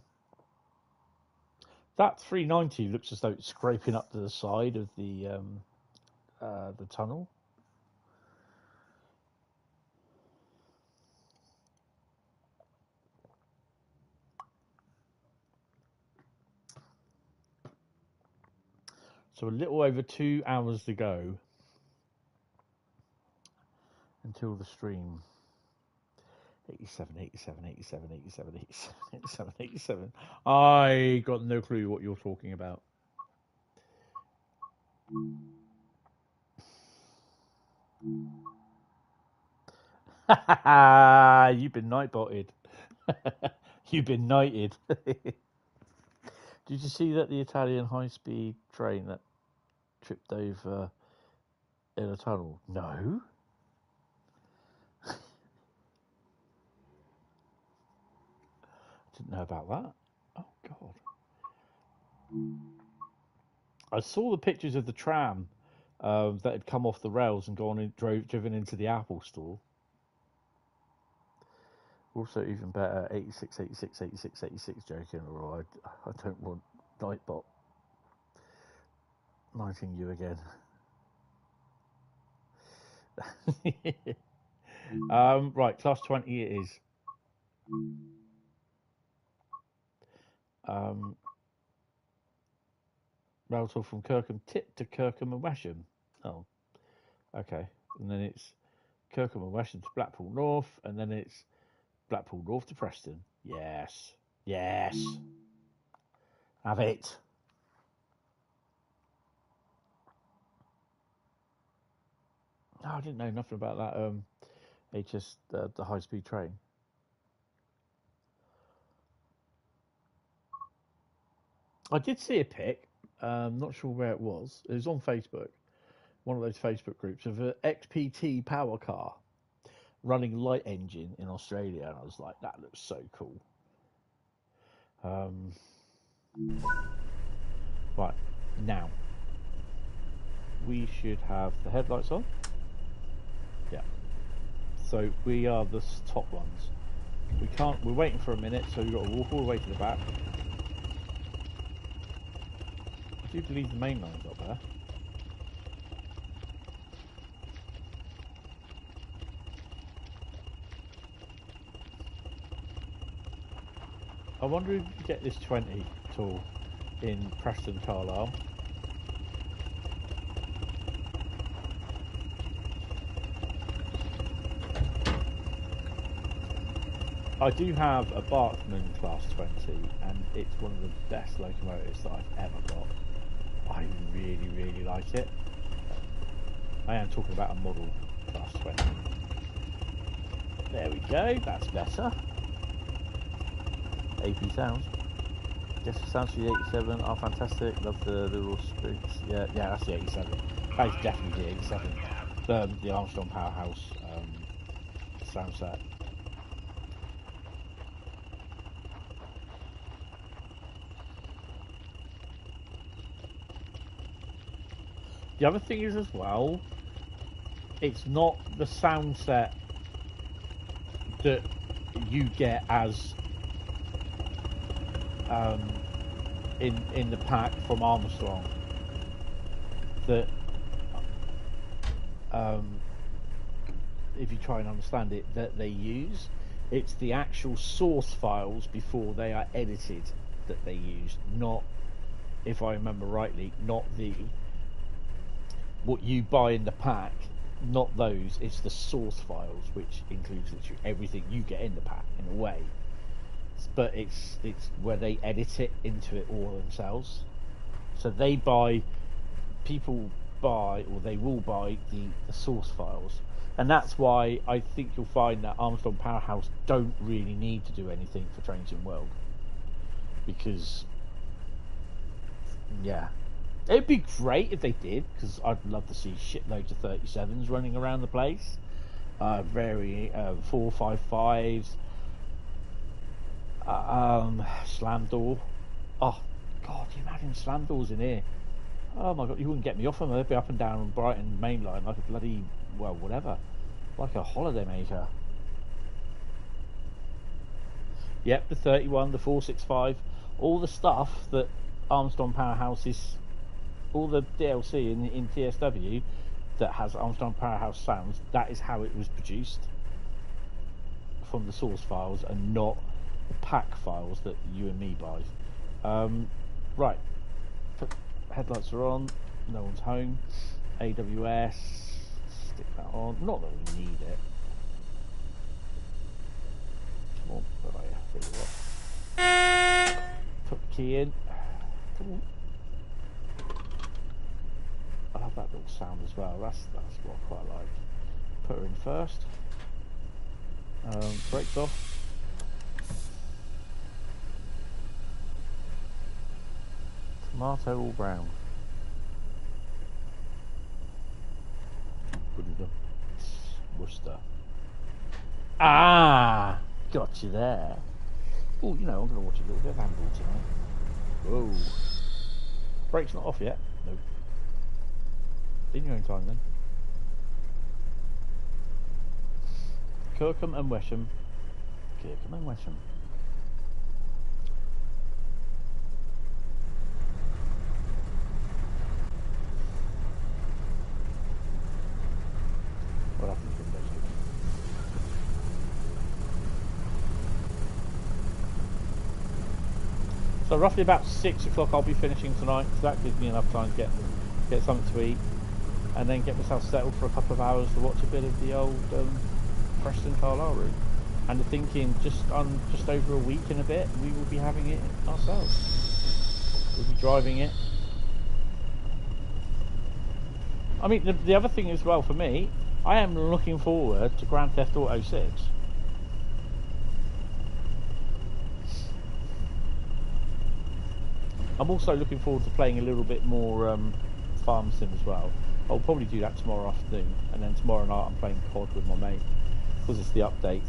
That 390 looks as though it's scraping up to the side of the tunnel. So a little over 2 hours to go until the stream. 87, 87, 87, 87, 87, 87, 87. I got no clue what you're talking about. You've been nightbotted. You've been knighted. Did you see that the Italian high-speed train that tripped over in a tunnel? No. Didn't know about that. Oh God. I saw the pictures of the tram that had come off the rails and gone in, driven into the Apple store. Also, even better, 86, 86, 86, 86, joking, or I don't want Nightbot knighting you again. Right, class 20 it is. Rail tour from Kirkham Tip to Kirkham and Wesham. Oh, okay. And then it's Kirkham and Wesham to Blackpool North, and then it's Blackpool North to Preston. Yes. Yes. Have it. Oh, I didn't know nothing about that the high-speed train. I did see a pic, not sure where it was. It was on Facebook, one of those Facebook groups, of an XPT power car running light engine in Australia, and I was like, that looks so cool. Right, now we should have the headlights on. Yeah. So we are the top ones. We're waiting for a minute, so we've got to walk all the way to the back. I do believe the main line's up there. I wonder if you get this 20 tour in Preston Carlisle. I do have a Barkman Class 20, and it's one of the best locomotives that I've ever got. I really, really like it. I am talking about a model Class 20. There we go, that's better. AP sounds. Guess the sounds for the 87 are fantastic. Love the little sprigs. Yeah, that's the 87. That is definitely the 87. The Armstrong Powerhouse sound set. The other thing is as well, it's not the sound set that you get as in the pack from Armstrong. That if you try and understand it, that they use, it's the actual source files before they are edited that they use, not, if I remember rightly, not the what you buy in the pack, not those, it's the source files, which includes literally everything you get in the pack in a way. But it's where they edit it into it all themselves. So they will buy the source files. And that's why I think you'll find that Armstrong Powerhouse don't really need to do anything for Trains in World. Because, yeah. It'd be great if they did, because I'd love to see shitloads of 37s running around the place. 455s. Slam door. Oh, God, you imagine slam doors in here. Oh my God, you wouldn't get me off them. They'd be up and down on Brighton Mainline like a bloody, well, whatever. Like a holiday maker. Yep, the 31, the 465, all the stuff that Armstrong Powerhouse is, all the DLC in TSW that has Armstrong Powerhouse sounds, that is how it was produced from the source files and not the pack files that you and me buy. Right, headlights are on, no one's home. AWS, stick that on, not that we need it. Come on, where are you? There you are. Put the key in. Come on. I love that little sound as well, that's what I quite like. Put her in first. Brakes off. Tomato all brown. Worcester. Ah, got you there. Oh, you know, I'm going to watch a little bit of handball tonight. Whoa. Brake's not off yet. Nope. In your own time then. Kirkham and Wesham. Kirkham and Wesham. What happens with those two? So roughly about 6 o'clock I'll be finishing tonight, so that gives me enough time to get something to eat and then get myself settled for a couple of hours to watch a bit of the old Preston Carlisle route. And thinking just over a week and a bit we will be having it ourselves. We'll be driving it. I mean, the other thing as well for me, I am looking forward to Grand Theft Auto 6. I'm also looking forward to playing a little bit more Farm Sim as well. I'll probably do that tomorrow afternoon, and then tomorrow night I'm playing COD with my mate, because it's the update.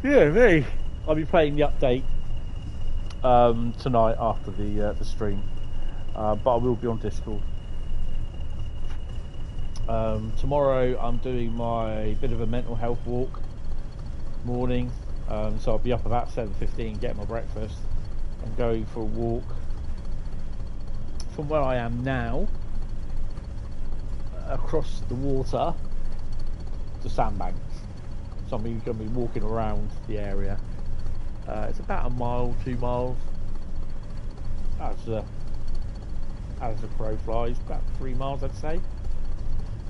Yeah, me. I'll be playing the update tonight after the stream, but I will be on Discord. Tomorrow I'm doing my bit of a mental health walk morning, so I'll be up about 7:15 getting my breakfast and going for a walk from where I am now across the water to Sandbanks. So I'm going to be walking around the area. It's about a mile, 2 miles as the crow flies, about 3 miles I'd say.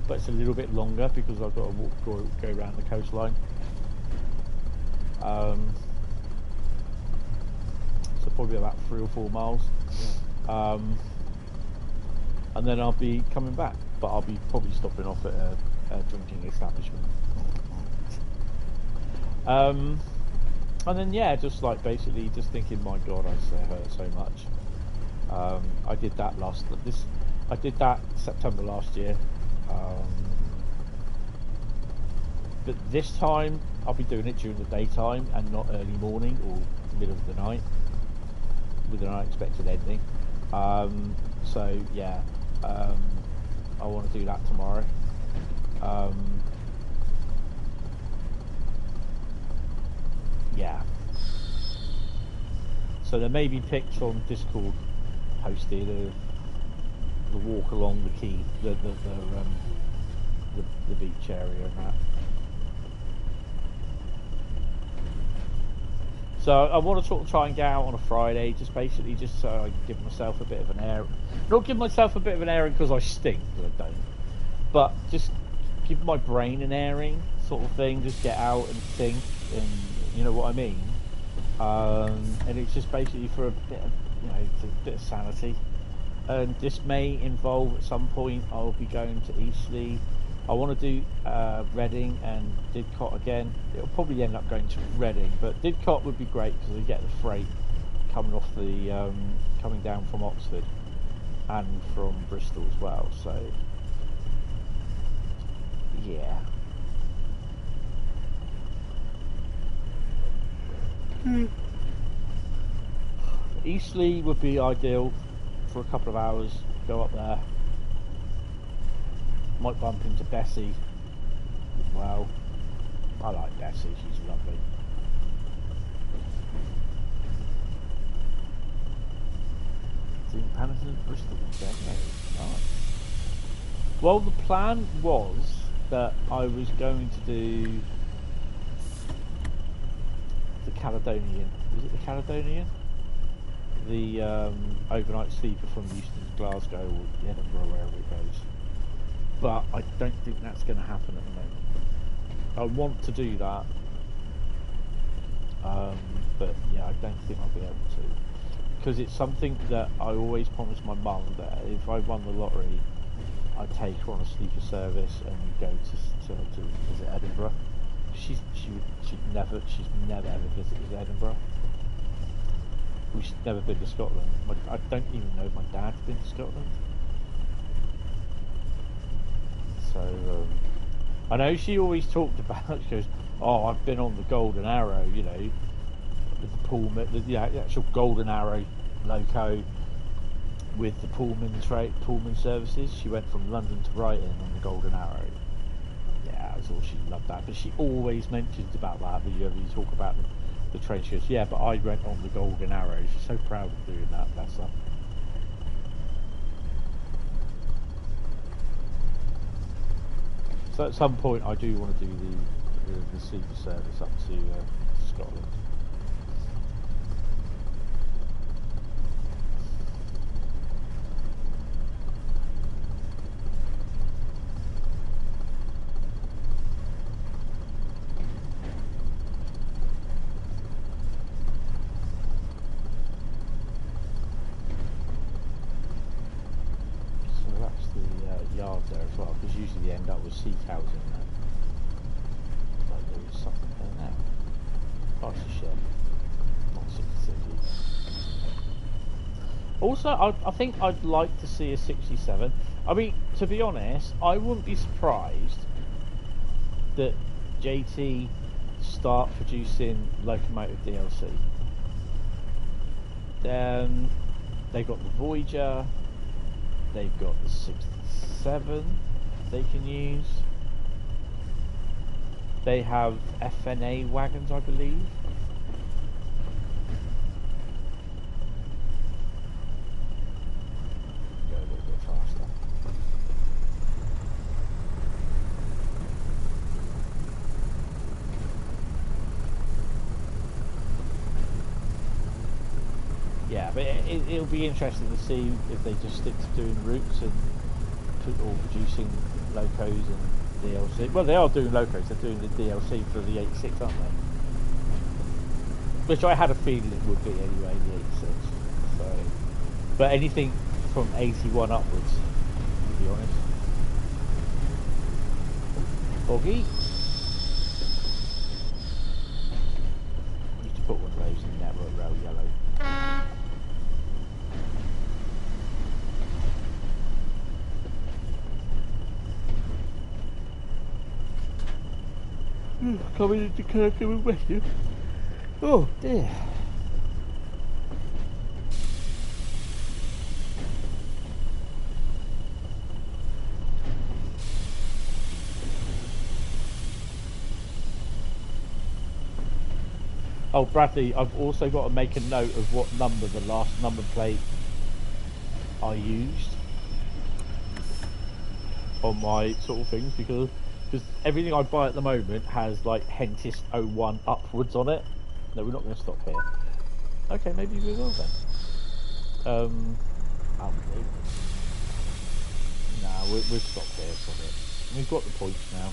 But it's a little bit longer because I've got to go around the coastline. So probably about 3 or 4 miles. And then I'll be coming back, but I'll be probably stopping off at a drinking establishment. And then yeah, just like basically just thinking, my God, I hurt so much. I did that I did that September last year. But this time I'll be doing it during the daytime and not early morning or middle of the night with an unexpected ending. So yeah, I want to do that tomorrow. Yeah. So there may be pics on Discord posted of the walk along the quay, the beach area and that. So I want to sort of try and get out on a Friday, just basically just so I can give myself a bit of an air. Not give myself a bit of an airing because I stink, because I don't. But just give my brain an airing, sort of thing. Just get out and think, and you know what I mean. And it's just basically for a bit of, a bit of sanity. And this may involve at some point I'll be going to Eastleigh. I want to do Reading and Didcot again. It'll probably end up going to Reading, but Didcot would be great because we get the freight coming off the coming down from Oxford and from Bristol as well. So yeah. Eastleigh would be ideal for a couple of hours. Go up there. Might bump into Bessie as well. I like Bessie, she's lovely. Paddington and Bristol, nice. Well, the plan was that I was going to do the Caledonian. Was it the Caledonian? The overnight sleeper from Euston to Glasgow or Edinburgh, wherever it goes. But I don't think that's going to happen at the moment. I want to do that, but yeah, I don't think I'll be able to, because it's something that I always promised my mum that if I won the lottery, I'd take her on a sleeper service and go to visit Edinburgh. She's never ever visited Edinburgh. She's never been to Scotland. I don't even know if my dad's been to Scotland. So I know she always talked about. She goes, "Oh, I've been on the Golden Arrow, with the Pullman, the actual Golden Arrow loco with the Pullman services. She went from London to Brighton on the Golden Arrow. Yeah, that's all she loved that. But she always mentions about that. Whenever you talk about the train, she goes, "Yeah, but I went on the Golden Arrow." She's so proud of doing that. That's her. So at some point I do want to do the sleeper service up to Scotland. Yard there as well, because usually you end up with sea cows in there. Like there is something there now. Price of shit. Not 60. Also, I think I'd like to see a 67. I mean, to be honest, I wouldn't be surprised that JT start producing locomotive DLC. They've got the Voyager. They've got the 67 they can use. They have FNA wagons, I believe. Go a little bit faster. Yeah, but it'll be interesting to see if they just stick to doing routes and or producing locos and DLC. Well, they are doing locos. They're doing the DLC for the 86, aren't they? Which I had a feeling it would be anyway, the 86. So, but anything from 81 upwards, to be honest. Boggy. I need to put one of those in Network Rail yellow. Coming into Kirkham with you. Oh dear. Oh, Bradley, I've also got to make a note of what number, the last number plate I used on my sort of things, because everything I buy at the moment has like Hentis 01 upwards on it. No, we're not going to stop here. Okay, maybe we will then. Oh, nah, we'll stop here for a bit. We've got the points now.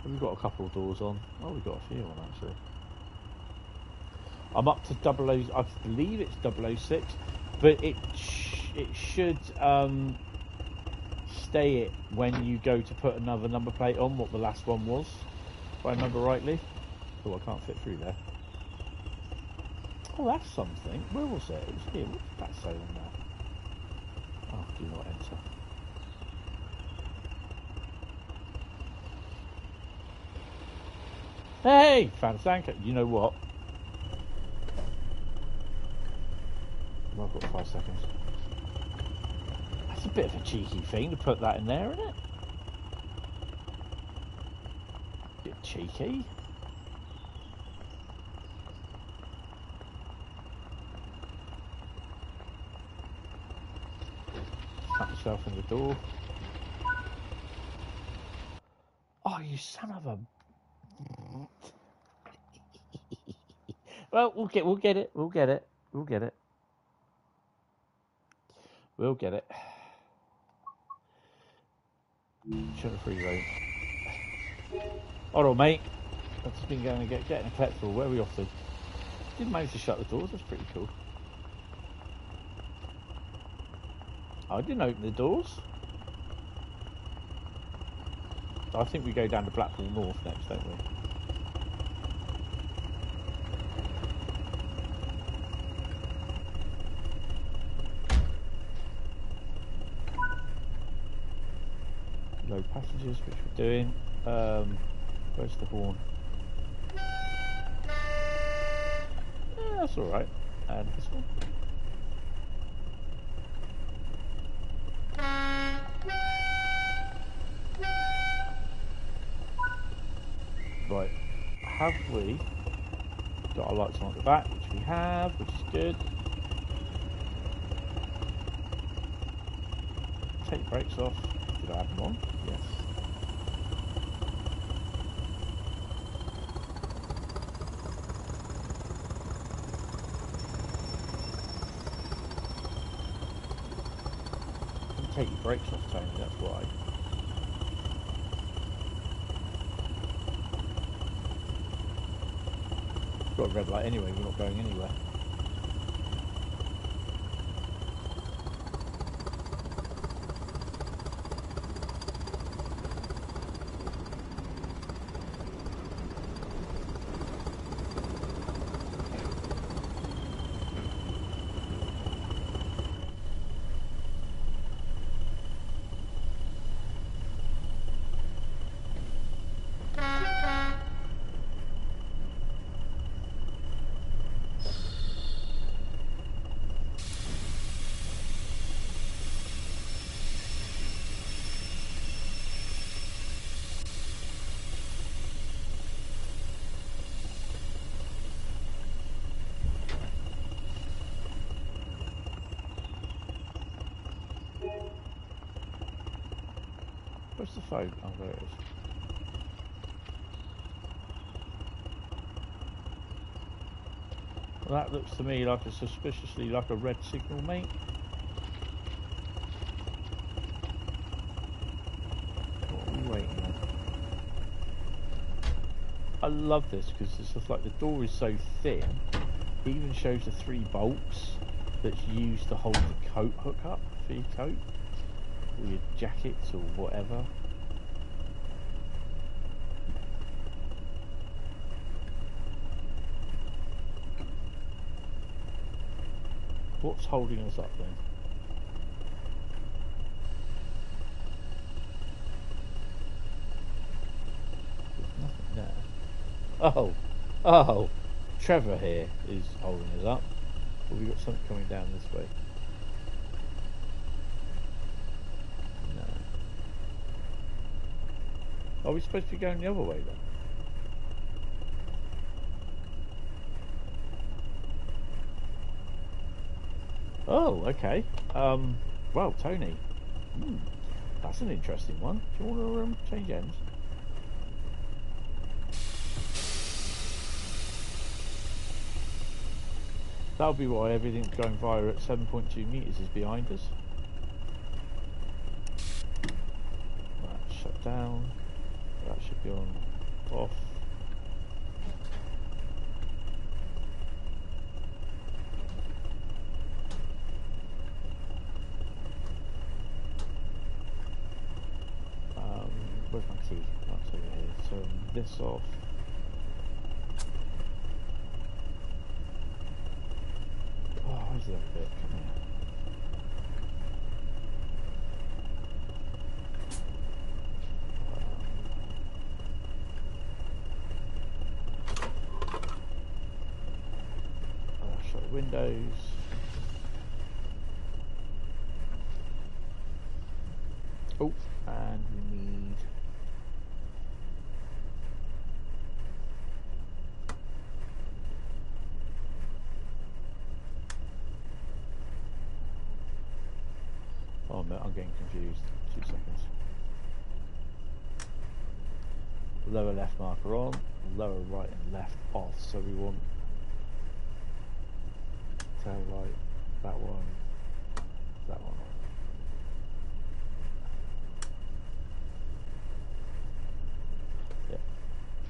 We've got a couple of doors on. Oh, we've got a few on actually. I'm up to 00. I believe it's 006, but it should stay it when you go to put another number plate on. What the last one was, if I remember rightly. Oh, I can't fit through there. Oh, that's something. Where was it? It was here. What did that say on there? Oh, do not enter. Hey, Fansanka, you know what? Well, I've got 5 seconds. That's a bit of a cheeky thing to put that in there, isn't it? Bit cheeky. Slap yourself in the door. Oh, you son of a... Well, we'll get it. We'll get it. We'll get it. We'll get it. Shut the free road. Hold on, mate. I've just been going to getting a petrol. Where are we off to? Didn't manage to shut the doors. That's pretty cool. I didn't open the doors. I think we go down to Blackpool North next, don't we? Load passengers, which we're doing. Where's the horn? Yeah, that's alright. And this one. Right, have we got our lights on at the back, which we have, which is good. Take brakes off. Did I have them on? Yes. You take your brakes off, Tony, that's why. Got a red light anyway, we're not going anywhere. Where's the phone? Oh, there it is. Well, that looks to me like a suspiciously like a red signal, mate. What are we waiting on? I love this because it's just like the door is so thin. It even shows the 3 bolts that's used to hold the coat hook up for your coat. Or your jackets or whatever. What's holding us up then? There's nothing there. Oh, Trevor here is holding us up. But we've got something coming down this way. Are we supposed to be going the other way then? Oh, okay. Well, Tony. That's an interesting one. Do you want to change ends? That'll be why everything's going via at 7.2 meters is behind us. That's shut down. That should be on off. Where's my key? That's over here. So this off. Oh, where's the other bit? Come here. Shut the windows. Oh, and we need. Oh, I'm getting confused. 2 seconds. Lower left marker on, lower right and left off. So we want tail light, that one, that one. Yep.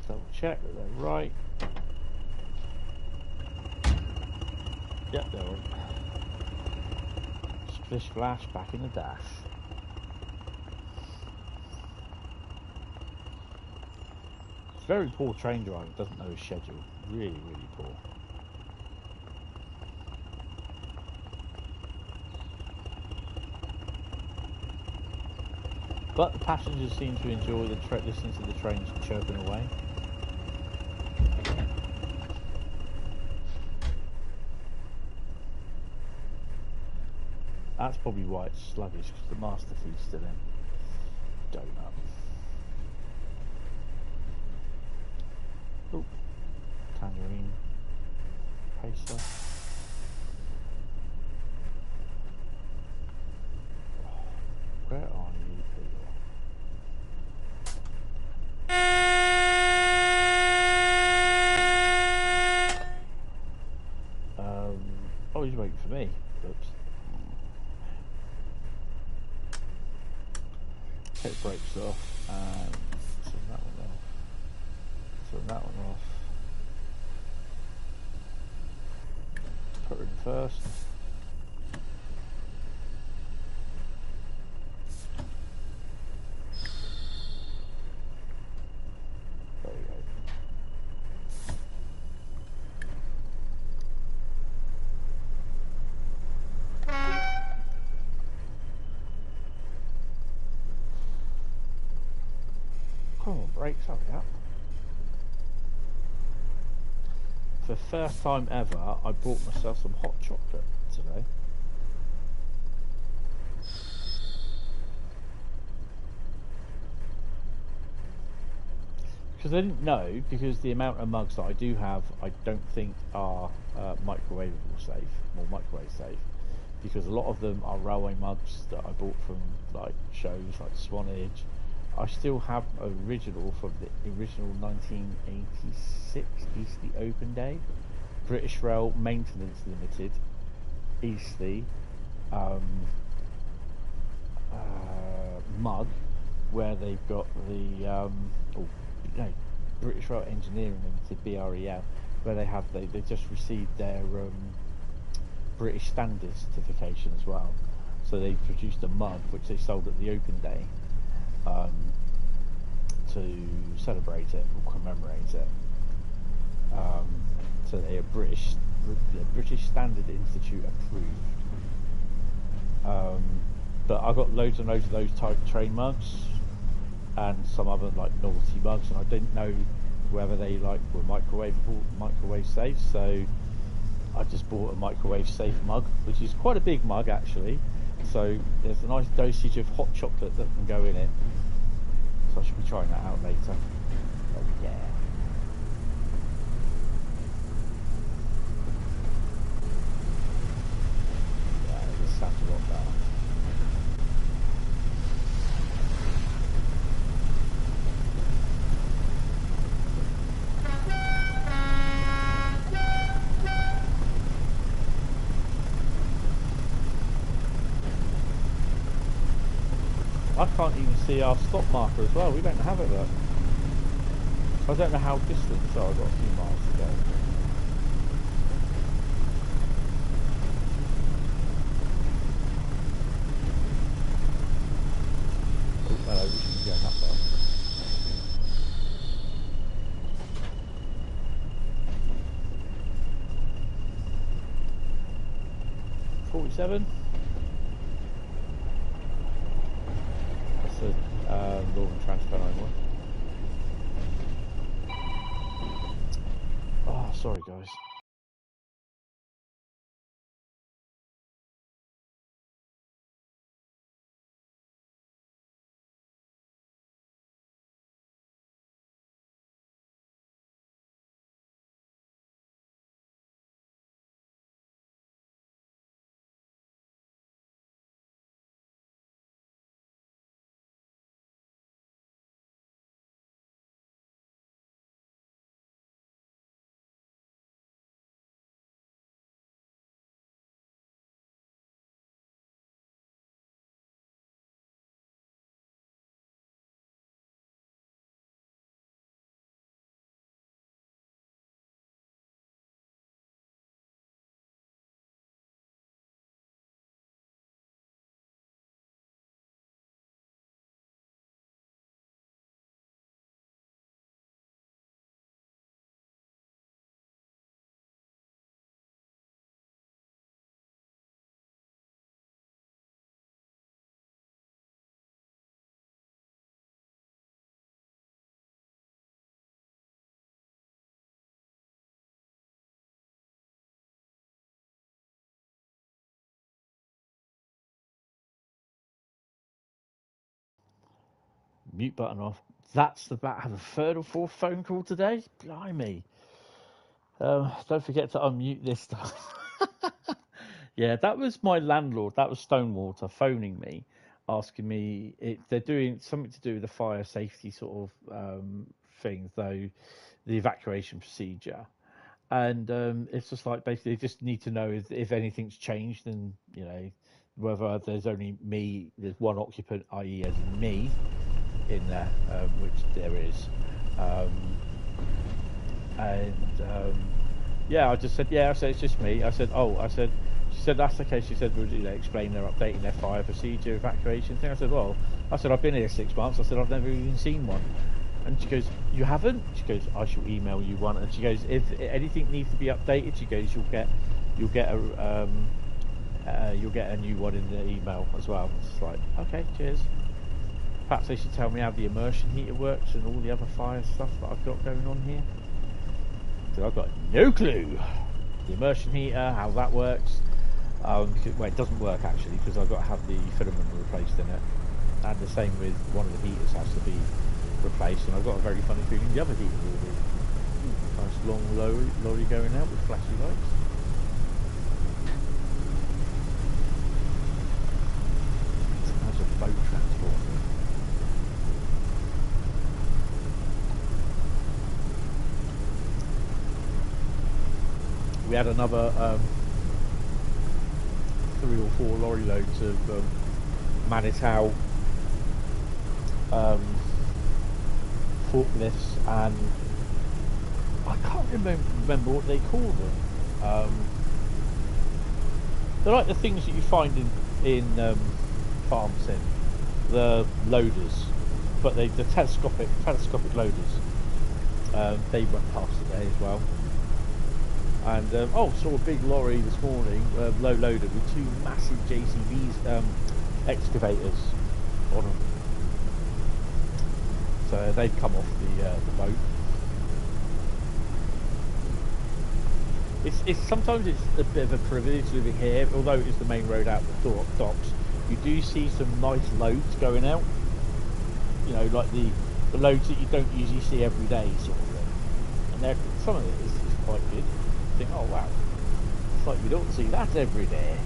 Double check that they're right. Yep, they're on. Splish flash back in the dash. It's very poor train driver, doesn't know his schedule. Really, really poor. But the passengers seem to enjoy the listening to the trains chirping away. That's probably why it's sluggish, because the master feed's still in. Donut. Oh, tangerine. Pacer. Where are you people? Oh, he's waiting for me. Oops. Take brakes off and turn that one off. Turn that one off. Put her in first. There we go. Come on, brakes, hurry up. For the first time ever, I bought myself some hot chocolate today. Because I didn't know, because the amount of mugs that I do have, I don't think are microwavable safe, or microwave safe. Because a lot of them are railway mugs that I bought from like shows like Swanage. I still have an original from the original 1986 Eastleigh Open Day, British Rail Maintenance Limited, Eastleigh mug, where they've got the British Rail Engineering Limited, BREL, where they just received their British Standard certification as well. So they produced a mug which they sold at the Open Day. To celebrate it or commemorate it. So they are British Standard Institute approved. But I got loads and loads of those type of train mugs and some other like novelty mugs, and I didn't know whether they like were microwave safe. So I just bought a microwave safe mug, which is quite a big mug actually. So there's a nice dosage of hot chocolate that can go in it. So I should be trying that out later. Oh yeah. Yeah, this sounds a lot better. I can't even see our stop marker as well. We don't have it though. I don't know how distant, so I've got a few miles to go. Oh, hello, we shouldn't be going that far. .47. That's the Northern Trans Pennine one. Oh, sorry guys. Mute button off. That's about have a third or fourth phone call today. Blimey. Don't forget to unmute this time. Yeah, that was my landlord. That was Stonewater phoning me, asking me they're doing something to do with the fire safety sort of thing, though the evacuation procedure. And it's just like basically they just need to know if anything's changed, and you know whether there's only me, there's one occupant, i.e. as me, in there, which there is. Yeah, I just said, yeah, I said, it's just me. I said, oh, I said, she said, that's okay. She said, would you know, explain they're updating their fire procedure, evacuation thing. I said, well, I said, I've been here 6 months. I said, I've never even seen one. And she goes, you haven't? She goes, I shall email you one. And she goes, if anything needs to be updated, she goes, you'll get a new one in the email as well. It's like, okay, cheers. Perhaps they should tell me how the immersion heater works and all the other fire stuff that I've got going on here. So I've got no clue. The immersion heater, how that works. Because, well, it doesn't work actually because I've got to have the filament replaced in it. And the same with one of the heaters has to be replaced. And I've got a very funny feeling the other heater will be. Nice long lorry going out with flashy lights. That's a boat transport. We had another 3 or 4 lorry loads of Manitow forklifts, and I can't remember what they call them. They're like the things that you find in farm sim, the loaders, but the telescopic loaders. They went past today as well. And saw a big lorry this morning, low loader with 2 massive JCBs excavators on them. So they've come off the boat. It's sometimes it's a bit of a privilege living here, although it's the main road out the docks. You do see some nice loads going out. You know, like the loads that you don't usually see every day, sort of thing. And some of it is quite good. Think, oh wow, it's like you don't see that every day.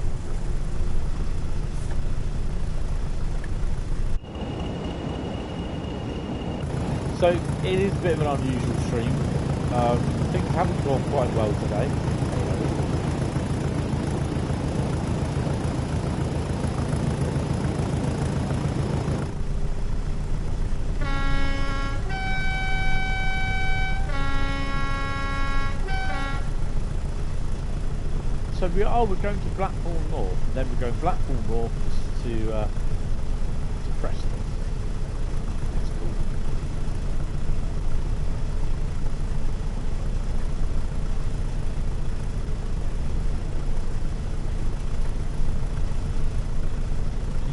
So it is a bit of an unusual stream. Things haven't gone quite well today. So we're going to Blackpool North, and then we're going Blackpool North to Preston. That's cool.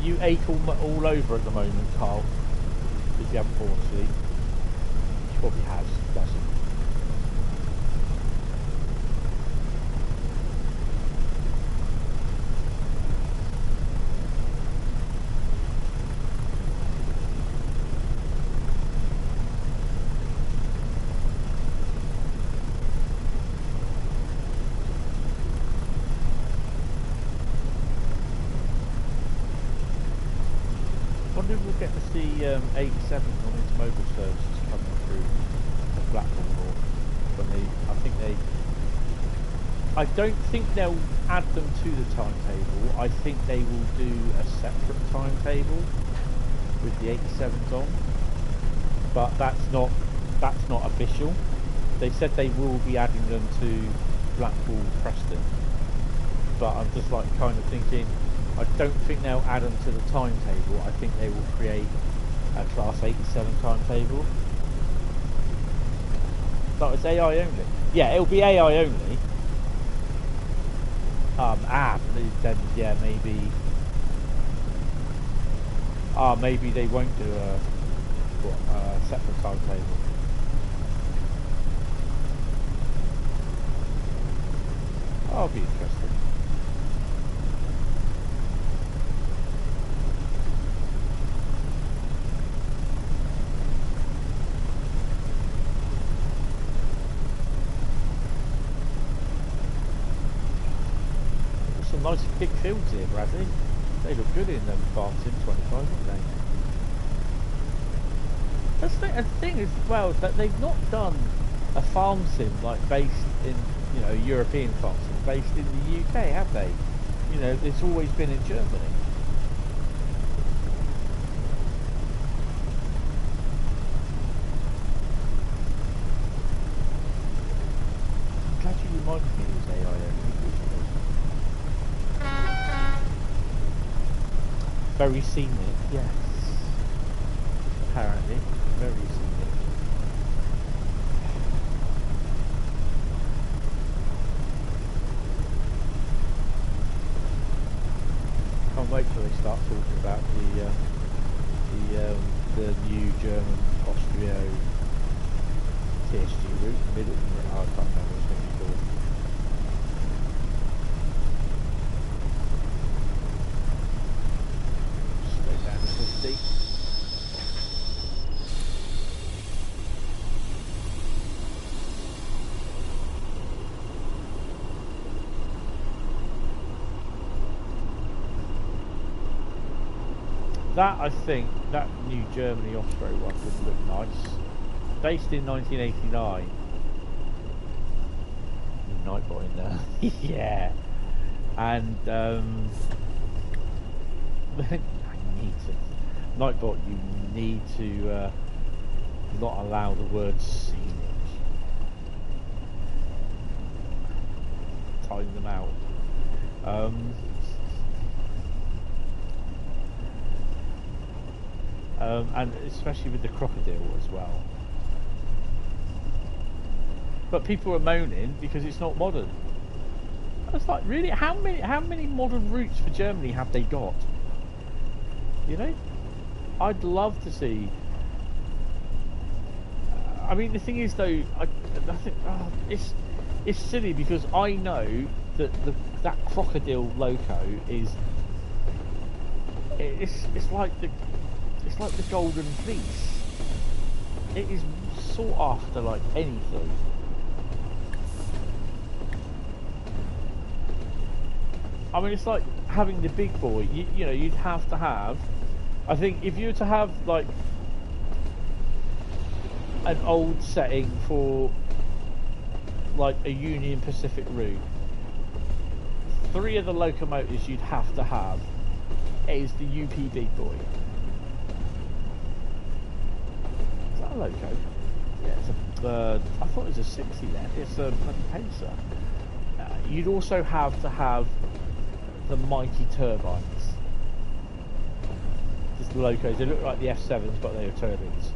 You ache all over at the moment, Carl, if you haven't fallen asleep. She probably has, doesn't. We'll get to see 87 on its mobile services coming through Blackpool North. I don't think they'll add them to the timetable. I think they will do a separate timetable with the 87s on, but that's not official. They said they will be adding them to Blackpool Preston, but I'm just like kind of thinking, I don't think they'll add them to the timetable. I think they will create a Class 87 timetable. That was AI only. Yeah, it'll be AI only. Then yeah, maybe. Maybe they won't do a separate timetable. That'll be interesting. Some nice big fields here, Bradley. They look good in them Farm Sim 25, don't they? That's the thing as well, that they've not done a Farm Sim like based in, you know, European Farm Sim based in the UK, have they? You know, it's always been in Germany. I'm glad you reminded me it was AI only. Very scenic, yes. Apparently, very scenic. Can't wait till they start talking about the new German Austria TSG route. I can't remember what it's going to be called. That, I think, that new Germany Austria one would look nice. Based in 1989. Nightbot in there. Yeah. And, Nightbot, you need to not allow the word scenic. Time them out. And especially with the crocodile as well. But people are moaning because it's not modern. It's like, really, how many modern routes for Germany have they got? You know, I'd love to see. I mean, the thing is though, I think it's silly because I know that that crocodile loco is it's like the golden fleece. It is sought after like anything. I mean, it's like having the big boy. You know, you'd have to have. I think if you were to have like an old setting for like a Union Pacific route, 3 of the locomotives you'd have to have is the UP big boy. Is that a loco? Yeah, it's a. I thought it was a 60 then. It's a Pacer. you'd also have to have the mighty turbines. Just the locos. They look like the F7s, but they are turbines.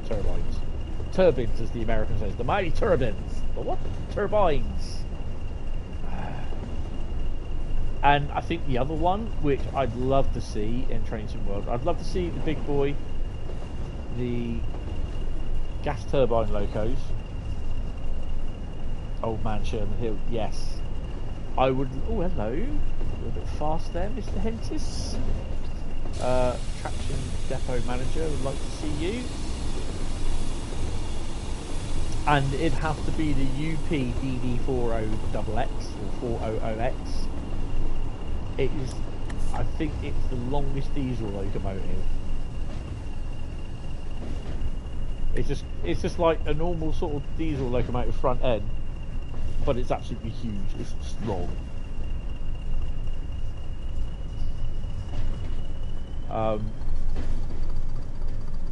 Turbines, as the American says. The mighty turbines. But what? Turbines. And I think the other one, which I'd love to see in Trains in World, I'd love to see the big boy, the gas turbine locos. Old man Sherman Hill, yes. I would. Oh, hello. A little bit fast there, Mr. Hentis. Traction depot manager, would like to see you. And it'd have to be the UP DD40XX or 400X. It is, I think it's the longest diesel locomotive. It's just like a normal sort of diesel locomotive front end, but it's absolutely huge. It's just long.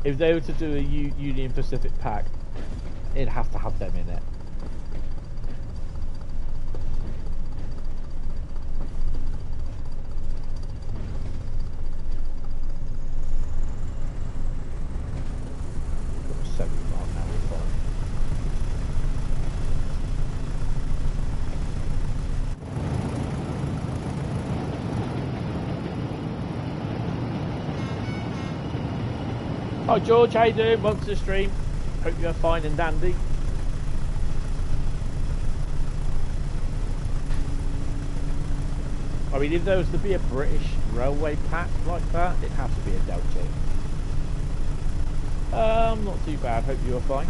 If they were to do a Union Pacific pack, it'd have to have them in it. Got 70 miles an hour, fine. Hi George, how you doing? Welcome to the stream. Hope you're fine and dandy. I mean, if there was to be a British railway pack like that, it'd have to be a Delta. Not too bad, hope you're fine.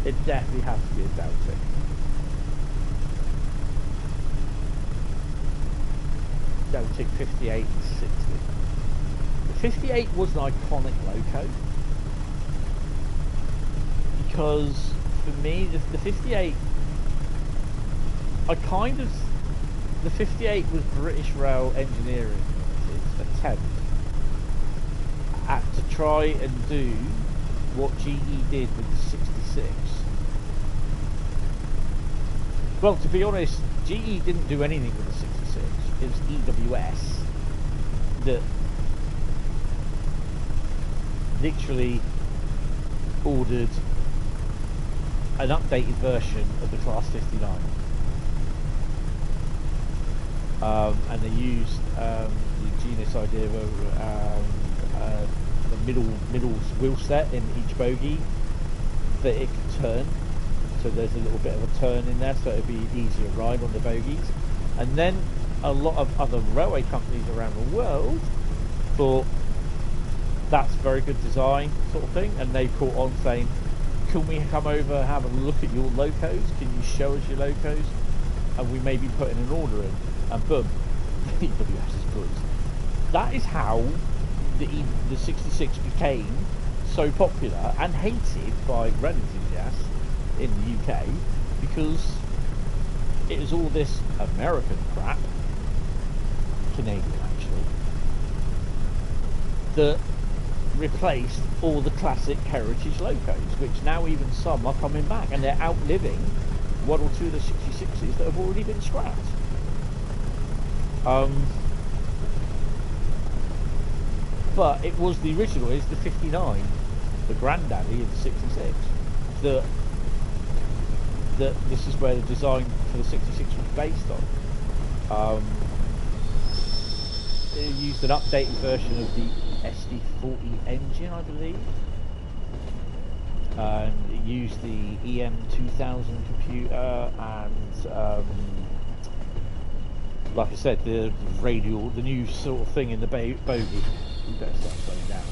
It definitely has to be a Delta. Delta 58 and 60. The 58 was an iconic loco. Because for me, the 58, the 58 was British Rail Engineering Limited's attempt to try and do what GE did with the 66. Well, to be honest, GE didn't do anything with the 66. It was EWS that literally ordered an updated version of the Class 59. And they used the genius idea of the middle wheel set in each bogie that it could turn. So there's a little bit of a turn in there, so it'd be an easier ride on the bogies. And then a lot of other railway companies around the world thought that's very good design, sort of thing, and they caught on saying, can we come over and have a look at your locos? Can you show us your locos? And we maybe put in an order in, and boom, the EWS is good. That is how the 66 became so popular and hated by rail enthusiasts in the UK, because it was all this American crap, Canadian actually, that replaced all the classic heritage locos, which now even some are coming back, and they're outliving one or two of the 66s that have already been scrapped. But it was the original, it's the 59, the granddaddy of the 66, that this is where the design for the 66 was based on. It used an updated version of the SD40 engine, I believe, and it used the EM2000 computer, and like I said, the radial, the new sort of thing in the bogie. We better start slowing down.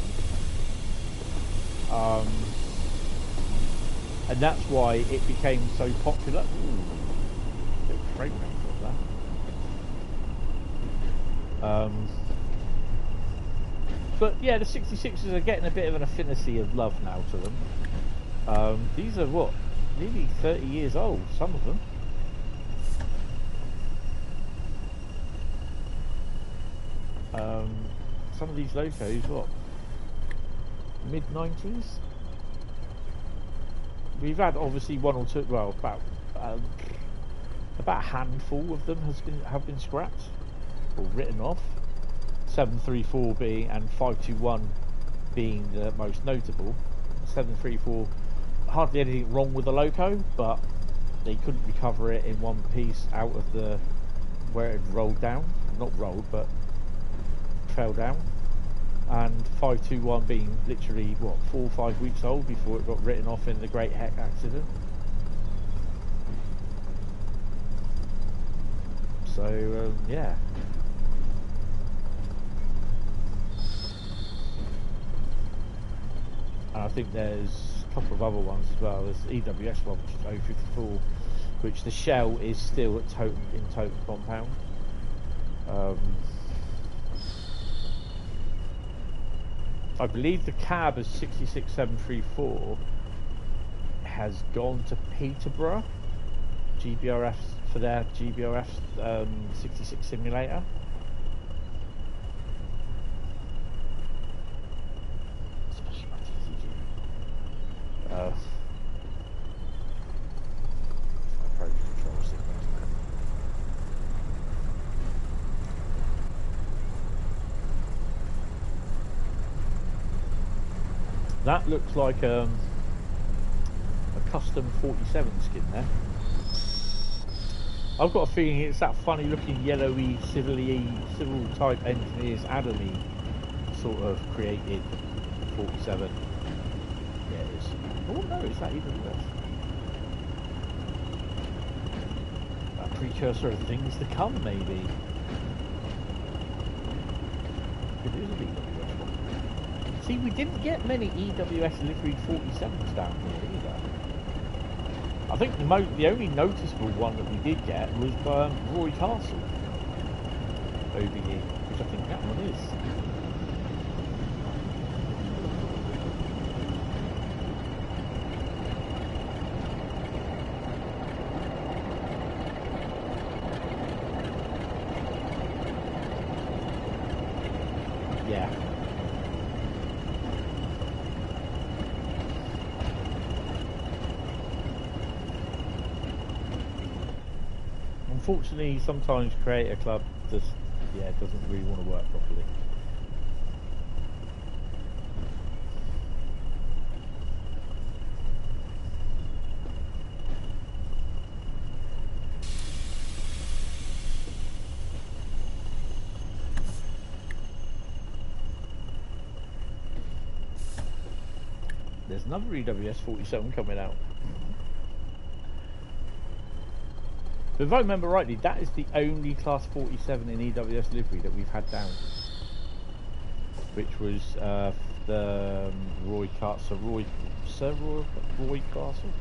And that's why it became so popular. Ooh, bit of frame rate of that. But yeah, the 66s are getting a bit of an affinity of love now to them. These are what, nearly 30 years old, some of them. Some of these locos, what, mid-90s? We've had obviously one or two, well, about About a handful of them have been scrapped or written off. 734 being and 521 being the most notable. 734, hardly anything wrong with the loco, but they couldn't recover it in one piece out of the where it had rolled down. Not rolled, but fell down. And 521 being literally, what, 4 or 5 weeks old before it got written off in the Great Heck accident. So, yeah. And I think there's a couple of other ones as well. There's EWS one, which is 054, which the shell is still at in total compound. I believe the cab is 66734 has gone to Peterborough, GBRF for their GBRF 66 simulator. That looks like a custom 47 skin there. I've got a feeling it's that funny looking yellowy, civil type engineers Adamy sort of created 47. Yeah, it is. Oh no, is that even worse? A precursor of things to come, maybe. It is a EWS one. See, we didn't get many EWS liveried 47s down here either. I think the only noticeable one that we did get was Roy Castle OBE, which I think that one is. Yeah. Unfortunately, sometimes Creator Club just, doesn't really want to work properly. There's another EWS 47 coming out. But if I remember rightly, that is the only Class 47 in EWS livery that we've had down. Which was the Roy Castle. Roy Castle?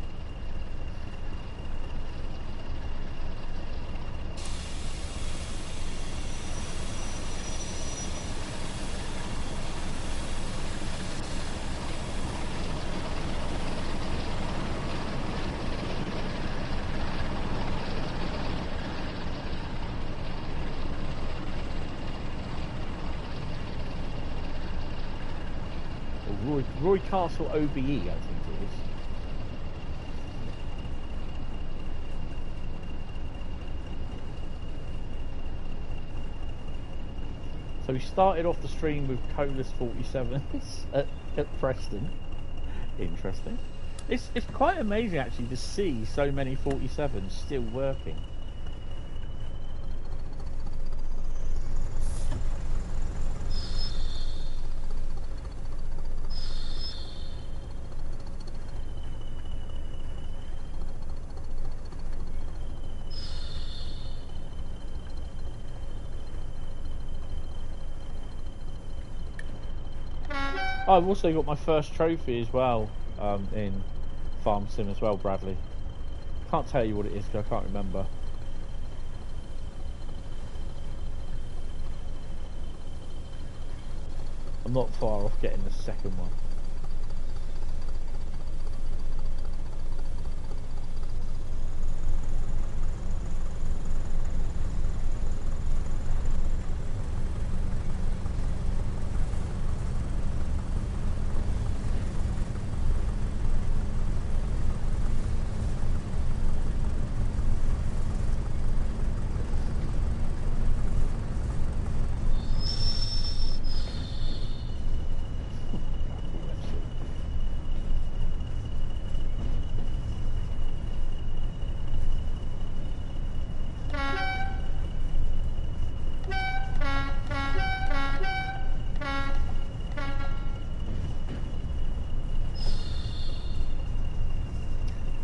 Roy Castle OBE, I think it is. So we started off the stream with Colas 47s at Preston. Interesting. It's quite amazing actually to see so many 47s still working. I've also got my first trophy as well in Farm Sim as well, Bradley. Can't tell you what it is because I can't remember. I'm not far off getting the second one.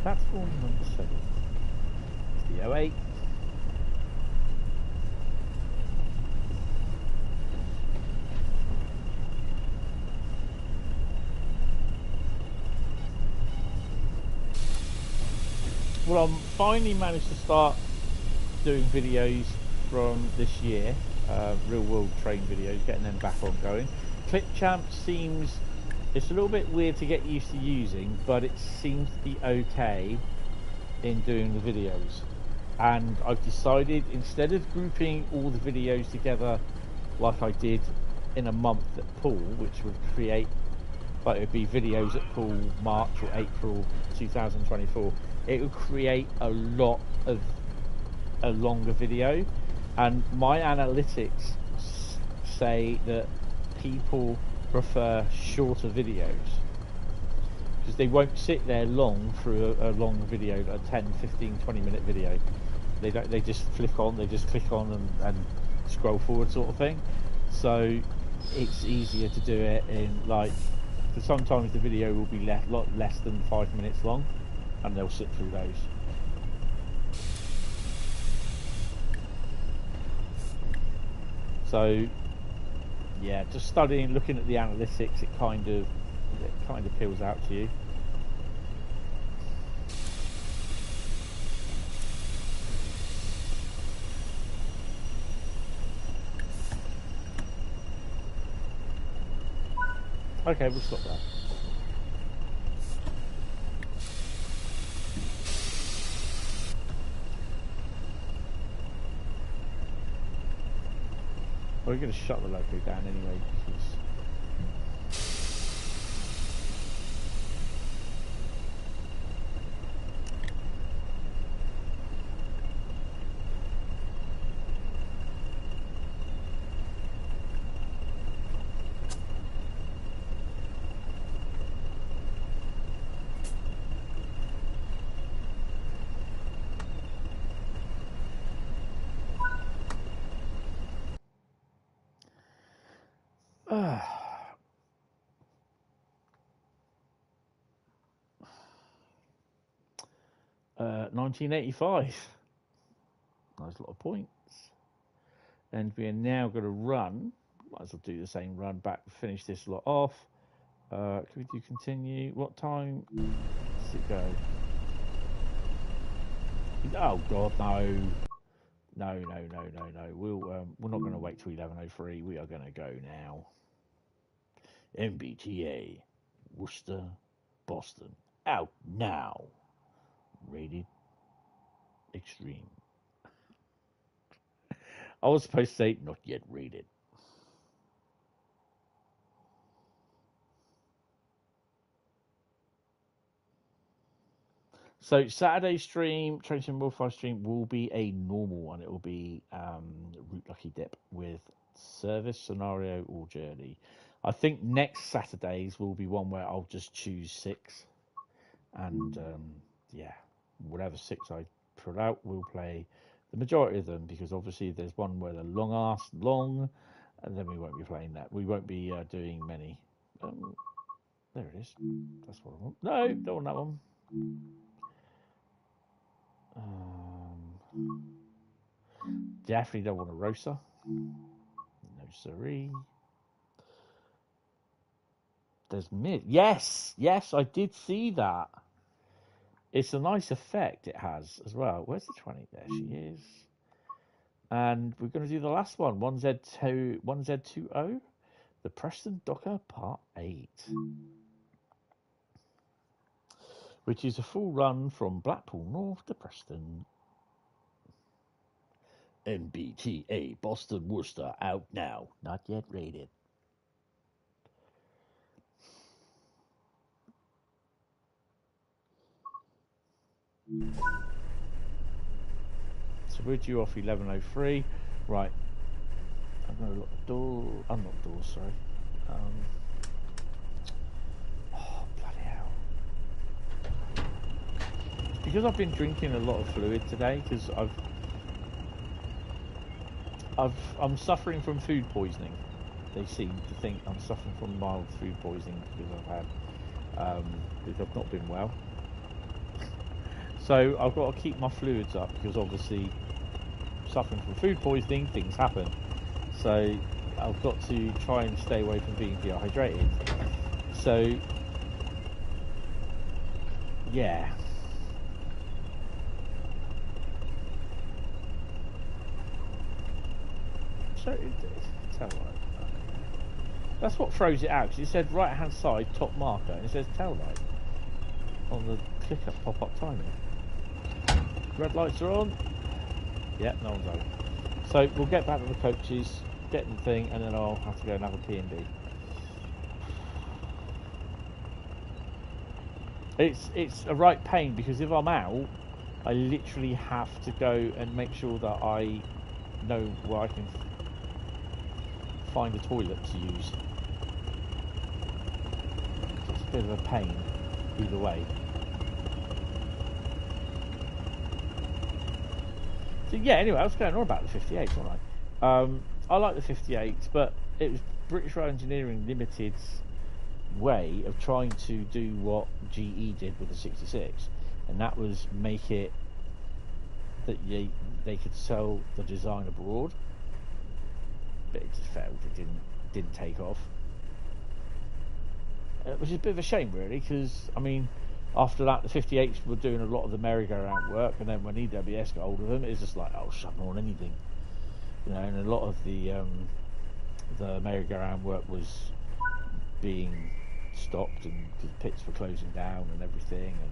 Platform number 7. It's the 08. Well, I'm finally managed to start doing videos from this year, real world train videos, getting them back on going. Clipchamp seems, it's a little bit weird to get used to using, but it seems to be okay in doing the videos. And I've decided, instead of grouping all the videos together like I did in a month at Pool, which would create, like it would be videos at Pool March or April 2024, it would create a lot of a longer video, and my analytics say that people prefer shorter videos because they won't sit there long through a long video, a 10, 15, 20-minute video. They just click on and scroll forward sort of thing. So it's easier to do it in, like, because sometimes the video will be lot less than 5 minutes long, and they'll sit through those. So yeah, just studying, looking at the analytics, it kind of peels out to you. Okay, we'll stop that. We're going to shut the loco down anyway because $19.85. Nice lot of points. And we are now going to run. Might as well do the same run back, finish this lot off. Can we do continue? What time does it go? Oh God, no. No. We're not going to wait till 11:03. We are going to go now. MBTA, Worcester, Boston, out now. Rated extreme. I was supposed to say not yet rated. So Saturday stream, Trans Pennine stream will be a normal one. It will be Route Lucky Dip with service, scenario, or journey. I think next Saturdays will be one where I'll just choose 6, and yeah, whatever 6 I put out, we'll play the majority of them, because obviously there's one where they're long, and then we won't be playing that. We won't be doing many. There it is. That's what I want. No, don't want that one. Definitely don't want a Rosa. No siree. There's mid. Yes, I did see that. It's a nice effect it has as well. Where's the 20? There she is. And we're going to do the last one. 1Z20. The Preston Docker Part 8. Which is a full run from Blackpool North to Preston. MBTA, Boston, Worcester, out now. Not yet rated. So we're due off 11:03. Right. I'm going to lock the door. Unlock the door, sorry. Oh, bloody hell. Because I've been drinking a lot of fluid today, because I'm suffering from food poisoning. They seem to think I'm suffering from mild food poisoning because I've not been well. So I've got to keep my fluids up because obviously suffering from food poisoning, things happen. So I've got to try and stay away from being dehydrated. So yeah. So it's all right. That's what throws it out, because it said right hand side top marker and it says tail light on the clicker pop-up timer. Red lights are on. Yeah, no one's on. So we'll get back to the coaches, get the thing, and then I'll have to go and have a P&D. It's a right pain, because if I'm out, I literally have to go and make sure that I know where I can find a toilet to use. It's a bit of a pain either way. So yeah, anyway, I was going on about the 58s, wasn't I? I like the 58s, but it was British Rail Engineering Limited's way of trying to do what GE did with the 66, and that was make it that they could sell the design abroad, but it just failed. It didn't take off, which is a bit of a shame, really, because I mean, after that the 58s were doing a lot of the merry-go-round work, and then when EWS got hold of them, it was just like, oh, shut on anything, you know. And a lot of the merry-go-round work was being stopped, and the pits were closing down and everything, and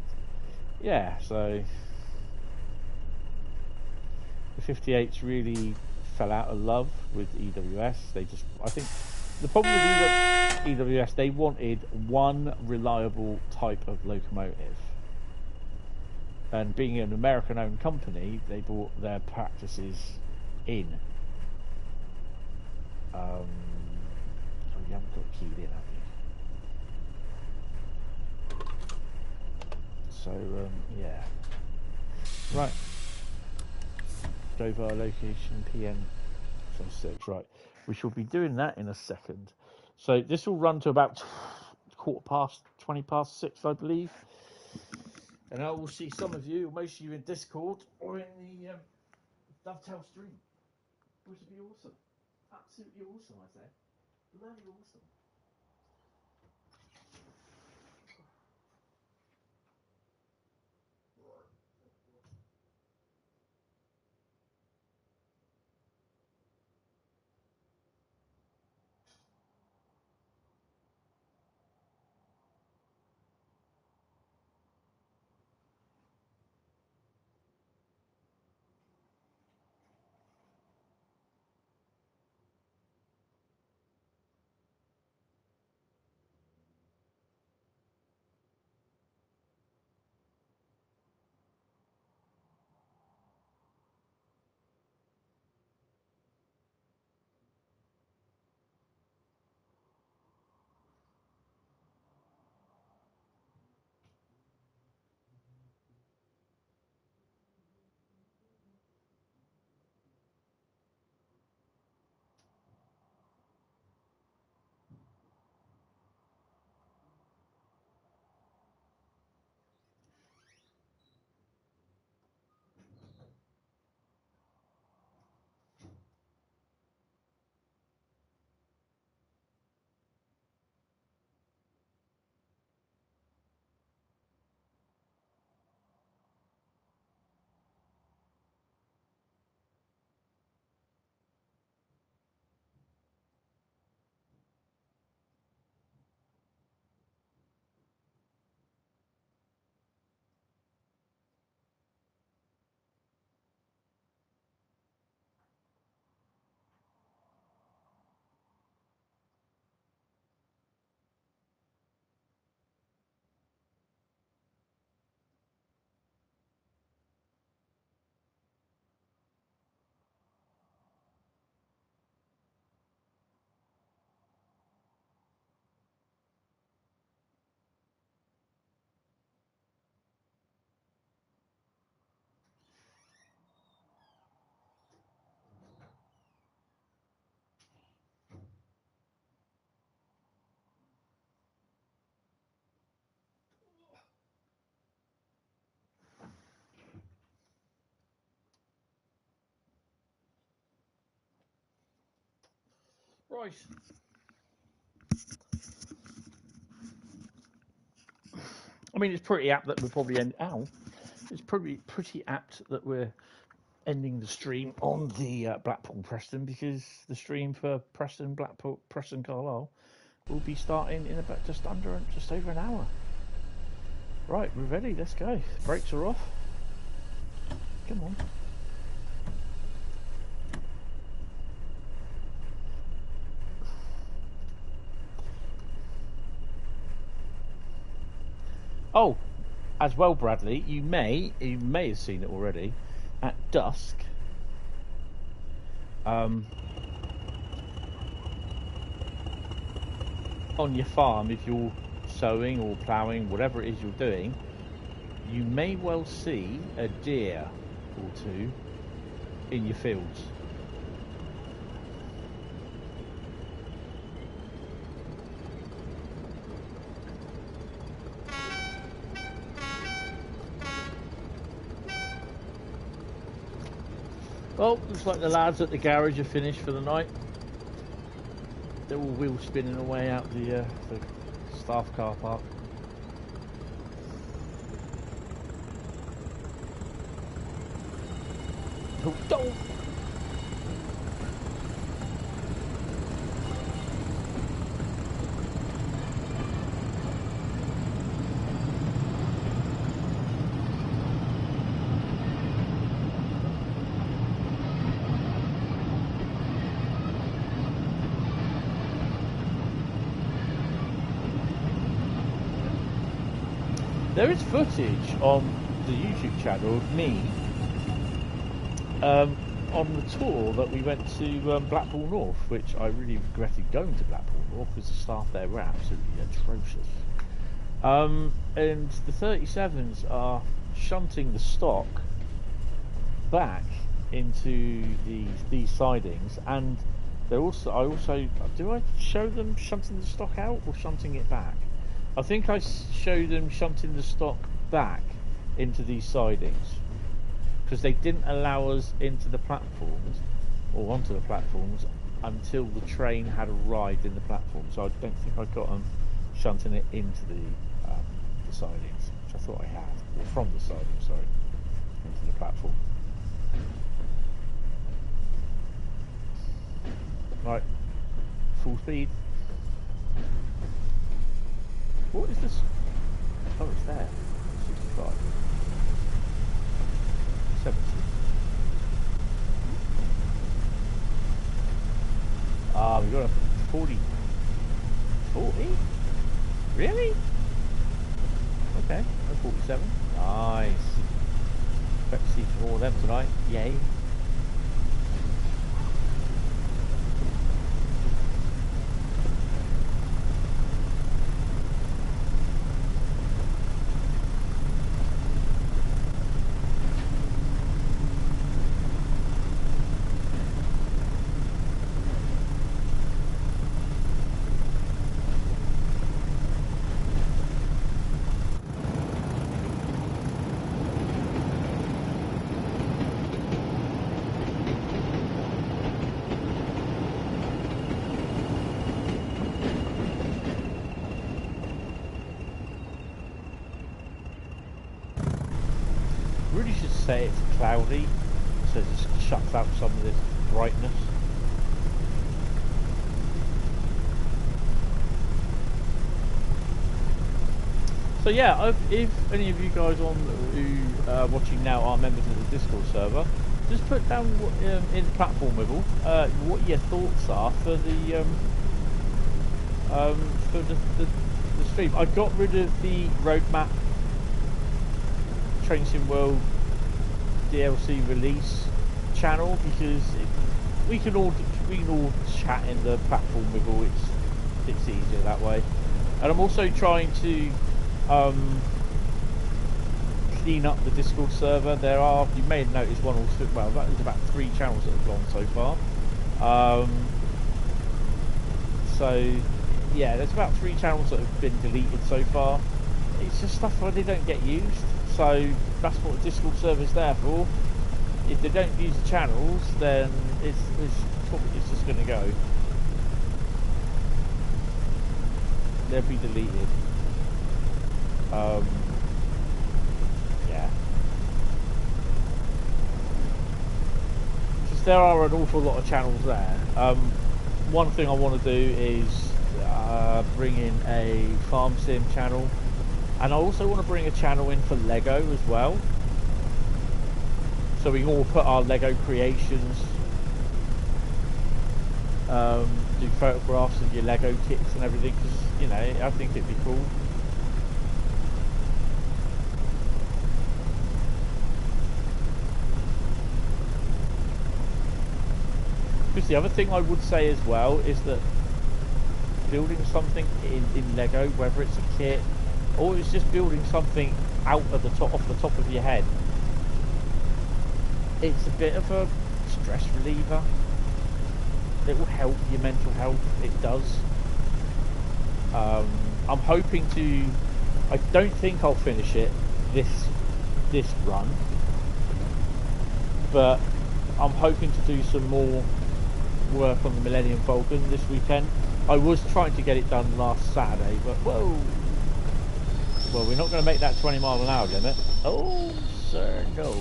yeah, so the 58s really fell out of love with EWS. I think the problem with EWS, they wanted one reliable type of locomotive, and being an American-owned company, they brought their practices in. Oh, you haven't got keyed in, have you? So yeah, right. Dover location PM 6, right. We shall be doing that in a second. So this will run to about 20 past 6, I believe. And I will see some of you, most of you, in Discord or in the Dovetail stream, which would be awesome. Absolutely awesome, I say. Bloody awesome. Right. I mean, it's pretty apt that we're probably it's pretty apt that we're ending the stream on the Blackpool Preston, because the stream for Blackpool Preston Carlisle will be starting in about just over an hour. Right, we're ready. Let's go. Brakes are off. Come on. Oh, as well, Bradley, you may have seen it already. At dusk, on your farm, if you're sowing or ploughing, whatever it is you're doing, you may well see a deer or two in your fields. Well, looks like the lads at the garage are finished for the night. They're all wheel spinning away out the staff car park. Oh, don't! There is footage on the YouTube channel of me on the tour that we went to Blackpool North, which I really regretted going to Blackpool North because the staff there were absolutely atrocious. And the 37s are shunting the stock back into these sidings, and they're also do I show them shunting the stock out or shunting it back? I think I showed them shunting the stock back into these sidings because they didn't allow us into the platforms or onto the platforms until the train had arrived in the platform. So I don't think I got them shunting it into the sidings, which I thought I had, or from the sidings, sorry, into the platform. Right, full speed. What is this? Oh, it's there. 65. 70. Ah, we've got a 40. 40? Really? Okay, 47. Nice. Expect to see more of them tonight. Yay. Say it's cloudy, so it just shuts out some of this brightness. So yeah, if any of you guys who are watching now are members of the Discord server, just put down in platform wiggle what your thoughts are for the stream. I got rid of the roadmap Train Sim World DLC release channel because we can all chat in the platform wiggle. It's easier that way. And I'm also trying to clean up the Discord server. You may have noticed one or two, well, there's about 3 channels that have gone so far. So yeah, there's about 3 channels that have been deleted so far. It's just stuff where they don't get used. So that's what the Discord server is there for. If they don't use the channels, then it's just going to go. they'll be deleted. Yeah. Because there are an awful lot of channels there. One thing I want to do is bring in a farm sim channel, and I also want to bring a channel in for Lego as well, so we can all put our Lego creations, do photographs of your Lego kits and everything, because, you know, I think it'd be cool. Because the other thing I would say as well is that building something in Lego, whether it's a kit or it's just building something out of the top, off the top of your head, it's a bit of a stress reliever. It will help your mental health. It does. I'm hoping to. I don't think I'll finish it this run, but I'm hoping to do some more work on the Millennium Falcon this weekend. I was trying to get it done last Saturday, but whoa! Well, we're not going to make that 20-mile-an-hour limit. Oh, sir, no.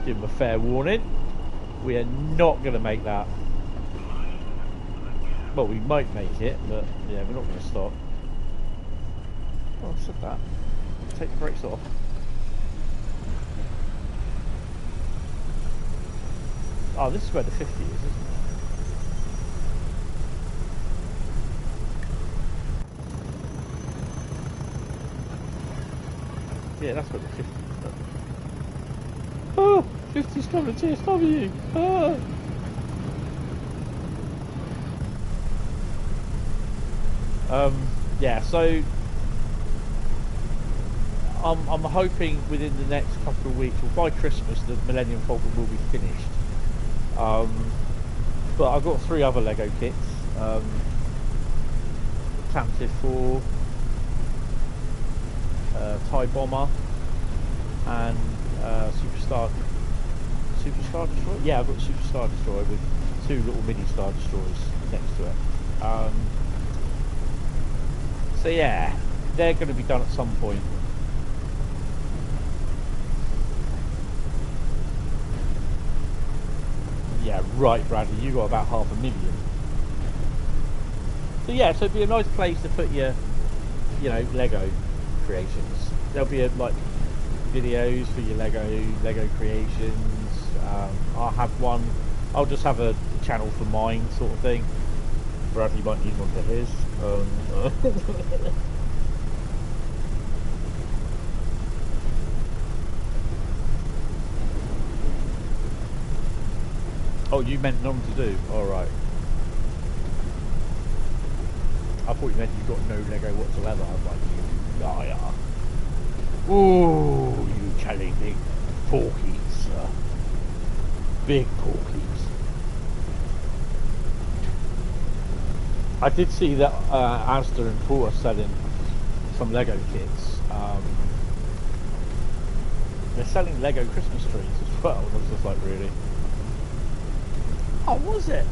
Give him a fair warning. We are not going to make that. Well, we might make it, but yeah, we're not going to stop. Oh, I said that. Take the brakes off. Oh, this is where the 50 is, isn't it? Yeah, that's where the 50 is. Oh, 50's coming to TSW. Ah. Yeah, so I'm hoping within the next couple of weeks, or by Christmas, the Millennium Falcon will be finished. But I've got 3 other Lego kits. Tantive 4, TIE Bomber, and Superstar Destroyer? Yeah, I've got Superstar Destroyer with 2 little mini Star Destroyers next to it. So yeah, they're going to be done at some point. Yeah, right, Bradley, you got about 500,000. So yeah, so it'd be a nice place to put your, you know, Lego creations. There'll be like videos for your Lego creations. I'll have one. I'll just have a channel for mine, sort of thing. Bradley might need one for his. Oh, you meant none to do? Alright. I thought you meant you got no Lego whatsoever. I was like, you liar. Ooh, you telling big porkies, big porkies. I did see that Asda and Crewe are selling some Lego kits. They're selling Lego Christmas trees as well. I was just like, really? Oh, was it?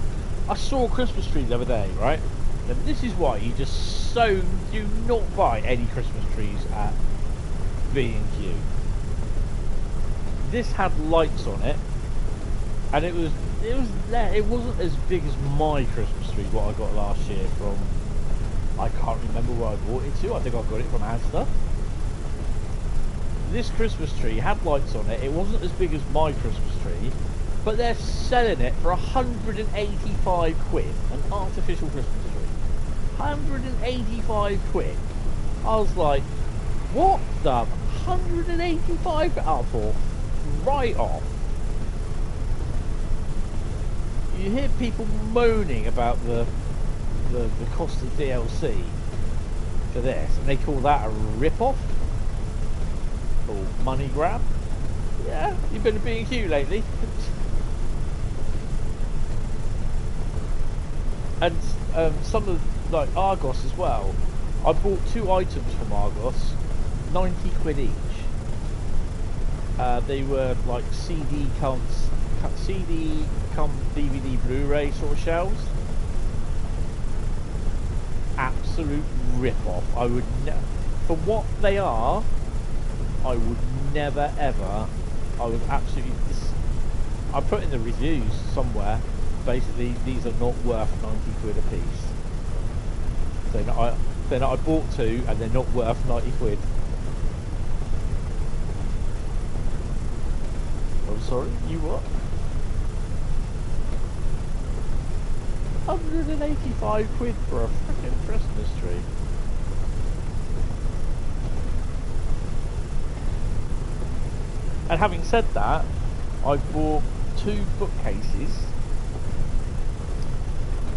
I saw a Christmas tree the other day, right? And this is why you just do not buy any Christmas trees at B&Q. This had lights on it, and it wasn't as big as my Christmas tree what I got last year from, I can't remember where I bought it to. I think I got it from Asda. This Christmas tree had lights on it. It wasn't as big as my Christmas tree, but they're selling it for 185 quid, an artificial Christmas tree. 185 quid. I was like, what the 185 out for? Right off. You hear people moaning about the cost of DLC for this, and they call that a rip-off or money grab. Yeah, you've been to B&Q lately. And some of like Argos as well. I bought 2 items from Argos, 90 quid each. They were like CD come DVD Blu-ray sort of shelves. Absolute rip-off. I would for what they are, I would never ever. I would absolutely. I put in the reviews somewhere. Basically, these are not worth 90 quid a piece. Then I bought 2, and they're not worth 90 quid. I'm sorry, you what? 185 quid for a freaking Christmas tree. And having said that, I bought 2 bookcases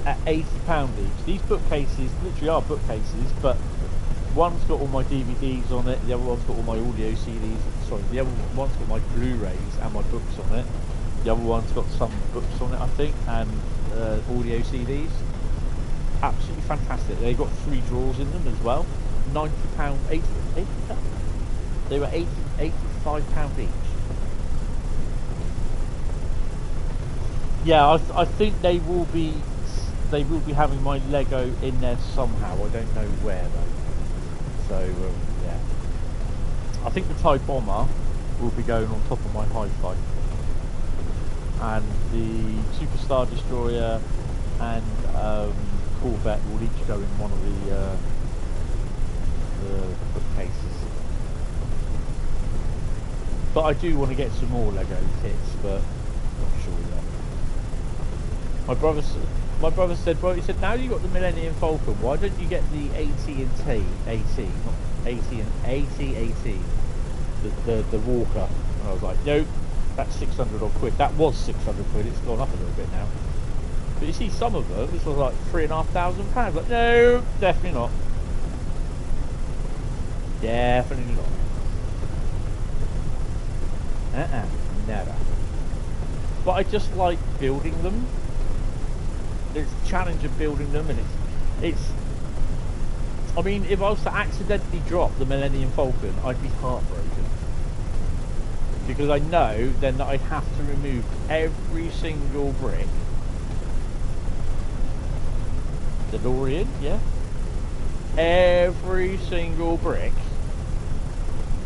at £80 each. These bookcases literally are bookcases, but one's got all my DVDs on it, the other one's got all my audio CDs, sorry, the other one's got my Blu-rays and my books on it, the other one's got some books on it I think, and audio CDs. Absolutely fantastic. They've got 3 drawers in them as well. £90, 80 £80? They were £85 each. Yeah, I think they will be having my Lego in there somehow. I don't know where though. So yeah, I think the TIE Bomber will be going on top of my Hi-Fi, and the Superstar Destroyer and Corvette will each go in one of the bookcases. But I do want to get some more Lego kits, but not sure yet. My brother said, well, he said, now you got the Millennium Falcon, why don't you get the AT&T, the Walker? And I was like, nope, that's 600 odd quid. That was 600 quid, it's gone up a little bit now. But you see some of them, this was like £3,500. Like, no, definitely not. Definitely not. Never. But I just like building them. There's a challenge of building them, and it's I mean, if I was to accidentally drop the Millennium Falcon, I'd be heartbroken, because I know then that I'd have to remove every single brick. DeLorean, yeah, every single brick,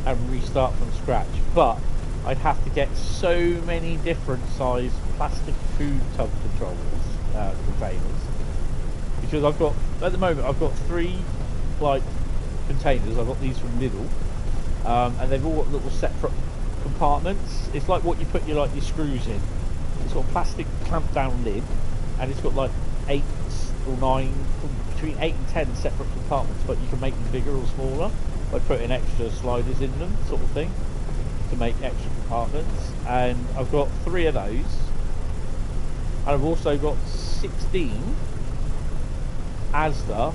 and restart from scratch. But I'd have to get so many different size plastic food tub controllers. Containers, because I've got, at the moment I've got 3 like containers. I've got these from Lidl, and they've all got little separate compartments. It's like what you put your screws in. It's got a plastic clamp down lid, and it's got like 8 or 9, between 8 and 10 separate compartments, but you can make them bigger or smaller by putting extra sliders in them, sort of thing, to make extra compartments. And I've got 3 of those. And I've also got 16 Asda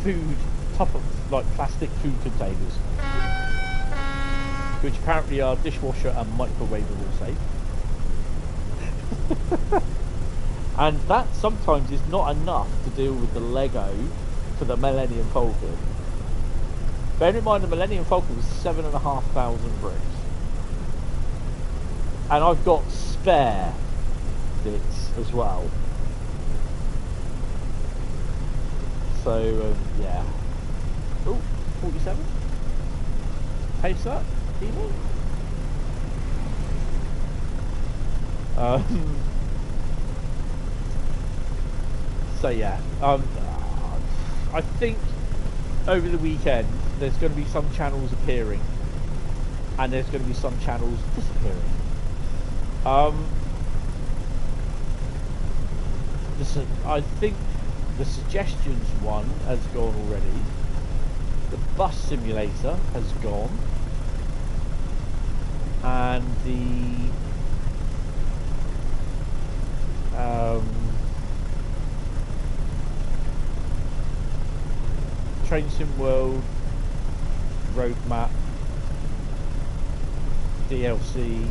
food, top of like plastic food containers, which apparently are dishwasher and microwavable safe. And that sometimes is not enough to deal with the Lego for the Millennium Falcon. Bear in mind the Millennium Falcon was 7,500 bricks, and I've got spare bits as well. So yeah. Oh, 47. Pace that, Timo. So yeah, I think over the weekend there's going to be some channels appearing, and there's going to be some channels disappearing. I think the suggestions one has gone already. The bus simulator has gone, and the Train Sim World roadmap DLC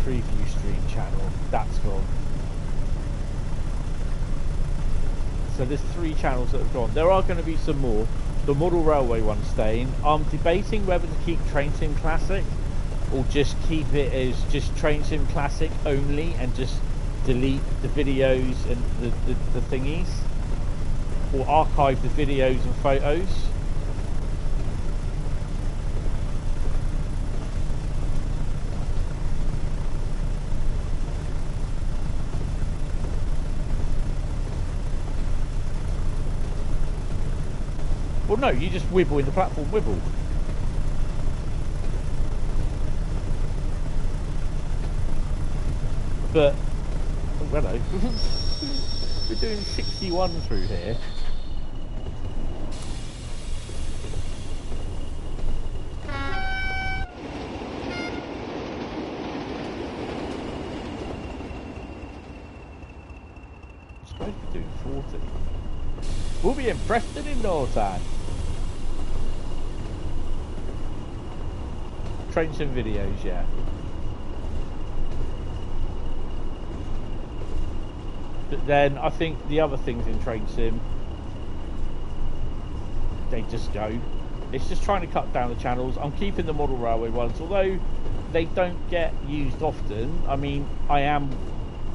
preview stream channel, that's gone. So So there's 3 channels that have gone. There are going to be some more. The model railway one's staying. I'm debating whether to keep Train Sim Classic or just keep it as just Train Sim Classic only and just delete the videos and the thingies, or archive the videos and photos. Well, no, you just wibble in the platform wibble. But, oh, hello. We're doing 61 through here. I'm supposed to be doing 40. We'll be in Preston in no time. Train Sim videos, yeah. But then I think the other things in Train Sim, they just go. It's just trying to cut down the channels. I'm keeping the model railway ones, although they don't get used often. I mean, I am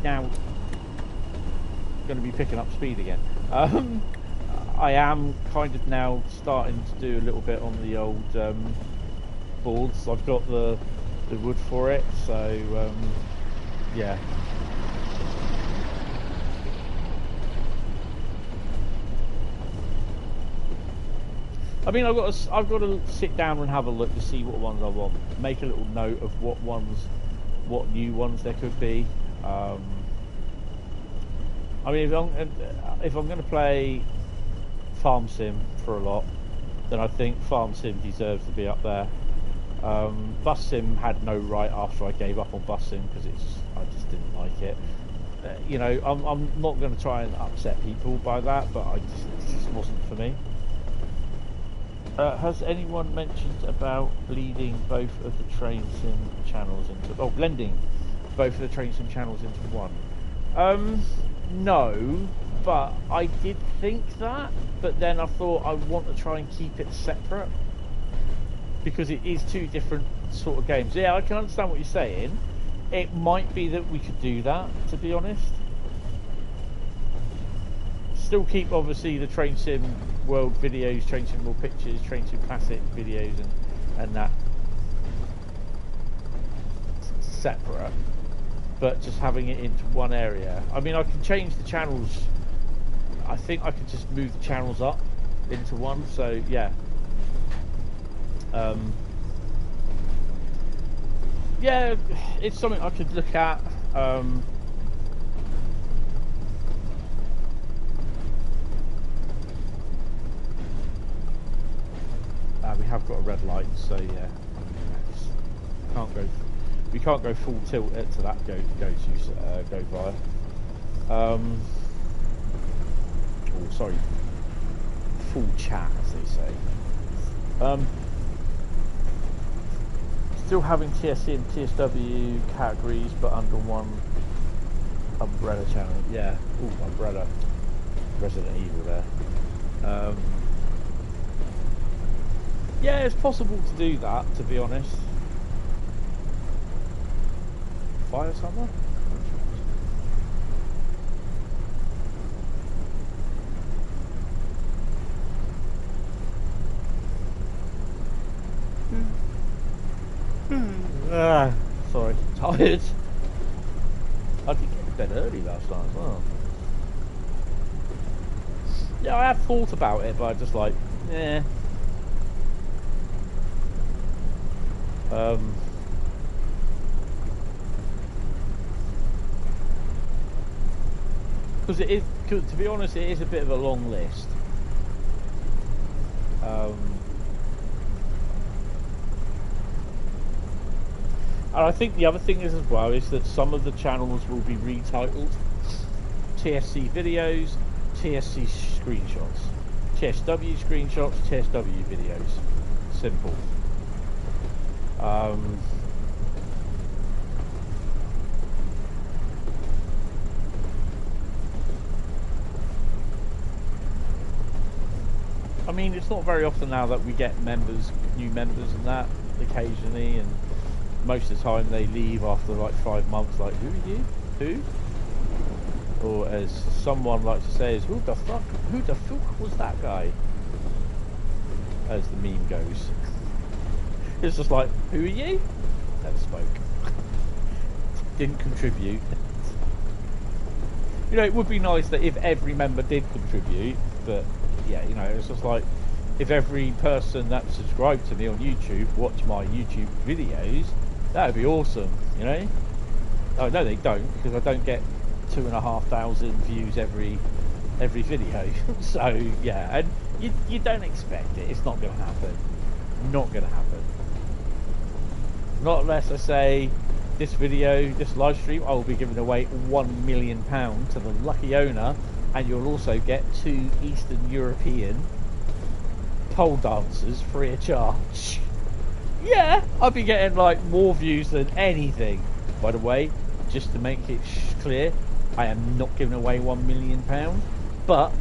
now going to be picking up speed again. I am kind of now starting to do a little bit on the old boards. I've got the wood for it, so yeah. I mean, I've got to sit down and have a look to see what ones I want. Make a little note of what new ones there could be. I mean, if I'm going to play Farm Sim for a lot, then I think Farm Sim deserves to be up there. Bus Sim had no right after I gave up on Bus Sim because I just didn't like it. You know, I'm not going to try and upset people by that, but it just wasn't for me. Has anyone mentioned about bleeding both of the Train Sim channels into... Oh, blending both of the Train Sim channels into one? No, but I did think that, but then I thought I want to try and keep it separate because it is 2 different sort of games. Yeah, I can understand what you're saying. It might be that we could do that, to be honest. Still keep, obviously, the Train Sim World videos, Train Sim World pictures, Train Sim Classic videos, and that separate, but just having it into one area. I mean, I can change the channels. I think I could just move the channels up into one. So yeah, yeah, it's something I could look at. We have got a red light, so yeah, we can't go full tilt to that go via. Oh, sorry, full chat, as they say. Still having TSC and TSW categories, but under one umbrella channel. Yeah, ooh, umbrella. Resident Evil there. Yeah, it's possible to do that, to be honest. Fire somewhere? Sorry, tired. I did get to bed early last night as well. Yeah, I had thought about it, but I just like, yeah. Because it is, to be honest, it is a bit of a long list. And I think the other thing is as well is that some of the channels will be retitled TSC videos, TSC screenshots, TSW screenshots, TSW videos. Simple. I mean, it's not very often now that we get members, new members and that, occasionally, and most of the time they leave after like 5 months, like, who are you? Who? Or as someone likes to say, is who the fuck was that guy? As the meme goes. It's just like, who are you? Never spoke. Didn't contribute. You know, it would be nice that if every member did contribute, but yeah, you know, it's just like, if every person that subscribed to me on YouTube watched my YouTube videos, that would be awesome, you know? Oh, no, they don't, because I don't get 2,500 views every video. So yeah, and you don't expect it. It's not going to happen. Not going to happen. Not unless I say this video, this live stream, I will be giving away £1 million to the lucky owner, and you'll also get 2 Eastern European pole dancers free of charge. Yeah, I'll be getting like more views than anything. By the way, just to make it clear, I am not giving away £1 million, but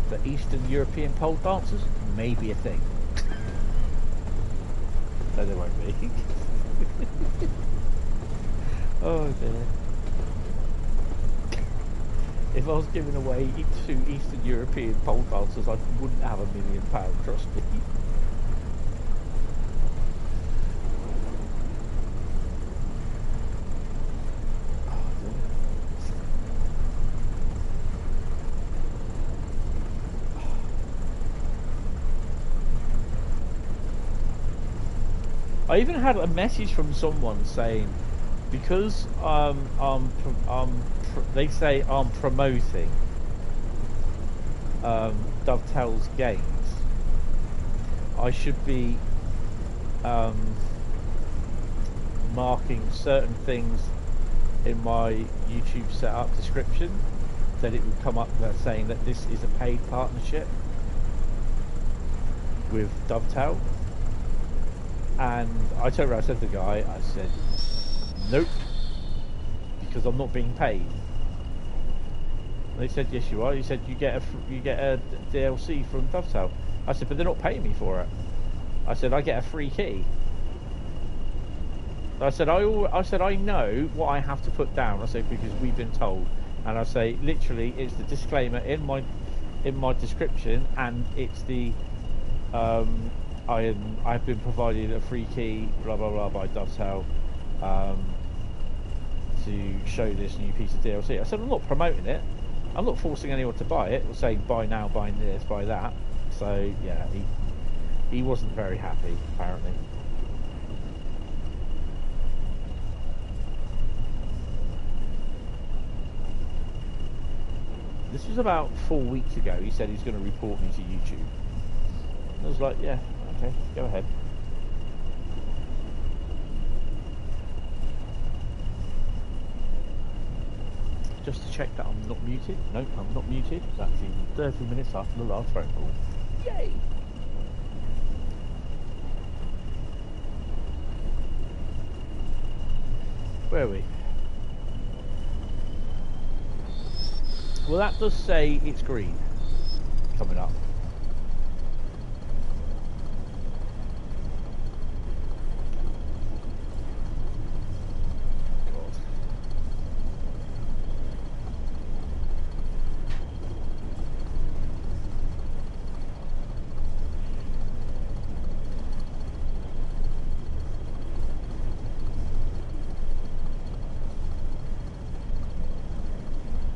the Eastern European pole dancers may be a thing. No, they won't be. Oh dear. If I was giving away 2 Eastern European pole dancers, I wouldn't have £1 million, trust me. I even had a message from someone saying, because they say I'm promoting Dovetail's games, I should be marking certain things in my YouTube setup description, that it would come up saying that this is a paid partnership with Dovetail. And I turned around and said to the guy, I said, nope, because I'm not being paid. And they said, yes you are. He said, you get a DLC from Dovetail. I said, but they're not paying me for it. I said, I get a free key. I said, I know what I have to put down. I said, because we've been told. And I say, literally, it's the disclaimer in my description, and it's the I've been provided a free key, blah blah blah, by Dovetail, to show this new piece of DLC. I said, I'm not promoting it. I'm not forcing anyone to buy it, or saying buy now, buy this, buy that. So yeah, he wasn't very happy, apparently. This was about 4 weeks ago. He said he's going to report me to YouTube. I was like, yeah, okay, go ahead. Just to check that I'm not muted. Nope, I'm not muted. That's even 30 minutes after the last phone call. Yay! Where are we? Well, that does say it's green coming up.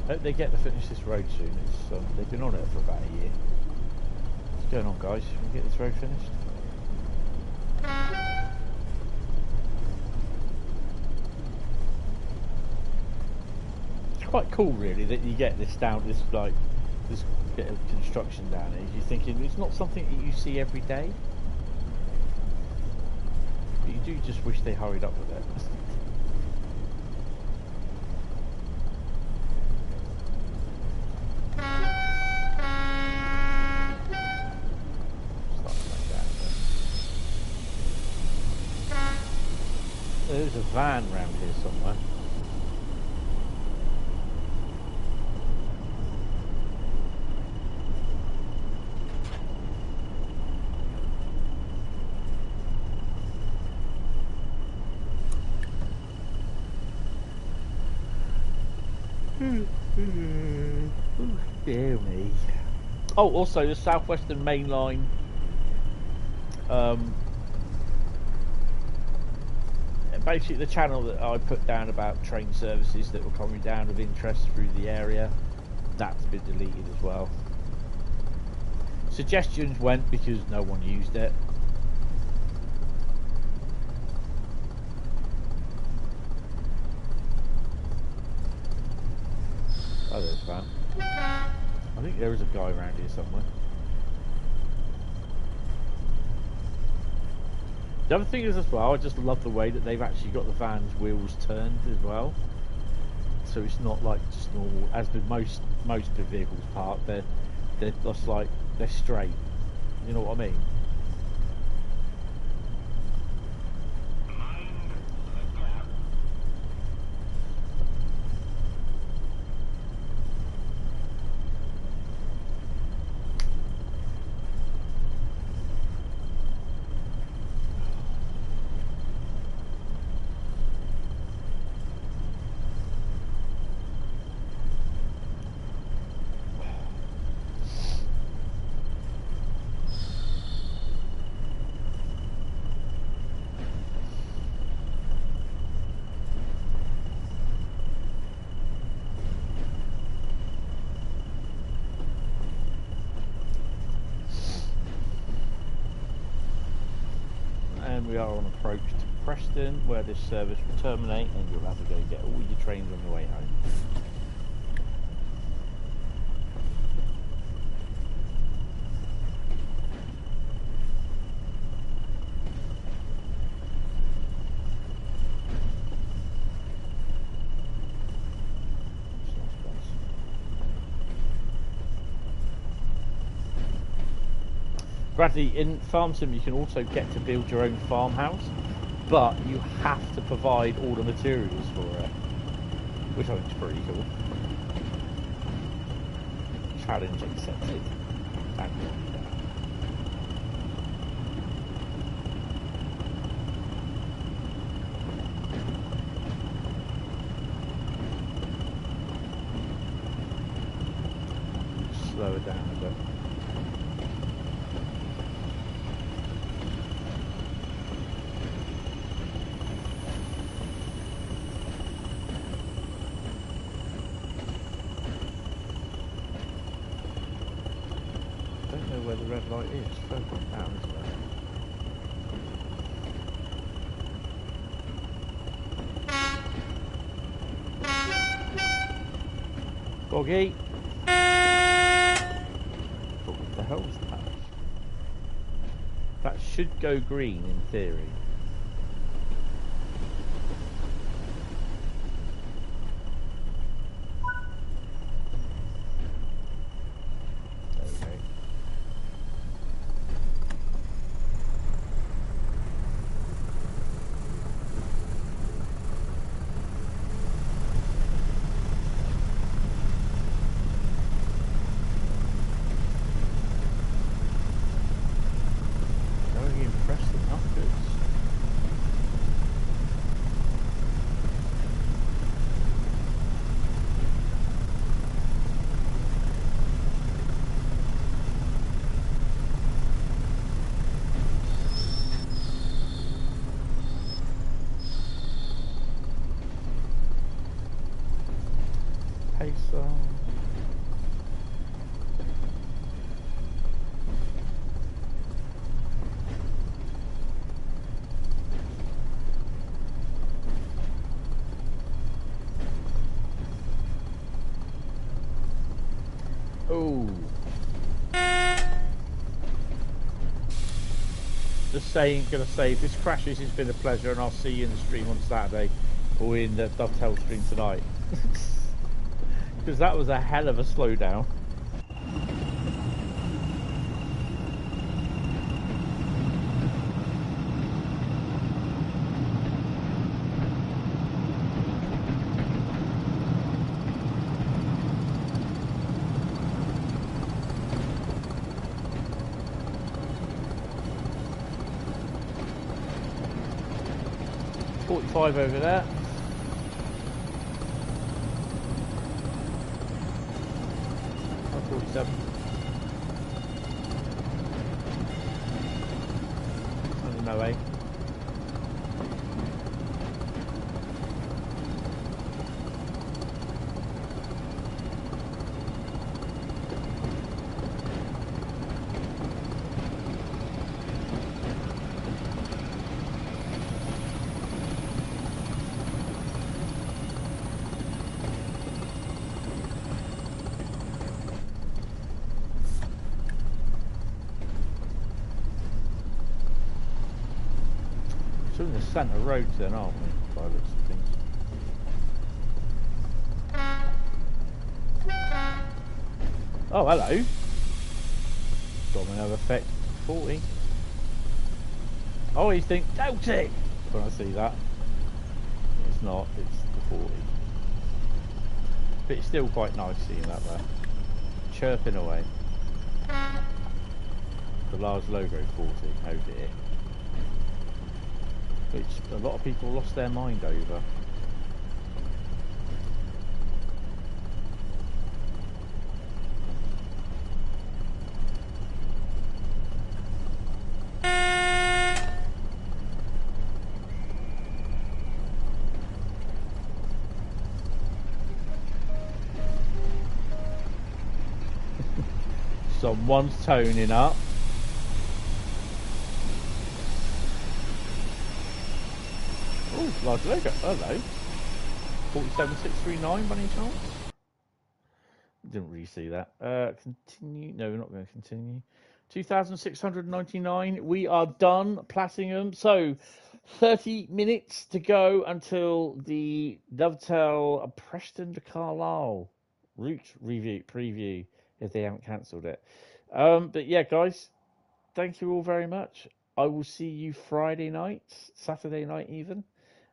Hope they get to finish this road soon. It's, they've been on it for about a year. What's going on, guys? Can we get this road finished? It's quite cool, really, that you get this down, this bit of construction down here. You're thinking it's not something that you see every day, but you do just wish they hurried up with it. There's a van round here somewhere. Dear me. Oh, also the Southeastern Mainline. Basically, the channel that I put down about train services that were coming down of interest through the area, that's been deleted as well. Suggestions went because no one used it. Oh, there's that. I think there is a guy around here somewhere. The other thing is as well, I just love the way that they've actually got the van's wheels turned as well. So it's not like just normal, as with most vehicles parked, they're just like, they're straight. You know what I mean? We are on approach to Preston, where this service will terminate, and you'll have to go get all your trains on the way home. Bradley, in Farm Sim you can also get to build your own farmhouse, but you have to provide all the materials for it, which I think is pretty cool. Challenge accepted. Slow it down a bit. Where the red light is, focus down as well. Boggy! What the hell is that? That should go green in theory. Gonna say, if this crashes, it's been a pleasure, and I'll see you in the stream on Saturday, or in the Dovetail stream tonight. Because that was a hell of a slowdown. Over there. 47. No way. We're in the centre roads then, aren't we? By the looks of things. Oh, hello. Domino effect 40. I always think Celtic when I see that. It's not, it's the 40. But it's still quite nice seeing that there. Chirping away. The large logo 40, oh dear. Which a lot of people lost their mind over. Someone's toning up. Oh, large logo. Hello. 47639 by any chance? Didn't really see that. Continue. No, we're not going to continue. 2,699. We are done platinum. So 30 minutes to go until the Dovetail Preston to Carlisle route preview, if they haven't cancelled it. But yeah, guys, thank you all very much. I will see you Friday night, Saturday night even,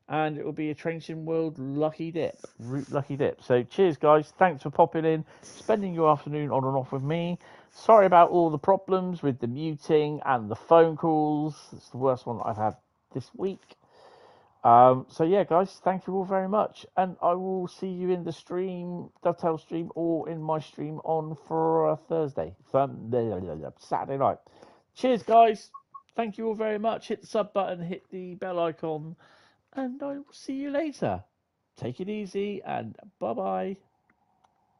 and it will be a Train World lucky dip, route lucky dip. So cheers, guys. Thanks for popping in, spending your afternoon on and off with me. Sorry about all the problems with the muting and the phone calls. It's the worst one I've had this week. So yeah, guys, thank you all very much, and I will see you in the stream, Dovetail stream, or in my stream on for Thursday, Saturday night. Cheers, guys. Thank you all very much. Hit the sub button, hit the bell icon, and I will see you later. Take it easy, and bye bye.